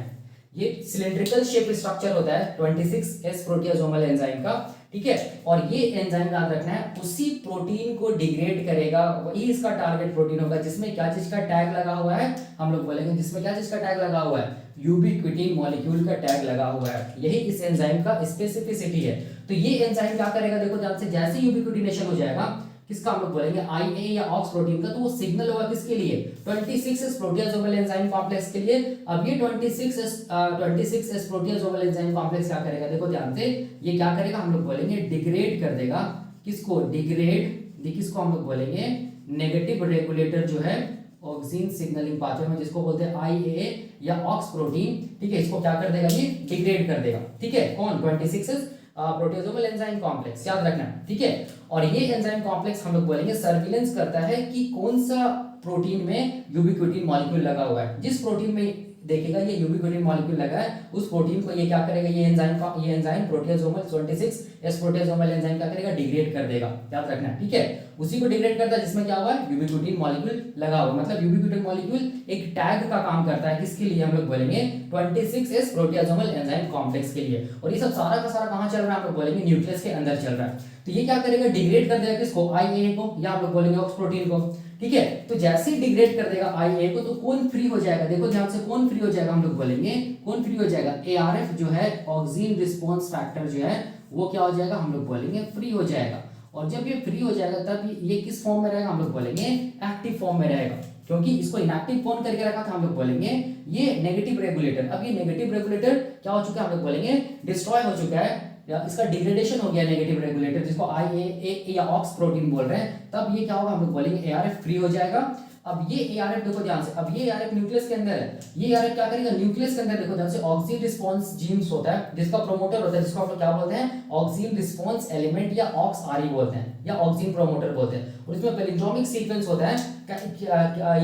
ये सिलेंड्रिकल शेप स्ट्रक्चर होता है 26S प्रोटियासोमल एंजाइम का, ठीक है। और ये एंजाइम याद रखना है उसी प्रोटीन को डिग्रेड करेगा, वही इसका टारगेट प्रोटीन होगा जिसमें क्या चीज का टैग लगा हुआ है, हम लोग बोलेंगे जिसमें क्या चीज का टैग लगा हुआ है, यूबिक्विटिन मॉलिक्यूल का टैग लगा हुआ है। यही इस एंजाइम का स्पेसिफिसिटी है। तो ये एंजाइम क्या करेगा, देखो ध्यान से, जैसे यूबिक्विटिनेशन हो जाएगा किसका हम लोग बोलेंगे IA या ऑक्स प्रोटीन का, तो वो सिग्नल होगा किसके लिए, 26S प्रोटियासोमल एंजाइम कॉम्प्लेक्स के लिए। अब ये 26S प्रोटियासोमल एंजाइम कॉम्प्लेक्स क्या करेगा, देखो ध्यान से, ये क्या करेगा, हम लोग बोलेंगे डिग्रेड कर देगा, किसको, डिग्रेड, किसको हम लोग बोलेंगे नेगेटिव रेगुलेटर जो है ऑक्सीन सिग्नलिंग पाथवे में, जिसको बोलते हैं IA या ऑक्स प्रोटीन, ठीक है, इसको क्या कर देगा, ये डिग्रेड कर देगा, ठीक है। कौन, 26S प्रोटियोसोमल एंजाइम कॉम्प्लेक्स, याद रखना, ठीक है। और ये एंजाइम कॉम्प्लेक्स हम लोग बोलेंगे सर्विलेंस करता है कि कौन सा प्रोटीन में यूबिक्विटिन मॉलिक्यूल लगा हुआ है। जिस प्रोटीन में देखेगा ये यूबिक्विटिन मॉलिक्यूल लगा है, उस प्रोटीन को ये क्या करेगा, ये एंजाइम प्रोटियोसोमल 26S प्रोटियोसोमल एंजाइम क्या करेगा, डिग्रेड कर देगा, याद रखना, ठीक है। उसी को डिग्रेड करता है जिसमें क्या हुआ है, यूबिक्विटिन मॉलिक्यूल लगा हुआ, मतलब यूबिक्विटिन मॉलिक्यूल एक टैग का काम करता है, किसके लिए, हम लोग बोलेंगे 26S प्रोटियोसोमल एंजाइम कॉम्प्लेक्स के लिए। और ये सब सारा का सारा कहां चल रहा है, हम लोग बोलेंगे न्यूक्लियस के अंदर चल रहा है। तो ये क्या करेगा, डिग्रेड कर देगा किसको, IA को, या हम लोग बोलेंगे ऑक्स प्रोटीन को, ठीक है। तो जैसे ही डिग्रेड कर देगा IA को, तो कौन फ्री हो जाएगा, देखो ध्यान से, कौन फ्री हो जाएगा, हम लोग बोलेंगे कौन फ्री हो जाएगा, ARF जो है ऑक्सीन रिस्पांस फैक्टर जो है वो क्या हो जाएगा, हम लोग बोलेंगे फ्री हो जाएगा। और जब ये फ्री हो जाएगा तब ये किस फॉर्म में रहेगा, हम लोग बोलेंगे एक्टिव फॉर्म में रहेगा, क्योंकि इसको इनएक्टिव कौन करके रखा था, हम लोग बोलेंगे ये नेगेटिव रेगुलेटर। अब ये नेगेटिव रेगुलेटर क्या हो चुका है, हम लोग बोलेंगे डिस्ट्रॉय हो चुका है, या इसका डिग्रेडेशन हो गया नेगेटिव रेगुलेटर, जिसको IA या ऑक्स प्रोटीन बोल रहे हैं। तब ये क्या होगा, हम लोग बोलेंगे ARF फ्री हो जाएगा। अब ये ARF देखो ध्यान से, अब ये ARF न्यूक्लियस के अंदर है, ये ARF क्या करेगा, न्यूक्लियस के अंदर देखो ध्यान से ऑक्सीन रिस्पांस जीन्स होता है, जिसका प्रोमोटर होता है, जिसको हम लोग क्या बोलते हैं, ऑक्सीन रिस्पांस एलिमेंट या ऑक्स RE बोलते हैं, या ऑक्सीन प्रोमोटर बोलते हैं। और इसमें पैलिंड्रोमिक सीक्वेंस होता है,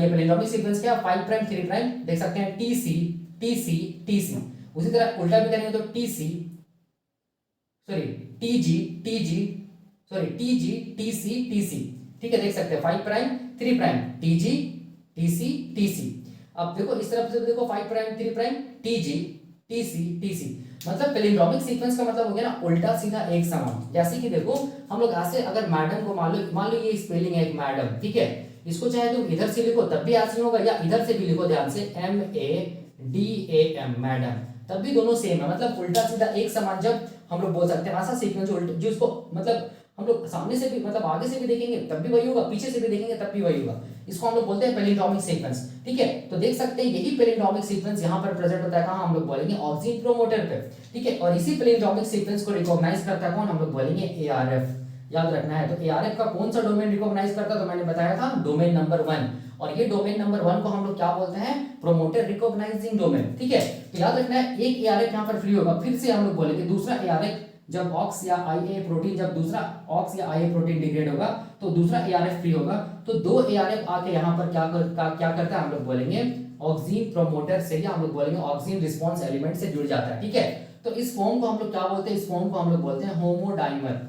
ये पैलिंड्रोमिक सीक्वेंस क्या है, 5 प्राइम 3 प्राइम, देख सकते हैं TC TC TC। उसी तरह उल्टा भी करेंगे तो TC TG TC TC, ठीक है, देख सकते हैं 5 prime 3 prime TG TC TC। अब देखो इस तरफ से देखो 5 prime 3 prime TG TC TC, मतलब पैलिंड्रोमिक सीक्वेंस का मतलब हो गया ना उल्टा सीधा एक समान। जैसे कि देखो हम लोग ऐसे, अगर मैडम को मान लो ये स्पेलिंग है एक मैडम, ठीक है, इसको चाहे तुम इधर से लिखो तब भी ऐसे होगा, या इधर से भी लिखो ध्यान से MADAM मैडम, तब भी दोनों सेम है, मतलब उल्टा सीधा एक समान। जब हम लोग बोल सकते हैं ऐसा सीक्वेंस जो इसको मतलब हम लोग सामने से भी मतलब आगे से भी देखेंगे तब भी वही होगा, पीछे से भी देखेंगे तब भी वही होगा, इसको हम लोग बोलते हैं पैलिंड्रोमिक सीक्वेंस, ठीक है। तो देख सकते हैं यही पैलिंड्रोमिक सीक्वेंस यहाँ पर प्रेजेंट होता है, कहाँ, हम लोग बोलेंगे ऑक्सीन प्रोमोटर पे, ठीक है। और इसी पैलिंड्रोमिक सीक्वेंस को रिकॉग्नाइज करता है कौन, हम लोग बोलेंगे ARF, याद रखना है। तो ARF का कौन सा डोमेन रिकॉग्नाइज करता है, तो मैंने बताया था डोमेन नंबर 1, और ये डोमेन नंबर 1 को हम लोग क्या बोलते हैं, प्रोमोटर रिकॉग्नाइजिंग डोमेन, ठीक है। तो याद रखना है एक ARF यहाँ पर फ्री होगा, फिर से हम लोग बोलेंगे दूसरा ARF जब ऑक्स या IA प्रोटीन, जब दूसरा ऑक्स या IA प्रोटीन डिग्रेड होगा तो दूसरा ARF फ्री होगा, तो दो ARF आके यहाँ पर क्या करता है, हम लोग बोलेंगे ऑक्सीन प्रोमोटर से, या हम लोग बोलेंगे ऑक्सीन रिस्पांस एलिमेंट से जुड़ जाता है, ठीक है। तो इस फॉर्म को हम लोग क्या बोलते हैं, इस फॉर्म को हम लोग बोलते हैं होमोडाइमर।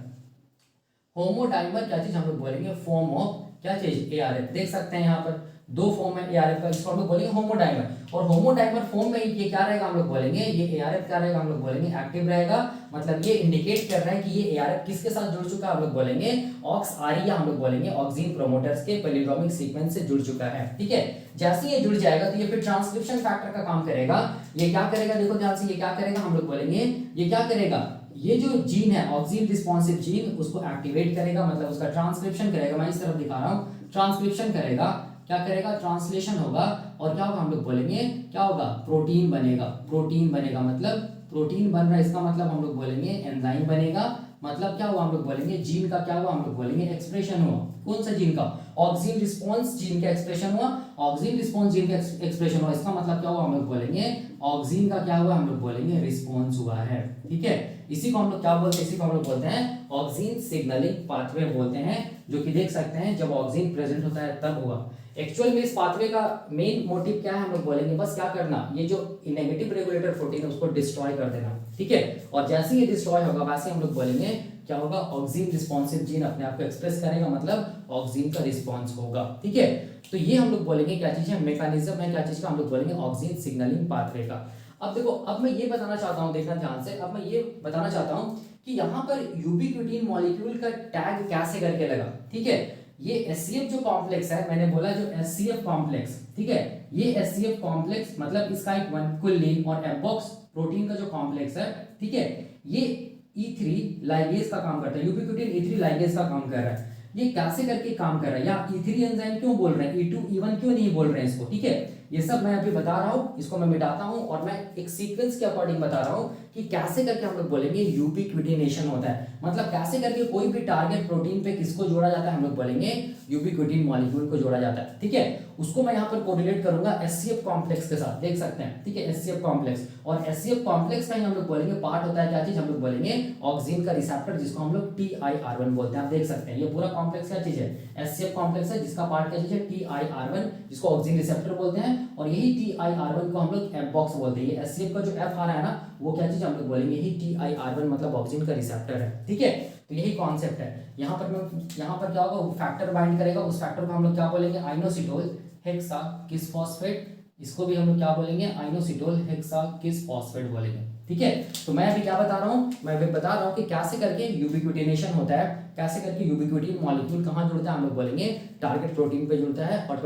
होमोडाइमर क्या चीज, हम लोग बोलेंगे फॉर्म ऑफ क्या चीज, ARF। देख सकते हैं यहाँ पर दो फॉर्म है ARF का, इसको हम लोग बोलेंगे होमोडाइमर। और होमोडाइमर फॉर्म में ये क्या रहेगा, हम लोग बोलेंगे ये ARF क्या रहेगा, हम लोग बोलेंगे एक्टिव रहेगा, मतलब ये इंडिकेट कर रहा है कि ये ARF किसके साथ जुड़ चुका है, हम लोग बोलेंगे ऑक्स RE, या हम लोग बोलेंगे ऑक्सीन प्रोमोटर्स के पैलिंड्रोमिक सीक्वेंस से जुड़ चुका है, ठीक है। जैसे ये जुड़ जाएगा तो ये फिर ट्रांसक्रिप्शन फैक्टर का काम करेगा। ये क्या करेगा, देखो ध्यान से, ये क्या करेगा, हम लोग बोलेंगे ये क्या करेगा, ये जो जीन है ऑक्सीन रिस्पॉन्सिव जीन उसको एक्टिवेट करेगा, मतलब उसका ट्रांसक्रिप्शन करेगा। मैं इस तरफ दिखा रहा हूँ, ट्रांसक्रिप्शन करेगा, क्या करेगा, ट्रांसलेशन होगा, और क्या होगा, हम लोग बोलेंगे क्या होगा, प्रोटीन बनेगा। प्रोटीन बनेगा मतलब प्रोटीन बन रहा है, इसका मतलब हम लोग बोलेंगे एंजाइम बनेगा, मतलब क्या हुआ हम लोग बोलेंगे जीन का क्या हुआ हम लोग बोलेंगे एक्सप्रेशन हुआ। कौन सा जीन का? ऑक्सिन रिस्पॉन्स जीन का एक्सप्रेशन हुआ। ऑक्सिन रिस्पॉन्स जीन का एक्सप्रेशन हुआ, इसका मतलब क्या हुआ हम लोग बोलेंगे ऑक्सिन का क्या हुआ हम लोग बोलेंगे रिस्पॉन्स हुआ है। ठीक है, इसी को हम लोग क्या बोलते हैं? इसी को हम लोग बोलते हैं ऑक्सिन सिग्नलिंग पाथवे बोलते हैं, जो कि देख सकते हैं जब ऑक्सिन प्रेजेंट होता है तब हुआ। एक्चुअल में इस पाथवे का मेन मोटिव क्या है हम लोग बोलेंगे, बस क्या करना, ये जो नेगेटिव रेगुलेटर प्रोटीन है उसको डिस्ट्रॉय कर देना। ठीक है, और जैसे ही ये डिस्ट्रॉय होगा वैसे हम लोग बोलेंगे क्या होगा, ऑक्सिन रिस्पॉन्सिव जीन अपने आप को एक्सप्रेस करेगा, मतलब ऑक्सिन का रिस्पॉन्स होगा। ठीक है, तो ये हम लोग बोलेंगे क्या चीज है, मैकेनिज्म है क्या चीज का, हम लोग बोलेंगे ऑक्सिन सिग्नलिंग पाथवे का। अब देखो, अब मैं ये बताना चाहता हूँ, देखना ध्यान से, अब मैं ये बताना चाहता हूँ कि यहाँ पर यूबिक्विटिन मॉलिक्यूल का टैग कैसे करके लगा। ठीक है, ये HCF जो कॉम्प्लेक्स है, मैंने बोला जो HCF कॉम्प्लेक्स, ठीक है, ये HCF कॉम्प्लेक्स मतलब इसका एक वनकुलिन और एम्बॉक्स प्रोटीन का जो कॉम्प्लेक्स है, ठीक है, ये E3 लाइगेज का काम करता है, यूबिक्विटिन E3 लाइगेज का काम कर रहा है। ये कैसे करके काम कर रहा है, या E3 एंजाइम क्यों बोल रहे हैं, E2 E1 क्यों नहीं बोल रहे हैं इसको। ठीक है, ये सब मैं अभी बता रहा हूँ, इसको मैं मिटाता हूँ और मैं एक सीक्वेंस के अकॉर्डिंग बता रहा हूँ कि कैसे करके हम लोग बोलेंगे यूबिक्विटिनेशन होता है, मतलब कैसे करके कोई भी टारगेट प्रोटीन पे किसको जोड़ा जाता है, हम लोग बोलेंगे यूबिक्विटिन मॉलिक्यूल को जोड़ा जाता है। ठीक है, उसको मैं यहाँ पर कोरिलेट करूंगा HCF कॉम्प्लेक्स के साथ, देख सकते हैं। ठीक है, HCF कॉम्प्लेक्स, और HCF कॉम्प्लेक्स का ही हम लोग बोलेंगे पार्ट होता है क्या चीज, हम लोग बोलेंगे ऑक्सिन का रिसेप्टर, जिसको हम लोग TIR1 बोलते हैं। आप देख सकते हैं ये पूरा कॉम्प्लेक्स क्या चीज है, HCF कॉम्प्लेक्स है, जिसका पार्ट क्या चीज है TIR1, जिसको ऑक्सिन रिसेप्टर बोलते हैं, और यही TIR1 को हम लोग एम्बॉक्स बोलते हैं। ये HCF का जो F आ रहा है ना, वो क्या चीज हम लोग बोलेंगे यही TIR1 मतलब ऑक्सिन का रिसेप्टर है। ठीक है, तो यही कॉन्सेप्ट है। यहाँ पर क्या होगा, फैक्टर बाइंड करेगा, उस फैक्टर को हम लोग क्या बोलेंगे आइनोसिटोल हेक्सा किस फॉस्फेट, इसको भी हम लोग क्या बोलेंगे आइनोसिटोल हेक्सा किस फॉस्फेट बोलेंगे। ठीक है, तो मैं अभी क्या बता रहा हूँ, मैं अभी बता रहा हूँ कि कैसे करके यूबिक्विटिनेशन होता है, कैसे करके यूबिक्विटिन मॉलिक्यूल कहाँ जुड़ता है, हम लोग बोलेंगे टारगेट प्रोटीन पे जुड़ता है, और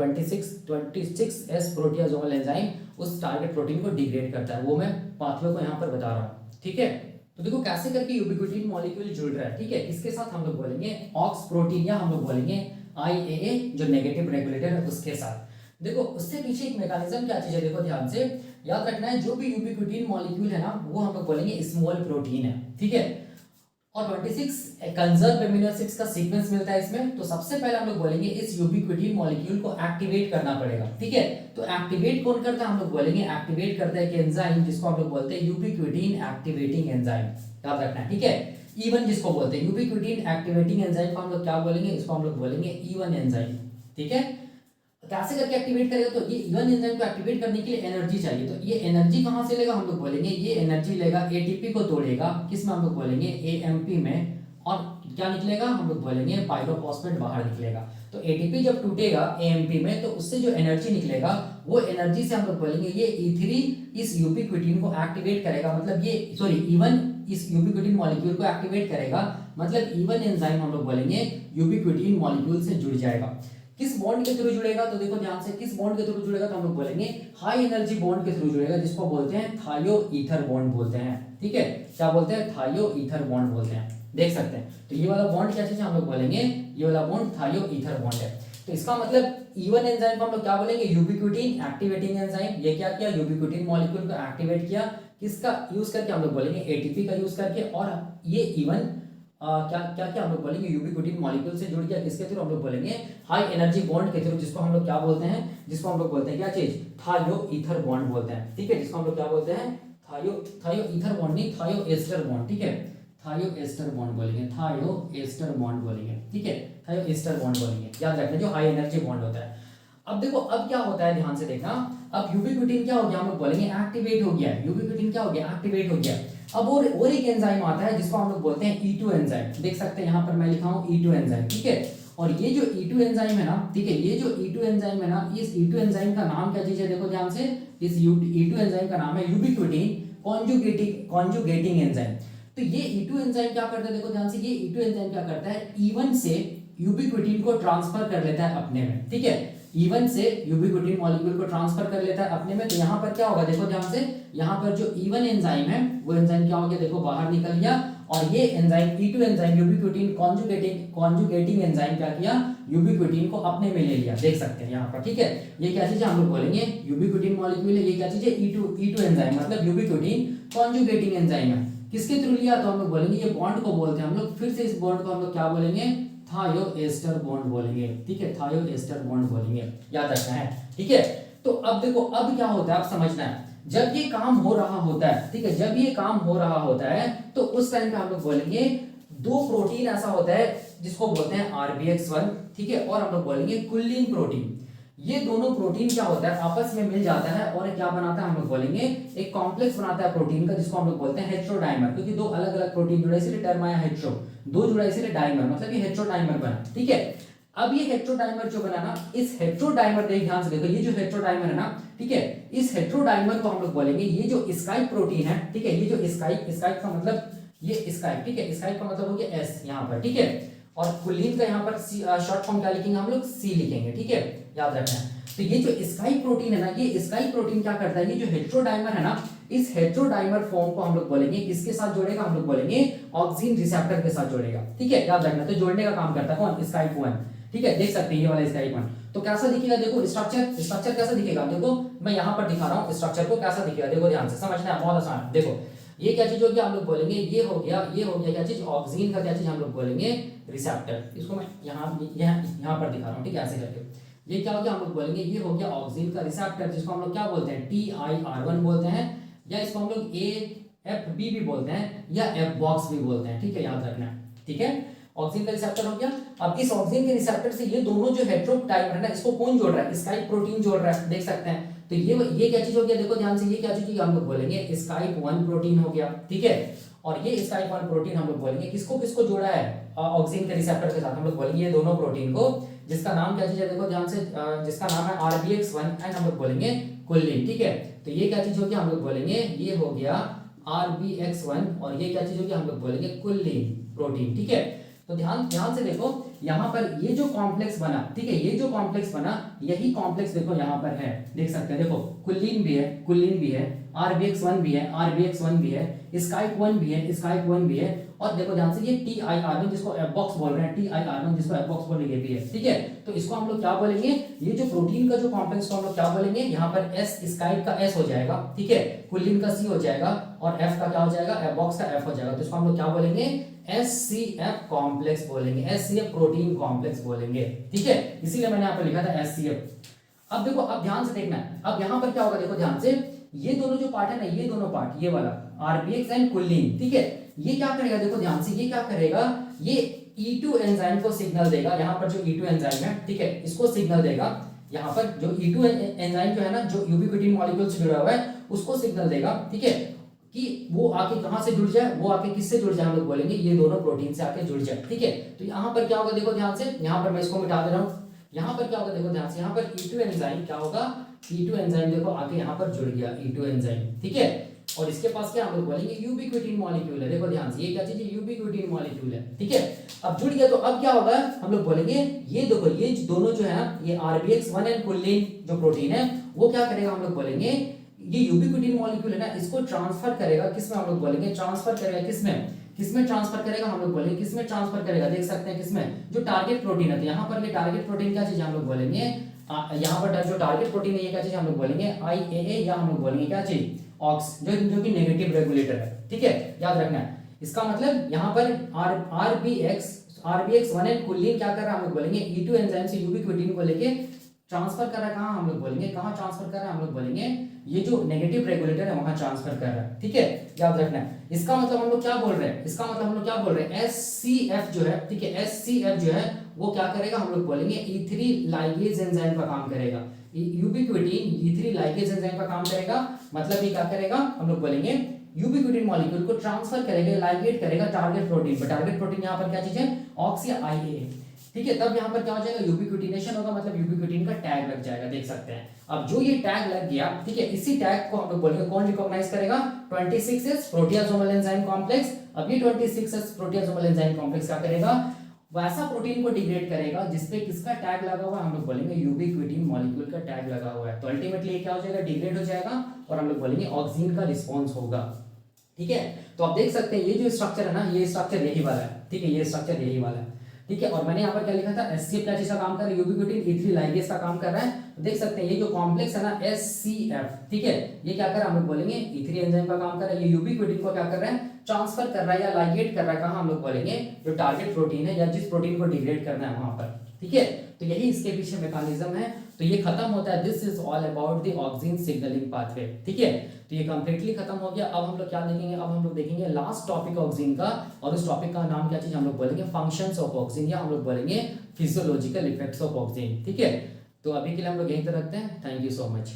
26S प्रोटियाजोल एंजाइम उस टारगेट प्रोटीन को डिग्रेड करता है, वो मैं पाथवे को यहाँ पर बता रहा हूँ। ठीक है, तो देखो कैसे करके यूबिक्विटिन मॉलिक्यूल जुड़ रहा है। ठीक है, इसके साथ हम लोग बोलेंगे ऑक्स प्रोटीन, या हम लोग बोलेंगे IAA जो नेगेटिव रेगुलेटर है उसके साथ। देखो उससे पीछे एक मैकेनिज्म क्या चीज है, देखो ध्यान से याद रखना है, जो भी यूबिक्विटिन मॉलिक्यूल है ना वो हम लोग बोलेंगे स्मॉल प्रोटीन है। ठीक है, और 26 कंजर्व एमिनो एसिड्स का सीक्वेंस मिलता है इसमें, तो सबसे पहले हम लोग बोलेंगे इस यूबिक्विटिन मॉलिक्यूल को एक्टिवेट करना पड़ेगा। ठीक है, तो एक्टिवेट कौन करता है, हम लोग बोलेंगे एक्टिवेट करता है एक एंजाइम जिसको हम लोग बोलते हैं यूबिक्विटिन एक्टिवेटिंग एंजाइम, याद रखना है। ठीक है, E1 जिसको बोलते हैं यूबिक्विटिन एक्टिवेटिंग एंजाइम को हम लोग क्या बोलेंगे, इसको हम लोग बोलेंगे E1 एंजाइम। ठीक है, कैसे करके एक्टिवेट करेगा, तो ये E1 एंजाइम को एक्टिवेट करने के लिए एनर्जी चाहिए, तो ये एनर्जी कहां से लेगा, हम लोग बोलेंगे ये एनर्जी लेगा ATP को तोड़ेगा, किस में हम लोग बोलेंगे AMP में, और क्या निकलेगा, हम लोग बोलेंगे पाइरोफॉस्फेट बाहर निकलेगा। तो ATP जब टूटेगा AMP में, तो उससे जो एनर्जी निकलेगा वो एनर्जी से हम लोग बोलेंगे ये E3 इस यूबिक्विटिन को एक्टिवेट करेगा, मतलब ये E1 इस यूबिक्विटिन मॉलिक्यूल को एक्टिवेट करेगा, मतलब E1 एंजाइम हम लोग बोलेंगे यूबिक्विटिन मॉलिक्यूल से जुड़ जाएगा। किस बॉन्ड के थ्रू जुड़ेगा, तो देखो ध्यान से, किस बॉन्ड के थ्रू जुड़ेगा, तो हम लोग बोलेंगे हाई एनर्जी बॉन्ड के थ्रू जुड़ेगा, जिसको बोलते हैं थायो ईथर बॉन्ड बोलते हैं। ठीक है, क्या बोलते हैं, थायो ईथर बॉन्ड बोलते हैं, देख सकते हैं। तो ये वाला बॉन्ड क्या चीज है, हम लोग बोलेंगे ये वाला बॉन्ड थायो ईथर बॉन्ड है। तो इसका मतलब E1 एंजाइम को हम लोग क्या बोलेंगे यूबिक्विटिन एक्टिवेटिंग एंजाइम, ये क्या किया, यूबिक्विटिन मॉलिक्यूल को एक्टिवेट किया, किसका यूज करके, हम लोग बोलेंगे ATP का यूज करके, और ये E1 क्या क्या क्या हम लोग बोलेंगे यूबिक्विटिन मॉलिक्यूल से जुड़ गया, किसके थ्रू, हम लोग बोलेंगे हाई एनर्जी बॉन्ड के थ्रू, जिसको हम लोग क्या बोलते हैं, जिसको हम लोग बोलते हैं क्या चीज, थायो ईथर बॉन्ड बोलते हैं। ठीक है, जिसको हम लोग क्या बोलते हैं थायो ईथर बॉन्ड नहीं, थायो एस्टर बॉन्ड। ठीक है, थायो एस्टर बॉन्ड बोलेंगे, थायो एस्टर बॉन्ड बोलेंगे। ठीक है, थायो एस्टर बॉन्ड बोलेंगे, याद रखना, जो हाई एनर्जी बॉन्ड होता है। अब देखो अब क्या होता है, ध्यान से देखना, अब यूबिक्विटिन क्या हो गया, हम लोग बोलेंगे एक्टिवेट हो गया, यूबिक्विटिन क्या हो गया, एक्टिवेट हो गया। अब और एक एंजाइम आता है जिसको हम लोग बोलते हैं E2 एंजाइम, देख सकते हैं यहाँ पर मैं लिखा हूँ E2 एंजाइम। ठीक है, और ये जो E2 एंजाइम है ना, ठीक है, ये जो E2 एंजाइम है ना, इस E2 एंजाइम का नाम क्या चीज है, देखो ध्यान से, इस E2 एंजाइम का नाम है यूबिक्विटिन कॉन्जुगेटिंग एंजाइम। तो ये E2 एंजाइम क्या करता है, देखो ध्यान से, ये E2 एंजाइम क्या करता है, E1 से यूबिक्विटिन को ट्रांसफर कर लेता है अपने में। ठीक है, E1 से यूबिक्विटिन मॉलिक्यूल को ट्रांसफर कर लेता है अपने में, तो यहाँ पर क्या होगा, देखो ध्यान से, यहाँ पर जो E1 एंजाइम है वो एंजाइम क्या हो गया, देखो बाहर निकल गया, और ये enzyme E2 enzyme ubiquitin conjugating enzyme क्या किया, यूबिक्विटिन को अपने में ले लिया, देख सकते हैं यहाँ पर। ठीक है, ये क्या चीज है, हम लोग बोलेंगे यूबिक्विटिन मॉलिक्यूल है, ये क्या चीज है, E2 एंजाइम मतलब यूबिक्विटिन कॉन्जुगेटिंग एंजाइम है। किसके थ्रू लिया, तो हम लोग बोलेंगे ये बॉन्ड को बोलते हैं हम लोग, फिर से इस बॉन्ड को हम लोग क्या बोलेंगे, थायोएस्टर बॉन्ड बोलेंगे, ठीक है, थायोएस्टर बॉन्ड बोलेंगे, याद रखना है, ठीक है। तो अब देखो अब क्या होता है, आप समझना है, जब ये काम हो रहा होता है, ठीक है, जब ये काम हो रहा होता है तो उस टाइम पे हम लोग बोलेंगे दो प्रोटीन ऐसा होता है जिसको बोलते हैं RBX1, ठीक है, और हम लोग बोलेंगे कुल्लिन प्रोटीन। ये दोनों प्रोटीन क्या होता है, आपस में मिल जाता है और क्या बनाता है, हम लोग बोलेंगे एक कॉम्प्लेक्स बनाता है प्रोटीन का, जिसको हम लोग बोलते हैं हेटेरोडाइमर, क्योंकि दो अलग अलग प्रोटीन जुड़े इसलिए टर्म आया हेटेरो, दो जुड़ा इसलिए डाइमर, मतलब ये हेटेरोडाइमर बना, ठीक है। अब ये हेटेरोडाइमर जो बना ना, इस हेटेरोडाइमर देख ध्यान से देखो, ये जो हेटेरोडाइमर है ना, ठीक है, इस हेटेरोडाइमर को हम लोग बोलेंगे, ये जो स्काइप प्रोटीन है, ठीक है, ये जो स्काइप का मतलब ये स्काइप, ठीक है, स्काइप का मतलब हो गया S यहाँ पर, ठीक है, और कुलीन का यहाँ पर शॉर्ट फॉर्म क्या लिखेंगे हम लोग, C लिखेंगे, ठीक है, याद रखना है। तो ये जो स्काइप प्रोटीन है ना, ये स्काइप प्रोटीन क्या करता है, ये जो हेटेरोडाइमर है ना, इस हेटेरोडाइमर फॉर्म को हम लोग बोलेंगे किसके साथ जोड़ेगा, हम लोग बोलेंगे ऑक्सिन रिसेप्टर के साथ जोड़ेगा, ठीक है, याद रखना। तो जोड़ने का काम करता है कौन, स्काइप 1, ठीक है, देख सकते हैं ये वाला स्काइप 1। तो कैसा दिखेगा, देखो स्ट्रक्चर कैसा दिखेगा, देखो मैं यहाँ पर दिखा रहा हूँ स्ट्रक्चर को कैसा दिखेगा, देखो ध्यान से समझना है, बहुत आसान है। देखो ये क्या चीज होगी, हम लोग बोलेंगे ये हो गया क्या चीज, ऑक्सिन का क्या चीज, हम लोग बोलेंगे रिसेप्टर। इसको मैं यहाँ पर दिखा रहा हूँ, ठीक है, ऐसे करके ये क्या हो गया, हम लोग बोलेंगे ये हो गया ऑक्सिन का रिसेप्टर, जिसको हम लोग क्या बोलते हैं, TIR1 बोलते हैं, या इसको हम लोग AFB भी बोलते हैं, या F बॉक्स भी बोलते हैं, ठीक है, याद रखना है, ठीक है। ऑक्सिन का रिसेप्टर हो गया। अब इस ऑक्सिन के रिसेप्टर से ये दोनों जो हेटेरोडाइमर है ना, इसको कौन जोड़ रहा है, स्काइप प्रोटीन जोड़ रहा है, देख सकते हैं। तो ये क्या चीज हो गया, देखो ध्यान से, ये क्या चीज हम लोग बोलेंगे स्काइप 1 प्रोटीन हो गया, ठीक है। और ये स्काइप 1 प्रोटीन हम लोग बोलेंगे किसको किसको जोड़ा है, ऑक्सिन के रिसेप्टर के साथ, हम लोग बोलेंगे ये दोनों प्रोटीन को, जिसका नाम क्या चीज है, देखो ध्यान से, जिसका नाम है RBX1 एंड हम लोग बोलेंगे कुल्लिन, ठीक है। तो ये क्या चीज हो गया, हम लोग बोलेंगे ये हो गया RBX1, और ये क्या चीज होगी, हम लोग बोलेंगे कुल्लिन प्रोटीन, ठीक है। तो ध्यान से देखो, यहाँ पर ये जो कॉम्प्लेक्स बना, ठीक है, ये जो कॉम्प्लेक्स बना, यही कॉम्प्लेक्स देखो यहाँ पर है, देख सकते हैं, देखो कुल्लिन भी है, RBX1 भी है, RBX1 भी है, स्काइप 1 भी है, स्काइप 1 भी है, और देखो ध्यान से ये TIR1 जिसको F बॉक्स बोल रहे हैं, TIR1 जिसको F बॉक्स बोलेंगे भी है, ठीक है। तो इसको हम लोग क्या बोलेंगे, ये जो प्रोटीन का जो कॉम्प्लेक्स को हम लोग क्या बोलेंगे, यहाँ पर S स्काइप का S हो जाएगा, ठीक है, कुल्लिन का C हो जाएगा, और F का क्या हो जाएगा, F बॉक्स का F हो जाएगा। तो इसको हम लोग क्या बोलेंगे, SCF कॉम्प्लेक्स बोलेंगे, SCF प्रोटीन कॉम्प्लेक्स बोलेंगे, ठीक है, इसीलिए मैंने यहाँ पर लिखा था SCF। अब देखो, अब ध्यान से देखना है, अब यहाँ पर क्या होगा, देखो ध्यान से, ये दोनों जो पार्ट है ना, ये दोनों पार्ट, ये वाला RBX एंड कुल्लिन, ठीक है, ये क्या करेगा, देखो ध्यान से, ये क्या करेगा, ये E2 एंजाइम को सिग्नल देगा, यहाँ पर जो E2 एंजाइम है, ठीक है, इसको सिग्नल देगा, यहाँ पर जो E2 एंजाइम जो है ना, जो यूबिक्विटिन मॉलिक्यूल से जुड़ा हुआ है, उसको सिग्नल देगा, ठीक है, कि वो आके कहां से जुड़ जाए, वो आके किससे जुड़ जाए, हम लोग बोलेंगे ये दोनों प्रोटीन से आके जुड़ जाए, ठीक है। तो यहाँ पर क्या होगा, देखो ध्यान से, यहाँ पर मैं इसको मिटा दे रहा हूँ, यहाँ पर क्या होगा, देखो ध्यान से, यहाँ पर E2 एंजाइम क्या होगा, E2 एंजाइम देखो आके यहाँ पर जुड़ गया, E2 एंजाइम, ठीक है, और इसके पास क्या हम लोग बोलेंगे यूबिक्विटिन मॉलिक्यूल है, देखो ध्यान से, ये क्या चीज है, यूबिक्विटिन मॉलिक्यूल है, ठीक है। अब जुड़ गया, तो अब क्या होगा, हम लोग बोलेंगे ये देखो, ये दोनों जो है, ये RBX1 एंड कुल्लिन जो प्रोटीन है, वो क्या करेगा, हम लोग बोलेंगे ये यूबिक्विटिन मॉलिक्यूल है ना, इसको ट्रांसफर करेगा किसमें, हम लोग बोलेंगे ट्रांसफर करेगा किसमें ट्रांसफर करेगा, हम लोग बोलेंगे किसमें ट्रांसफर करेगा, देख सकते हैं किसमें, जो टारगेट प्रोटीन है। तो यहाँ पर ये टारगेट प्रोटीन क्या चीज है, हम लोग बोलेंगे यहाँ पर जो टारगेट प्रोटीन है, ये क्या चीज हम लोग बोलेंगे IAA, या हम लोग बोलेंगे क्या चीज, ऑक्स, जो कि नेगेटिव रेगुलेटर है, ठीक है, याद रखना है। इसका मतलब यहाँ पर RBX1 एंड कुल्लिन क्या कर रहा है, हम लोग बोलेंगे E2 एंजाइम से यूबिक्विटिन को लेके ट्रांसफर कर रहा है, कहाँ हम लोग बोलेंगे, कहाँ ट्रांसफर कर रहा है, हम लोग बोलेंगे ये जो नेगेटिव रेगुलेटर है वहां ट्रांसफर कर रहा है, ठीक है, याद रखना है। इसका मतलब हम लोग क्या बोल रहे हैं, इसका मतलब हम लोग क्या बोल रहे हैं, SCF जो है, ठीक है, SCF जो है वो क्या करेगा, हम लोग बोलेंगे E3 लाइगेज एंजाइम का काम करेगा, यूबिक्विटिन E3 लाइगेज एंजाइम का काम करेगा, मतलब ये क्या करेगा, हम लोग बोलेंगे यूबिक्विटिन मॉलिक्यूल को ट्रांसफर करेगा, लाइगेट करेगा टारगेट प्रोटीन पर। टारगेट प्रोटीन यहाँ पर क्या चीज है, ऑक्स या IAA, ठीक है। तब यहाँ पर क्या हो जाएगा, यूबिक्विटिनेशन होगा, मतलब यूबिक्विटिन का टैग लग जाएगा, देख सकते हैं। अब जो ये टैग लग गया, ठीक है, इसी टैग को हम लोग बोलेंगे, कौन रिकॉग्नाइज करेगा, 26S प्रोटियासोमल एंजाइम कॉम्प्लेक्स। अब ये 26S प्रोटियासोमल एंजाइम कॉम्प्लेक्स क्या करेगा, वैसा प्रोटीन को डिग्रेड करेगा जिसपे किसका टैग लगा हुआ है, हम लोग बोलेंगे यूबिक्विटिन मॉलिक्यूल का टैग लगा हुआ है। तो अल्टीमेटली क्या हो जाएगा, डिग्रेड हो जाएगा, और हम लोग बोलेंगे ऑक्सिन का रिस्पॉन्स होगा, ठीक है। तो आप देख सकते हैं ये जो स्ट्रक्चर है ना, ये स्ट्रक्चर यही वाला है, ठीक है, ये स्ट्रक्चर यही वाला है, ठीक है। और मैंने यहाँ पर क्या लिखा था, एससीएफ क्या चीज का काम कर रहा है, यूबीक्विटिन E3 लाइगेज का काम कर रहा है। तो देख सकते हैं ये जो कॉम्प्लेक्स है ना एससीएफ, ठीक है, ये क्या कर रहा है हम लोग बोलेंगे E3 एंजाइम का काम कर रहा है। ये यूबीक्विटिन को क्या कर रहा है, ट्रांसफर कर रहा है या लाइगेट कर रहा है, कहाँ हम लोग बोलेंगे जो टारगेट प्रोटीन है या जिस प्रोटीन को डिग्रेड करना है वहां पर, ठीक है। तो यही इसके पीछे मैकेनिज्म है। तो ये खत्म होता है, this is all about the auxin signalling pathway, ठीक है। तो ये कंप्लीटली खत्म हो गया। अब हम लोग क्या देखेंगे, अब हम लोग देखेंगे लास्ट टॉपिक ऑक्सिन का, और उस टॉपिक का नाम क्या चीज हम लोग बोलेंगे, फंक्शंस ऑफ ऑक्सिन, या हम लोग बोलेंगे फिजियोलॉजिकल इफेक्ट्स ऑफ ऑक्सिन, ठीक है। तो अभी के लिए हम लोग यहीं तक रखते हैं। Thank you so much.